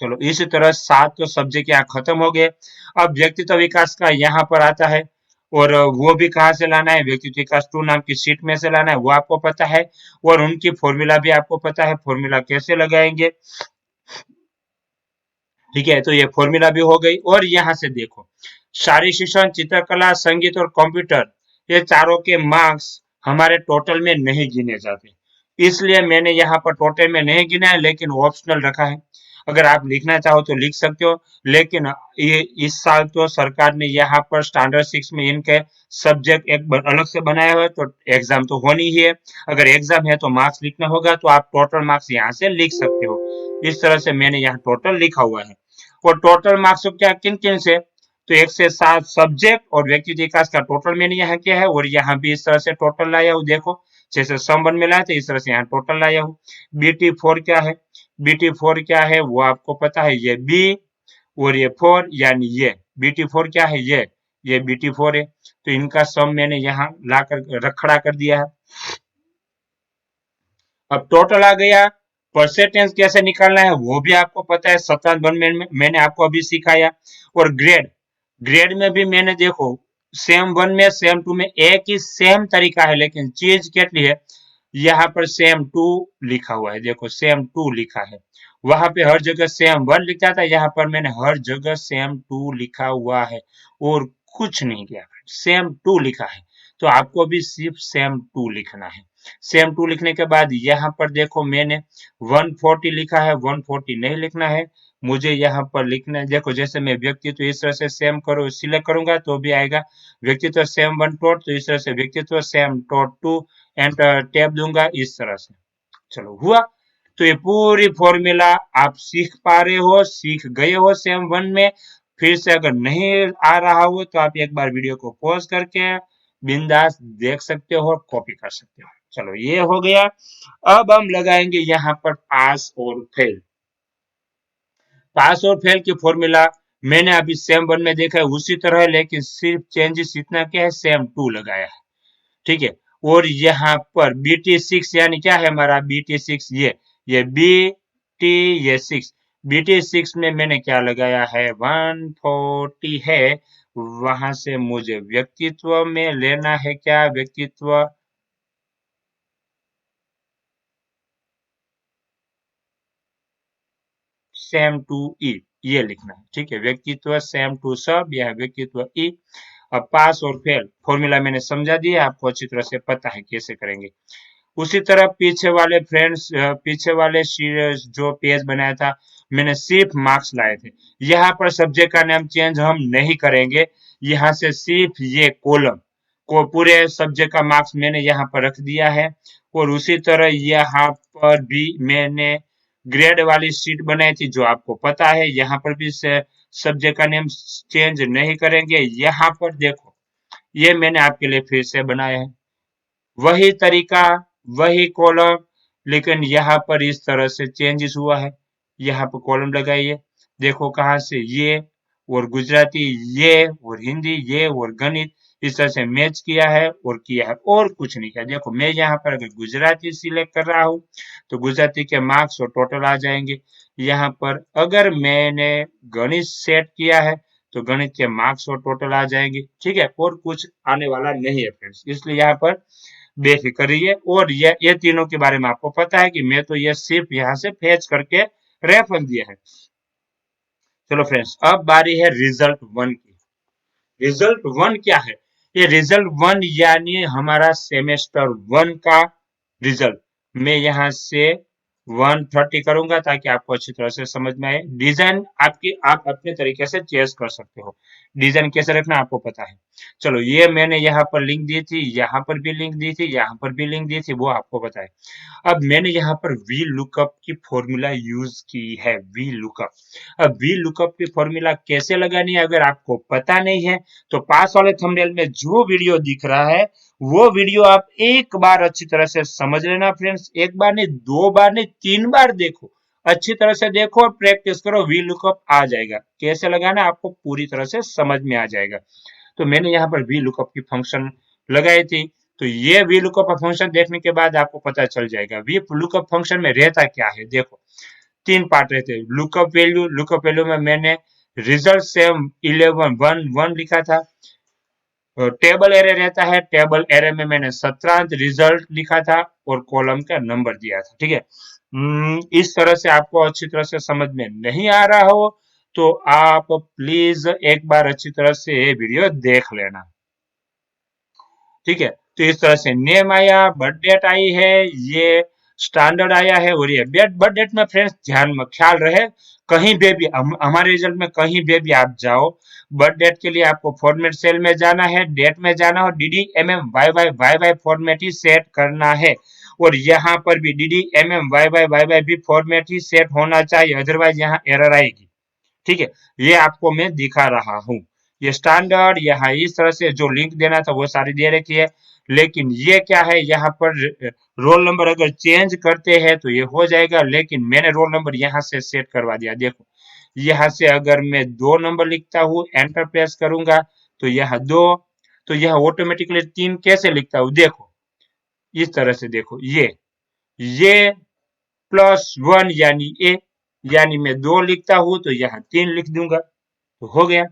चलो इसी तरह 7 तो सब्जेक्ट यहाँ खत्म हो गए। अब व्यक्तित्व विकास का यहाँ पर आता है, और वो भी कहाँ से लाना है, व्यक्तित्व विकास 2 नाम की शीट में से लाना है, वो आपको पता है। और उनकी फॉर्मूला भी आपको पता है, फॉर्मूला कैसे लगाएंगे, ठीक है। तो ये फॉर्मूला भी हो गई। और यहाँ से देखो, शारीरिक शिक्षण, चित्रकला, संगीत और कंप्यूटर, ये चारों के मार्क्स हमारे टोटल में नहीं गिने जाते, इसलिए मैंने यहाँ पर टोटल में नहीं गिना है, लेकिन ऑप्शनल रखा है। अगर आप लिखना चाहो तो लिख सकते हो, लेकिन ये इस साल तो सरकार ने यहाँ पर स्टैंडर्ड 6 में इनके सब्जेक्ट एक अलग से बनाया हुआ है, तो एग्जाम तो होनी ही है। अगर एग्जाम है तो मार्क्स लिखना होगा, तो आप टोटल मार्क्स यहाँ से लिख सकते हो। इस तरह से मैंने यहाँ टोटल लिखा हुआ है। और टोटल मार्क्स क्या, किन किन से, तो 1 से 7 सब्जेक्ट और व्यक्तित्व विकास का टोटल मैंने यहाँ किया है। और यहाँ भी इस तरह से टोटल लाया हूँ, देखो जैसे सम 1 में लाया था इस तरह से यहाँ टोटल लाया हूँ। BT4 क्या है, BT4 क्या है वो आपको पता है, ये बी और ये 4 यानी ये BT4 क्या है, ये BT4 है। तो इनका सम मैंने यहाँ लाकर खड़ा कर दिया है। अब टोटल आ गया, परसेंटेज कैसे निकालना है वो भी आपको पता है, 57 में मैंने आपको अभी सिखाया। और ग्रेड, ग्रेड में भी मैंने देखो सेम 1 में सेम 2 में एक ही सेम तरीका है, लेकिन चीज कितनी है, यहाँ पर सेम 2 लिखा हुआ है, देखो सेम 2 लिखा है। वहां पे हर जगह सेम 1 लिखा था, यहाँ पर मैंने हर जगह सेम 2 लिखा हुआ है, और कुछ नहीं किया, सेम 2 लिखा है। तो आपको भी सिर्फ सेम 2 लिखना है। सेम 2 लिखने के बाद यहाँ पर देखो मैंने 140 लिखा है, 140 नहीं लिखना है, मुझे यहाँ पर लिखना है। देखो जैसे मैं व्यक्तित्व इस तरह से सेम करो सिलेक्ट करूंगा तो भी आएगा, व्यक्तित्व सेम 1 टॉट, तो इस तरह से व्यक्तित्व सेम टॉट 2 एंटर टैब दूंगा इस तरह से। चलो हुआ। तो ये पूरी फॉर्मूला आप सीख पा रहे हो, सीख गए हो सेम 1 में। फिर से अगर नहीं आ रहा हो तो आप एक बार वीडियो को पॉज करके बिंदास देख सकते हो और कॉपी कर सकते हो। चलो ये हो गया। अब हम लगाएंगे यहाँ पर पास और फेल। पास और फेल की फॉर्मूला मैंने अभी सेम 1 में देखा है उसी तरह है, लेकिन सिर्फ चेंजेस इतना क्या है, सेम 2 लगाया है, ठीक है। और यहाँ पर BT6 यानी क्या है हमारा BT6, ये BT, ये 6, BT6 में मैंने क्या लगाया है, 140 है। वहां से मुझे व्यक्तित्व में लेना है क्या, व्यक्तित्व सेम टू ई, ये लिखना है, ठीक है। व्यक्तित्व सेम टू सब या व्यक्तित्व ई। अब पास और फेल फॉर्मूला मैंने समझा दिया, आपको अच्छी तरह से पता है कैसे करेंगे। उसी तरह पीछे वाले फ्रेंड्स, पीछे वाले जो पेज बनाया था मैंने सिर्फ मार्क्स लाए थे। यहाँ पर सब्जेक्ट का नाम चेंज हम नहीं करेंगे, यहाँ से सिर्फ ये कॉलम को पूरे सब्जेक्ट का मार्क्स मैंने यहाँ पर रख दिया है। और उसी तरह यहाँ पर भी मैंने ग्रेड वाली शीट बनाई थी जो आपको पता है, यहाँ पर भी सब्जेक्ट का नेम चेंज नहीं करेंगे। यहाँ पर देखो ये मैंने आपके लिए फिर से बनाया है, वही तरीका, वही कॉलम, लेकिन यहाँ पर इस तरह से चेंजेस हुआ है। यहाँ पर कॉलम लगाइए, देखो कहाँ से ये और गुजराती ये और हिंदी ये और गणित इस तरह से मैच किया है और किया है, और कुछ नहीं किया। देखो मैं यहाँ पर अगर गुजराती सिलेक्ट कर रहा हूँ तो गुजराती के मार्क्स और टोटल आ जाएंगे। यहाँ पर अगर मैंने गणित सेट किया है तो गणित के मार्क्स और टोटल आ जाएंगे, ठीक है। और कुछ आने वाला नहीं है फ्रेंड्स, इसलिए यहाँ पर बेफिक्र रहिए। और ये तीनों के बारे में आपको पता है कि मैं तो ये सिर्फ यहाँ से फेच करके रेफरेंस दिया है। चलो फ्रेंड्स अब बारी है रिजल्ट 1 की। रिजल्ट 1 क्या है, ये रिजल्ट 1 यानी हमारा सेमेस्टर 1 का रिजल्ट मैं यहाँ से 130 करूंगा ताकि आपको अच्छी तरह से समझ में आए। डिजाइन आप अपने तरीके से चेंज कर सकते हो, डिजाइन कैसे रखना आपको पता है। चलो, ये मैंने यहाँ पर लिंक दी थी, यहाँ पर भी लिंक दी थी, यहाँ पर भी लिंक दी थी, वो आपको पता है। अब मैंने यहाँ पर वी लुकअप की फॉर्मूला यूज की है, वी लुकअप। अब वी लुकअप की फॉर्मूला कैसे लगानी है अगर आपको पता नहीं है, तो पास वाले थंबनेल में जो वीडियो दिख रहा है वो वीडियो आप एक बार अच्छी तरह से समझ लेना फ्रेंड्स। एक बार नहीं, दो बार नहीं, 3 बार देखो, अच्छी तरह से देखो और प्रैक्टिस करो, वी लुकअप आ जाएगा। कैसे लगाना आपको पूरी तरह से समझ में आ जाएगा। तो मैंने यहाँ पर वी लुकअप की फंक्शन लगाई थी। तो ये वी लुकअप फंक्शन देखने के बाद आपको पता चल जाएगा वी लुकअप फंक्शन में रहता क्या है। देखो, 3 पार्ट रहते हैं। लुकअप वैल्यू में मैंने रिजल्ट सेम 11 1 1 लिखा था। टेबल एरे रहता है, टेबल एरे में मैंने 17 रिजल्ट लिखा था और कॉलम का नंबर दिया था। ठीक है, इस तरह से आपको अच्छी तरह से समझ में नहीं आ रहा हो तो आप प्लीज एक बार अच्छी तरह से ये वीडियो देख लेना। ठीक है, तो इस तरह से नेम आया, बर्थ डेट आई है, ये स्टैंडर्ड आया है, और ये बर्थ डेट में फ्रेंड्स ध्यान में ख्याल रहे, कहीं पे भी हमारे रिजल्ट में कहीं पे भी आप जाओ, बर्थ डेट के लिए आपको फॉर्मेट सेल में जाना है, डेट में जाना है, डी MM YY फॉर्मेट ही सेट करना है। और यहाँ पर भी डी MM YY भी फॉर्मेट ही सेट होना चाहिए, अदरवाइज यहाँ एरर आएगी। ठीक है, ये आपको मैं दिखा रहा हूँ। ये स्टैंडर्ड यहाँ इस तरह से जो लिंक देना था वो सारी दे रखी है, लेकिन ये क्या है, यहाँ पर रोल नंबर अगर चेंज करते हैं तो ये हो जाएगा, लेकिन मैंने रोल नंबर यहाँ से सेट करवा दिया। देखो, यहाँ से अगर मैं 2 नंबर लिखता हूँ, एंटर प्रेस करूंगा तो यहाँ 2, तो यहाँ ऑटोमेटिकली 3 कैसे लिखता हूँ, देखो इस तरह से। देखो, ये +1 यानी ए, यानी मैं 2 लिखता हूँ तो यहाँ 3 लिख दूंगा, तो हो गया।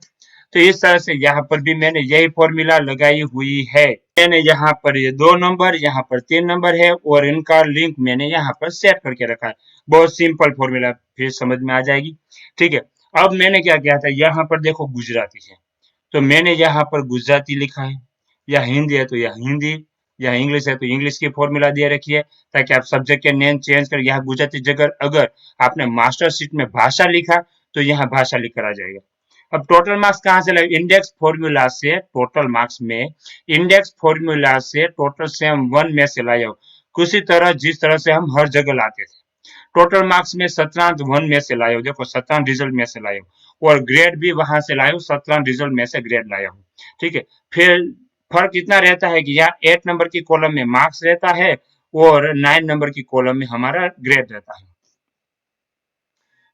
तो इस तरह से यहाँ पर भी मैंने यही फॉर्मूला लगाई हुई है। मैंने यहाँ पर ये 2 नंबर, यहाँ पर 3 नंबर है और इनका लिंक मैंने यहाँ पर सेट करके रखा है। बहुत सिंपल फॉर्मूला, फिर समझ में आ जाएगी। ठीक है, अब मैंने क्या किया था, यहाँ पर देखो गुजराती है तो मैंने यहाँ पर गुजराती लिखा है, या हिंदी है तो या हिंदी, या इंग्लिश है तो इंग्लिश की फॉर्मूला दे रखी है, ताकि आप सब्जेक्ट के नेम चेंज कर यहाँ गुजराती जगह अगर आपने मास्टर शीट में भाषा लिखा तो यहाँ भाषा लिखकर आ जाएगा। अब टोटल मार्क्स कहाँ से लगे, इंडेक्स फॉर्मूला से टोटल मार्क्स में, इंडेक्स फॉर्मूला से टोटल से हम 1 में से लाए हो, उसी तरह जिस तरह से हम हर जगह लाते थे। टोटल मार्क्स में 17 1 में से लाए हो, देखो 17 रिजल्ट में से लाए हो, और ग्रेड भी वहां से लाए हो, 17 रिजल्ट में से ग्रेड लाया हो। ठीक है, फिर फर्क इतना रहता है कि यहाँ 8 नंबर की कॉलम में मार्क्स रहता है और 9 नंबर की कॉलम में हमारा ग्रेड रहता है।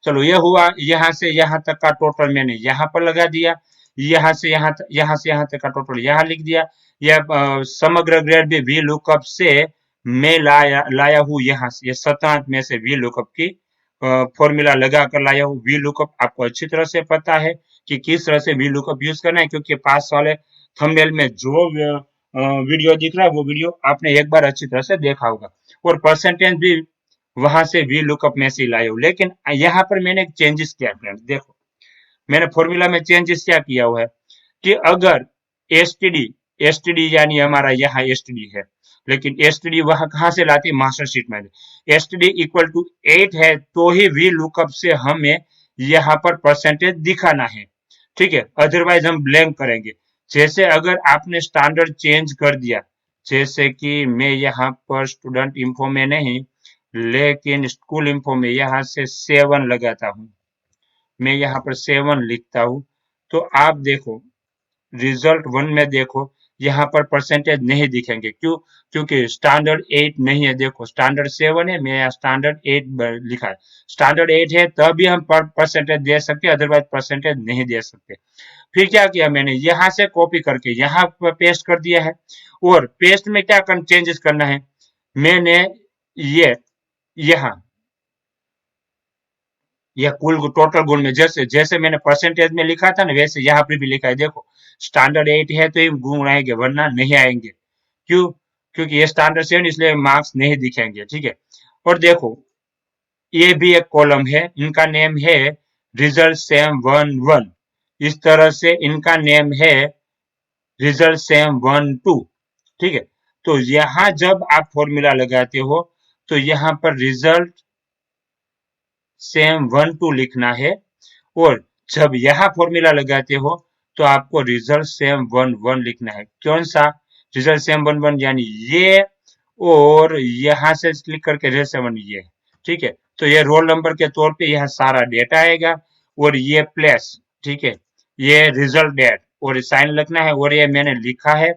चलो, ये हुआ, यहाँ से यहाँ तक का टोटल मैंने यहाँ पर लगा दिया, यहाँ से यहाँ तक का टोटल यहाँ लिख दिया। यह समग्र ग्रेड भी वी लुकअप से मैं लाया हूँ, यहाँ से ये 17 में से वी लुकअप की फॉर्मूला लगा कर लाया हूँ। वी लुकअप आपको अच्छी तरह से पता है कि किस तरह से वी लुकअप यूज करना है, क्योंकि पास वाले थंबनेल में जो वीडियो दिख रहा है वो वीडियो आपने एक बार अच्छी तरह से देखा होगा, और परसेंटेज भी वहां से वी लुकअप में से लाए हो। लेकिन यहाँ पर मैंने एक चेंजेस किया फ्रेंड्स, देखो मैंने फॉर्मूला में चेंजेस क्या किया हुआ है कि अगर एसटीडी एसटीडी यानी हमारा यहाँ एसटीडी है, लेकिन एसटीडी वहां कहाँ से लाती है, मास्टर शीट में। एसटीडी इक्वल टू 8 है तो ही वी लुकअप से हमें यहाँ पर परसेंटेज दिखाना है। ठीक है, अदरवाइज हम ब्लैंक करेंगे। जैसे अगर आपने स्टैंडर्ड चेंज कर दिया, जैसे कि मैं यहाँ पर स्टूडेंट इंफो में नहीं लेकिन स्कूल इंफो में यहाँ से 7 लगाता हूँ, मैं यहाँ पर 7 लिखता हूँ, तो आप देखो रिजल्ट 1 में देखो यहाँ पर परसेंटेज नहीं दिखेंगे। क्यों, क्योंकि स्टैंडर्ड 8 नहीं है। देखो स्टैंडर्ड 7 है, मैं यहाँ स्टैंडर्ड 8 लिखा है। स्टैंडर्ड 8 है तभी हम परसेंटेज दे सकते हैं, अदरवाइज परसेंटेज नहीं दे सकते। फिर क्या किया मैंने, यहाँ से कॉपी करके यहाँ पर पेस्ट कर दिया है, और पेस्ट में क्या चेंजेस करना है, मैंने ये यहाँ यह कुल टोटल गुण में जैसे जैसे मैंने परसेंटेज में लिखा था ना, वैसे यहाँ पर भी लिखा है। देखो स्टैंडर्ड 8 है तो ये गुण आएंगे, वरना नहीं आएंगे। क्यों, क्योंकि ये स्टैंडर्ड 7 इसलिए मार्क्स नहीं दिखेंगे। ठीक है, और देखो ये भी एक कॉलम है, इनका नेम है रिजल्ट सेम 1 1, इस तरह से इनका नेम है रिजल्ट सेम 1 2। ठीक है, तो यहाँ जब आप फॉर्मूला लगाते हो तो यहाँ पर रिजल्ट सेम 1 2 लिखना है, और जब यहाँ फॉर्मूला लगाते हो तो आपको रिजल्ट सेम 1 1 लिखना है। कौन सा रिजल्ट सेम 1 1? यानी ये, और यहाँ से क्लिक करके रिजल्ट 7 ये, ठीक है। तो ये रोल नंबर के तौर पे यह सारा डेटा आएगा, और ये प्लस, ठीक है, ये रिजल्ट डेट, और साइन लिखना है, और ये मैंने लिखा है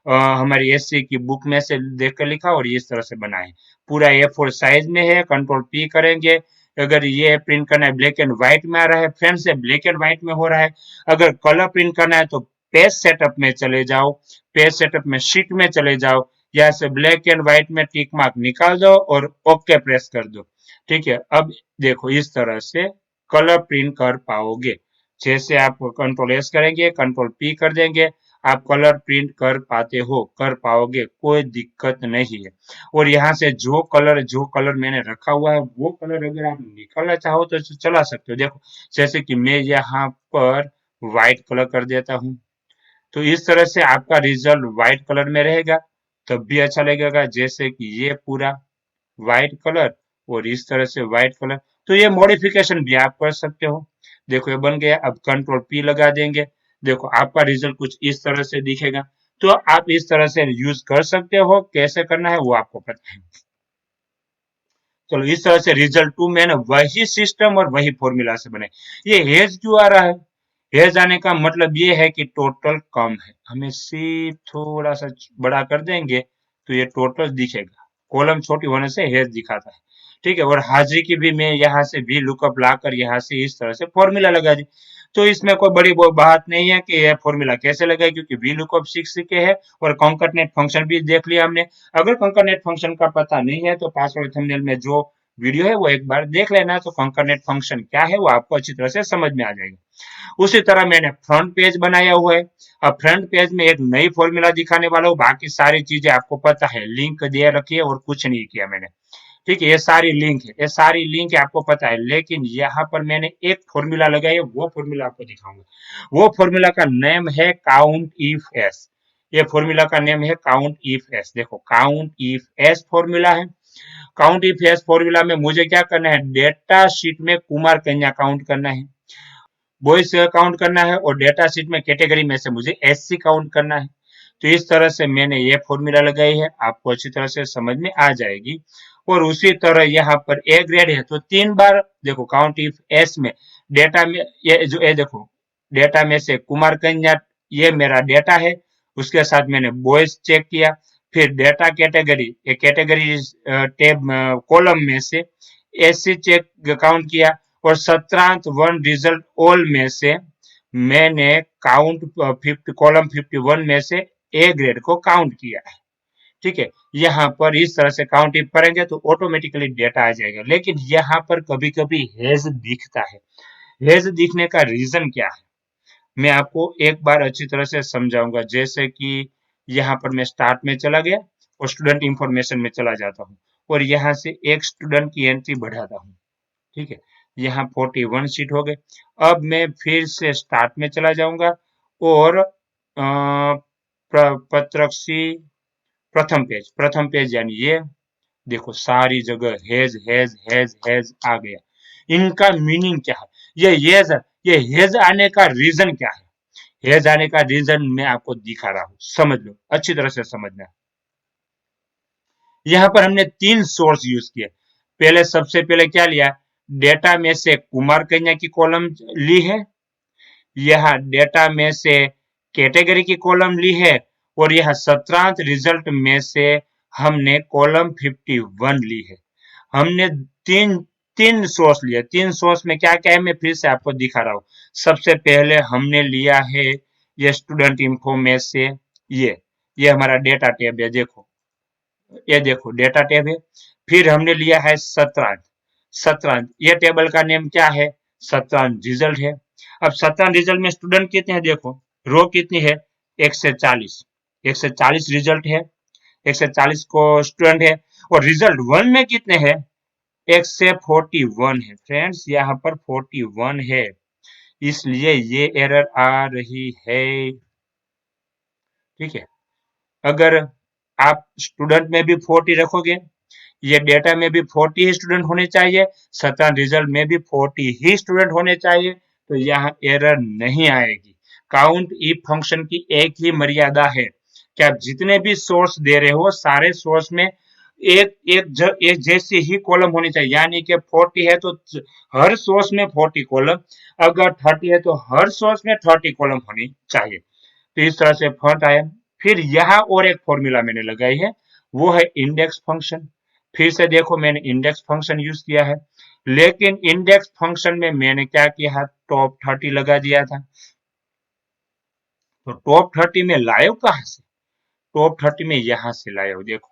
हमारी एससी की बुक में से देख कर लिखा, और ये इस तरह से बना है। पूरा A4 साइज में है। कंट्रोल P करेंगे। अगर ये प्रिंट करना है ब्लैक एंड व्हाइट में आ रहा है, फ्रेंड्स से ब्लैक एंड व्हाइट में हो रहा है। अगर कलर प्रिंट करना है तो पेज सेटअप में चले जाओ, पेज सेटअप में शीट में चले जाओ, यहाँ से ब्लैक एंड व्हाइट में टिक मार्क निकाल दो और ओके प्रेस कर दो, ठीक है। अब देखो इस तरह से कलर प्रिंट कर पाओगे। जैसे आप कंट्रोल S करेंगे, कंट्रोल P कर देंगे, आप कलर प्रिंट कर पाते हो, कर पाओगे, कोई दिक्कत नहीं है। और यहाँ से जो कलर मैंने रखा हुआ है वो कलर अगर आप निकालना चाहो तो चला सकते हो। देखो जैसे कि मैं यहाँ पर व्हाइट कलर कर देता हूँ, तो इस तरह से आपका रिजल्ट व्हाइट कलर में रहेगा, तब भी अच्छा लगेगा। जैसे कि ये पूरा व्हाइट कलर, और इस तरह से व्हाइट कलर, तो ये मॉडिफिकेशन भी आप कर सकते हो। देखो ये बन गया। अब कंट्रोल P लगा देंगे, देखो आपका रिजल्ट कुछ इस तरह से दिखेगा। तो आप इस तरह से यूज कर सकते हो, कैसे करना है वो आपको पता है। चलो इस तरह से रिजल्ट 2 में ना वही सिस्टम और वही फॉर्मूला से बने। ये हेज क्यों आ रहा है? हेज आने का मतलब ये है कि टोटल कम है। हमें सिर्फ थोड़ा सा बड़ा कर देंगे तो ये टोटल दिखेगा। कॉलम छोटी होने से हेज दिखाता है, ठीक है। और हाजिरी की भी मैं यहाँ से भी लुकअप लाकर यहाँ से इस तरह से फॉर्मूला लगा दी। तो इसमें कोई बड़ी बात नहीं है कि यह फॉर्मूला कैसे लगाए, क्योंकि वी लुकअप सीख सीखे है, और कॉन्कैटनेट फंक्शन भी देख लिया हमने। अगर कॉन्कैटनेट फंक्शन का पता नहीं है तो पासवर्ड थंबनेल में जो वीडियो है वो एक बार देख लेना, तो कॉन्कैटनेट फंक्शन क्या है वो आपको अच्छी तरह से समझ में आ जाएगा। उसी तरह मैंने फ्रंट पेज बनाया हुआ है। अब फ्रंट पेज में एक नई फॉर्मूला दिखाने वाला हूँ, बाकी सारी चीजें आपको पता है, लिंक दे रखी है और कुछ नहीं किया मैंने, ठीक है। ये सारी लिंक है, ये सारी लिंक है, आपको पता है। लेकिन यहाँ पर मैंने एक फॉर्मूला लगाई है, वो फॉर्मूला आपको दिखाऊंगा। वो फॉर्मूला का नेम है काउंट इफ एस। ये फॉर्मूला का नेम है काउंट इफ एस। देखो काउंट इफ एस फॉर्मूला है। काउंट इफ एस फॉर्मूला में मुझे क्या करना है, डेटा शीट में कुमार कन्या काउंट करना है, बॉयज काउंट करना है, और डेटा शीट में कैटेगरी में से मुझे एससी काउंट करना है। तो इस तरह से मैंने ये फॉर्मूला लगाई है, आपको अच्छी तरह से समझ में आ जाएगी। और उसी तरह यहाँ पर ए ग्रेड है, तो 3 बार देखो काउंट इफ एस में डेटा में ये देखो डेटा में से कुमार कन्या ये मेरा डेटा है, उसके साथ मैंने बॉयज चेक किया। फिर डेटा कैटेगरी, ये कैटेगरी टेब कॉलम में से एससी चेक काउंट किया, और 17th 1 रिजल्ट ऑल में से मैंने काउंट 50 कॉलम 51 में से ए ग्रेड को काउंट किया है, ठीक है। यहाँ पर इस तरह से काउंट इफ करेंगे तो ऑटोमेटिकली डेटा आ जाएगा। लेकिन यहाँ पर कभी कभी हेज दिखता है। हेज दिखने का रीजन क्या है, मैं आपको एक बार अच्छी तरह से समझाऊंगा। जैसे कि यहाँ पर मैं स्टार्ट में चला गया और स्टूडेंट इंफॉर्मेशन में चला जाता हूँ, और यहाँ से एक स्टूडेंट की एंट्री बढ़ाता हूँ, ठीक है। यहाँ 41 सीट हो गए। अब मैं फिर से स्टार्ट में चला जाऊंगा, और पत्रक सी प्रथम पेज यानी ये देखो सारी जगह हेज हेज हेज हेज आ गया। इनका मीनिंग क्या है? ये हेज आने का रीजन क्या है? हेज आने का रीजन मैं आपको दिखा रहा हूं, समझ लो, अच्छी तरह से समझना। यहाँ पर हमने 3 सोर्स यूज किए। पहले सबसे पहले क्या लिया, डेटा में से कुमार कन्या की कॉलम ली है, यह डेटा में से कैटेगरी की कॉलम ली है, और यह 17th रिजल्ट में से हमने कॉलम 51 ली है। हमने तीन तीन सोर्स लिया। 3 सोर्स में क्या क्या है मैं फिर से आपको दिखा रहा हूँ। सबसे पहले हमने लिया है ये स्टूडेंट इंफो में से ये हमारा डेटा टैब है, देखो ये देखो डेटा टैब है। फिर हमने लिया है 17 ये टेबल का नेम क्या है, 17 रिजल्ट है। अब 17 रिजल्ट में स्टूडेंट कितने हैं, देखो रो कितनी है, 140 140 रिजल्ट है, 140 को स्टूडेंट है। और रिजल्ट 1 में कितने हैं, 141 है। फ्रेंड्स यहाँ पर 41 है, इसलिए ये एरर आ रही है, ठीक है। अगर आप स्टूडेंट में भी 40 रखोगे, ये डेटा में भी 40 ही स्टूडेंट होने चाहिए, सत्ता रिजल्ट में भी 40 ही स्टूडेंट होने चाहिए, तो यहाँ एरर नहीं आएगी। काउंट इफ फंक्शन की एक ही मर्यादा है कि आप जितने भी सोर्स दे रहे हो सारे सोर्स में एक जैसी ही कॉलम होनी चाहिए, यानी कि 40 है तो हर सोर्स में 40 कॉलम, अगर 30 है तो हर सोर्स में 30 कॉलम होनी चाहिए। तो इस तरह से फॉन्ट आया। फिर यहाँ और एक फॉर्मूला मैंने लगाई है, वो है इंडेक्स फंक्शन। फिर से देखो मैंने इंडेक्स फंक्शन यूज किया है, लेकिन इंडेक्स फंक्शन में मैंने क्या किया है, टॉप 30 लगा दिया था। तो टॉप 30 में लाए कहां से? टॉप 30 में यहां से लाए हो, देखो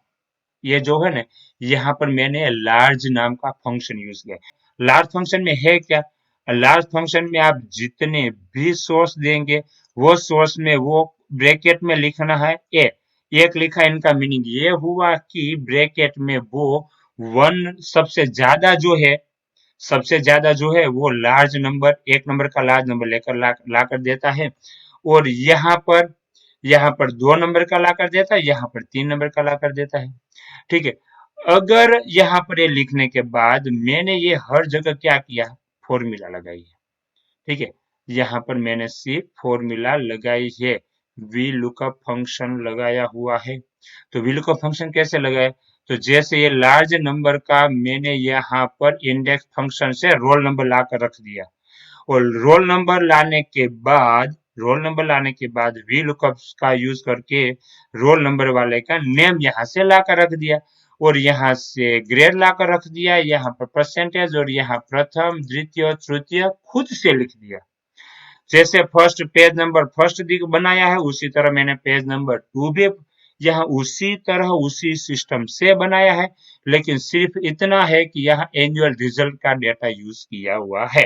ये जो है ना, यहाँ पर मैंने लार्ज नाम का फंक्शन यूज किया। लार्ज फंक्शन में है क्या? लार्ज फंक्शन में आप जितने भी सोर्स देंगे वो सोर्स में वो ब्रैकेट में लिखना है ए। एक लिखा, इनका मीनिंग ये हुआ कि ब्रैकेट में वो वन सबसे ज्यादा जो है वो लार्ज नंबर, एक नंबर का लार्ज नंबर लेकर ला कर देता है। और यहाँ पर 2 नंबर का ला कर देता है, यहाँ पर 3 नंबर का ला कर देता है। ठीक है। अगर यहाँ पर ये लिखने के बाद मैंने ये हर जगह क्या किया, फॉर्मूला लगाई है। ठीक है, यहाँ पर मैंने सिर्फ फॉर्मूला लगाई है, वी लुकअप फंक्शन लगाया हुआ है। तो वी लुकअप फंक्शन कैसे लगाए? तो जैसे ये लार्ज नंबर का मैंने यहाँ पर इंडेक्स फंक्शन से रोल नंबर ला कर रख दिया, और रोल नंबर लाने के बाद वी लुकअप का यूज करके रोल नंबर वाले का नेम यहाँ से ला कर रख दिया, और यहाँ से ग्रेड ला कर रख दिया, यहाँ पर परसेंटेज, और यहाँ प्रथम द्वितीय तृतीय खुद से लिख दिया। जैसे पेज नंबर फर्स्ट बनाया है, उसी तरह मैंने पेज नंबर 2 भी यहाँ उसी तरह उसी सिस्टम से बनाया है, लेकिन सिर्फ इतना है कि यहाँ एनुअल रिजल्ट का डेटा यूज किया हुआ है।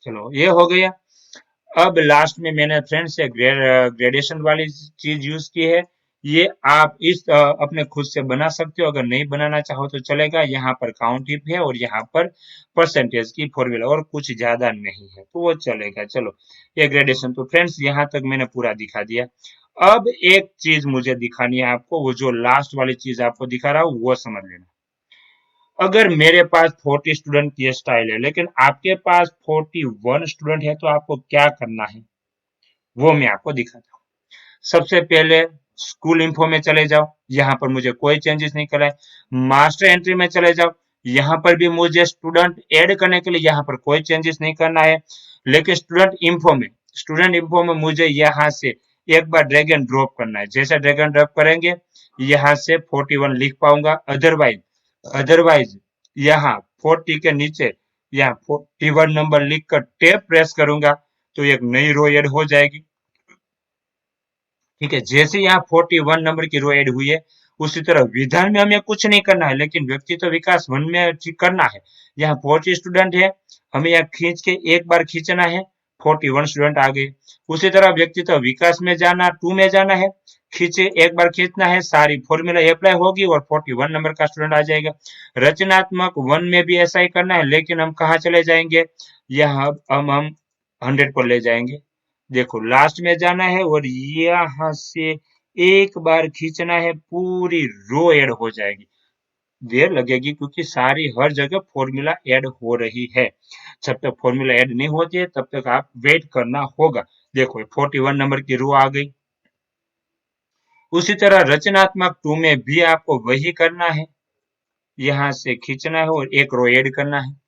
चलो ये हो गया। अब लास्ट में मैंने फ्रेंड्स से ग्रेडेशन वाली चीज यूज की है। ये आप इस अपने खुद से बना सकते हो, अगर नहीं बनाना चाहो तो चलेगा। यहाँ पर काउंट इफ है और यहाँ पर परसेंटेज की फॉर्मूला, और कुछ ज्यादा नहीं है, तो वो चलेगा। चलो ये ग्रेडेशन, तो फ्रेंड्स यहाँ तक मैंने पूरा दिखा दिया। अब एक चीज मुझे दिखानी है आपको, वो जो लास्ट वाली चीज आपको दिखा रहा हूँ वो समझ लेना। अगर मेरे पास 40 स्टूडेंट की स्टाइल है, लेकिन आपके पास 41 स्टूडेंट है, तो आपको क्या करना है वो मैं आपको दिखाता हूँ। सबसे पहले स्कूल इन्फो में चले जाओ, यहाँ पर मुझे कोई चेंजेस नहीं करना है। मास्टर एंट्री में चले जाओ, यहाँ पर भी मुझे स्टूडेंट ऐड करने के लिए यहाँ पर कोई चेंजेस नहीं करना है। लेकिन स्टूडेंट इन्फो में मुझे यहाँ से एक बार ड्रैग एंड ड्रॉप करना है। जैसे ड्रैग एंड ड्रॉप करेंगे, यहाँ से 41 लिख पाऊंगा। अदरवाइज यहाँ 40 के नीचे यहाँ 41 नंबर लिखकर टैब प्रेस करूंगा तो एक नई रो ऐड हो जाएगी। ठीक है, जैसे यहाँ 41 नंबर की रो ऐड हुई है, उसी तरह विधान में हमें कुछ नहीं करना है, लेकिन व्यक्तित्व विकास 1 में करना है। यहाँ 40 स्टूडेंट है, हमें यहाँ खींच के एक बार खींचना है, 41 स्टूडेंट आ गए। उसी तरह व्यक्तित्व विकास में जाना, 2 में जाना है, एक बार खींचना है, सारी फॉर्मूला अप्लाई होगी और 41 नंबर का स्टूडेंट आ जाएगा। रचनात्मक 1 में भी ऐसा ही करना है, लेकिन हम कहाँ चले जाएंगे, यहाँ हम 100 पर ले जाएंगे। देखो लास्ट में जाना है और यहाँ से एक बार खींचना है, पूरी रो ऐड हो जाएगी। देर लगेगी क्योंकि सारी हर जगह फॉर्मूला ऐड हो रही है। जब तक फॉर्मूला ऐड नहीं होती है तब तक आप वेट करना होगा। देखो 41 नंबर की रो आ गई। उसी तरह रचनात्मक 2 में भी आपको वही करना है, यहाँ से खींचना है और एक रो ऐड करना है।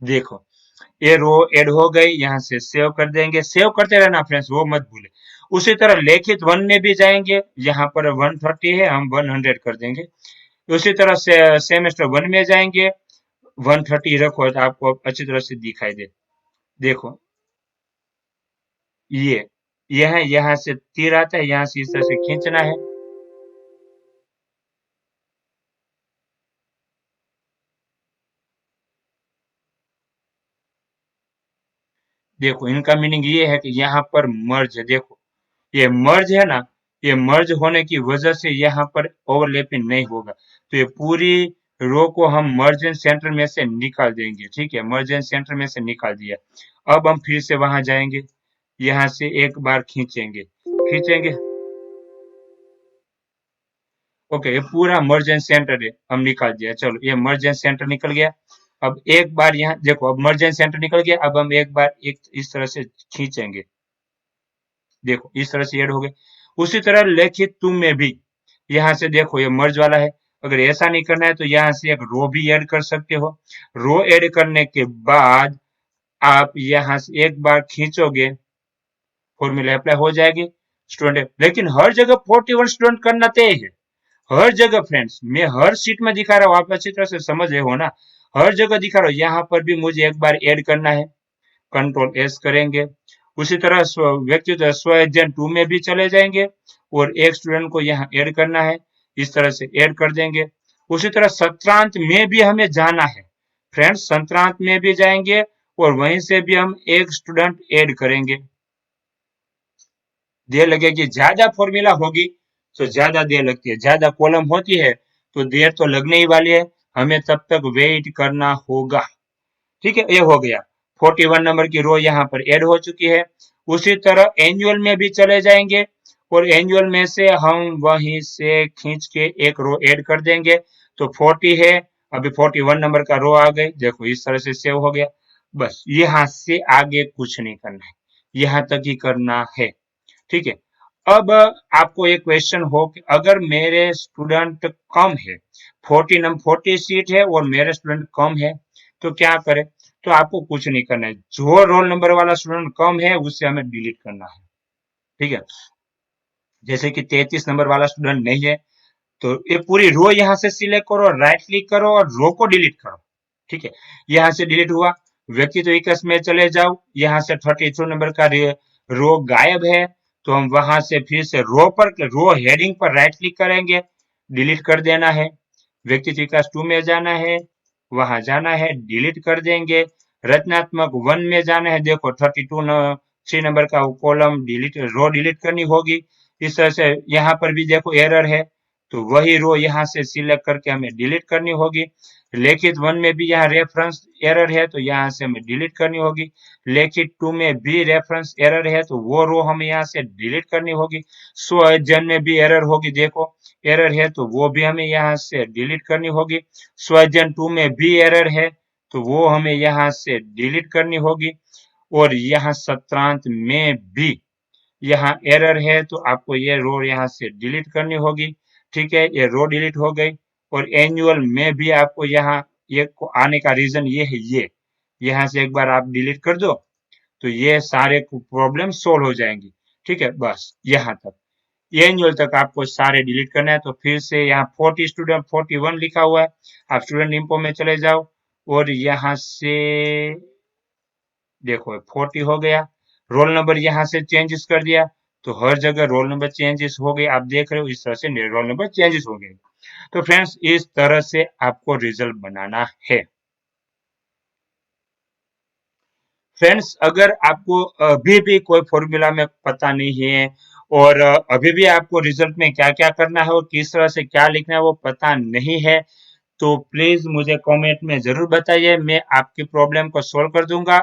देखो ये रो ऐड हो गई, यहाँ से सेव कर देंगे। सेव करते रहना फ्रेंड्स, वो मत भूले। उसी तरह लेखित 1 में भी जाएंगे, यहाँ पर 130 है, हम 100 कर देंगे। उसी तरह से सेमेस्टर 1 में जाएंगे, 130 रखो तो आपको अच्छी तरह से दिखाई दे। देखो ये यहाँ से तीर आता है, यहाँ से इस तरह से खींचना है। देखो इनका मीनिंग ये है कि यहाँ पर मर्ज है। देखो ये मर्ज है ना, ये मर्ज होने की वजह से यहाँ पर ओवरलैपिंग नहीं होगा, तो ये पूरी रो को हम मर्ज एंड सेंटर में से निकाल देंगे। ठीक है, मर्ज एंड सेंटर में से निकाल दिया। अब हम फिर से वहां जाएंगे, यहाँ से एक बार खींचेंगे, खींचेंगे। ओके, ये पूरा मर्ज एंड सेंटर है, हम निकाल दिया। चलो, ये मर्ज एंड सेंटर निकल गया। अब एक बार यहाँ देखो, अब मर्ज एंड सेंटर निकल गया। अब हम एक बार एक इस तरह से खींचेंगे, देखो इस तरह से ऐड हो गए। उसी तरह लेखित तुम में भी यहाँ से देखो ये मर्ज वाला है। अगर ऐसा नहीं करना है तो यहाँ से एक रो भी ऐड कर सकते हो। रो ऐड करने के बाद आप यहाँ से एक बार खींचोगे, फॉर्मूला अप्लाई हो जाएगी स्टूडेंट। लेकिन हर जगह 41 स्टूडेंट करना तय है, हर जगह फ्रेंड्स। मैं हर सीट में दिखा रहा हूँ, आप अच्छी तरह से समझ रहे हो ना। हर जगह दिखा रहा हूँ, यहाँ पर भी मुझे एक बार ऐड करना है, कंट्रोल एस करेंगे। उसी तरह व्यक्तिगत स्व अध्ययन 2 में भी चले जाएंगे और एक स्टूडेंट को यहाँ ऐड करना है, इस तरह से ऐड कर देंगे। उसी तरह सत्रांत में भी हमें जाना है फ्रेंड्स, सत्रांत में भी जाएंगे और वहीं से भी हम एक स्टूडेंट ऐड करेंगे। देर लगेगी, ज्यादा फॉर्मूला होगी तो ज्यादा देर लगती है, ज्यादा कॉलम होती है तो देर तो लगने ही वाली है, हमें तब तक वेट करना होगा। ठीक है, ये हो गया। 41 नंबर की रो यहाँ पर ऐड हो चुकी है। उसी तरह एनुअल में भी चले जाएंगे और एनुअल में से हम वहीं से खींच के एक रो ऐड कर देंगे। तो 40 है, अभी 41 नंबर का रो आ गई, देखो इस तरह से सेव हो गया। बस यहाँ से आगे कुछ नहीं करना है, यहाँ तक ही करना है। ठीक है, अब आपको एक क्वेश्चन हो कि अगर मेरे स्टूडेंट कम है, 40 सीट है और मेरे स्टूडेंट कम है तो क्या करें। तो आपको कुछ नहीं करना है, जो रोल नंबर वाला स्टूडेंट कम है उससे हमें डिलीट करना है। ठीक है, जैसे कि 33 नंबर वाला स्टूडेंट नहीं है तो ये पूरी रो यहाँ से सिलेक्ट करो, राइट क्लिक करो और रो को डिलीट करो। ठीक है, यहाँ से डिलीट हुआ। व्यक्तित्व विकास में चले जाओ, यहाँ से 32 नंबर का रो गायब है तो हम वहां से फिर से रो हेडिंग पर राइट क्लिक करेंगे, डिलीट कर देना है। व्यक्तित्व विकास 2 में जाना है, वहां जाना है, डिलीट कर देंगे। रचनात्मक 1 में जाना है, देखो 3 नंबर का कॉलम डिलीट, रो डिलीट करनी होगी। इस तरह से यहाँ पर भी देखो एरर है तो वही रो यहाँ से सिलेक्ट करके हमें डिलीट करनी होगी। लेखित 1 में भी यहाँ रेफरेंस एरर है तो यहाँ से हमें डिलीट करनी होगी। लेखित 2 में भी रेफरेंस एरर है तो वो रो हमें यहाँ से डिलीट करनी होगी। स्व अध्ययन में भी एरर होगी, देखो एरर है तो वो भी हमें यहाँ से डिलीट करनी होगी। स्व अध्ययन 2 में भी एरर है तो वो हमें यहाँ से डिलीट करनी होगी। और यहाँ सत्रांत में भी यहाँ एरर है तो आपको ये रो यहाँ से डिलीट करनी होगी। ठीक है, ये रो डिलीट हो गई। और एनुअल में भी आपको यहाँ ये आने का रीजन ये है, ये यहाँ से एक बार आप डिलीट कर दो तो ये सारे प्रॉब्लम सोल्व हो जाएंगी। ठीक है, बस यहाँ तक, एनुअल तक आपको सारे डिलीट करना है। तो फिर से यहाँ 40 स्टूडेंट 41 लिखा हुआ है, आप स्टूडेंट इंफो में चले जाओ और यहाँ से देखो 40 हो गया। रोल नंबर यहाँ से चेंजेस कर दिया तो हर जगह रोल नंबर चेंजेस हो गए, आप देख रहे हो इस तरह से रोल नंबर चेंजेस हो गए। तो फ्रेंड्स इस तरह से आपको रिजल्ट बनाना है। फ्रेंड्स अगर आपको अभी भी कोई फॉर्मूला में पता नहीं है और अभी भी आपको रिजल्ट में क्या क्या करना है और किस तरह से क्या लिखना है वो पता नहीं है तो प्लीज मुझे कमेंट में जरूर बताइए, मैं आपकी प्रॉब्लम को सॉल्व कर दूंगा।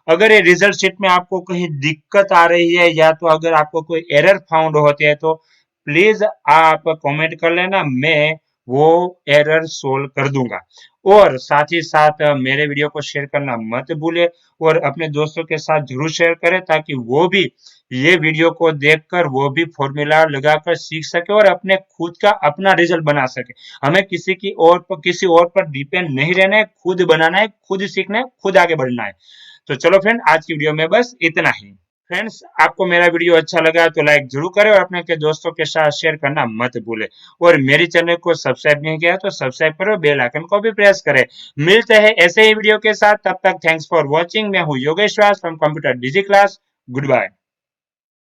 अगर ये रिजल्ट शीट में आपको कहीं दिक्कत आ रही है या तो अगर आपको कोई एरर फाउंड होते हैं तो प्लीज आप कमेंट कर लेना, मैं वो एरर सोल्व कर दूंगा। और साथ ही साथ मेरे वीडियो को शेयर करना मत भूले और अपने दोस्तों के साथ जरूर शेयर करें ताकि वो भी ये वीडियो को देखकर वो भी फॉर्मूला लगाकर सीख सके और अपने खुद का अपना रिजल्ट बना सके। हमें किसी और पर डिपेंड नहीं रहना है, खुद बनाना है, खुद सीखना है, खुद आगे बढ़ना है। तो चलो फ्रेंड आज की वीडियो में बस इतना ही। फ्रेंड्स आपको मेरा वीडियो अच्छा लगा तो लाइक जरूर करें और अपने के दोस्तों के साथ शेयर करना मत भूले। और मेरे चैनल को सब्सक्राइब नहीं किया तो सब्सक्राइब करो, बेल आइकन को भी प्रेस करें। मिलते हैं ऐसे ही वीडियो के साथ, तब तक थैंक्स फॉर वॉचिंग। मैं हूँ Yogesh Vyas from Computer Digi Class. Good bye.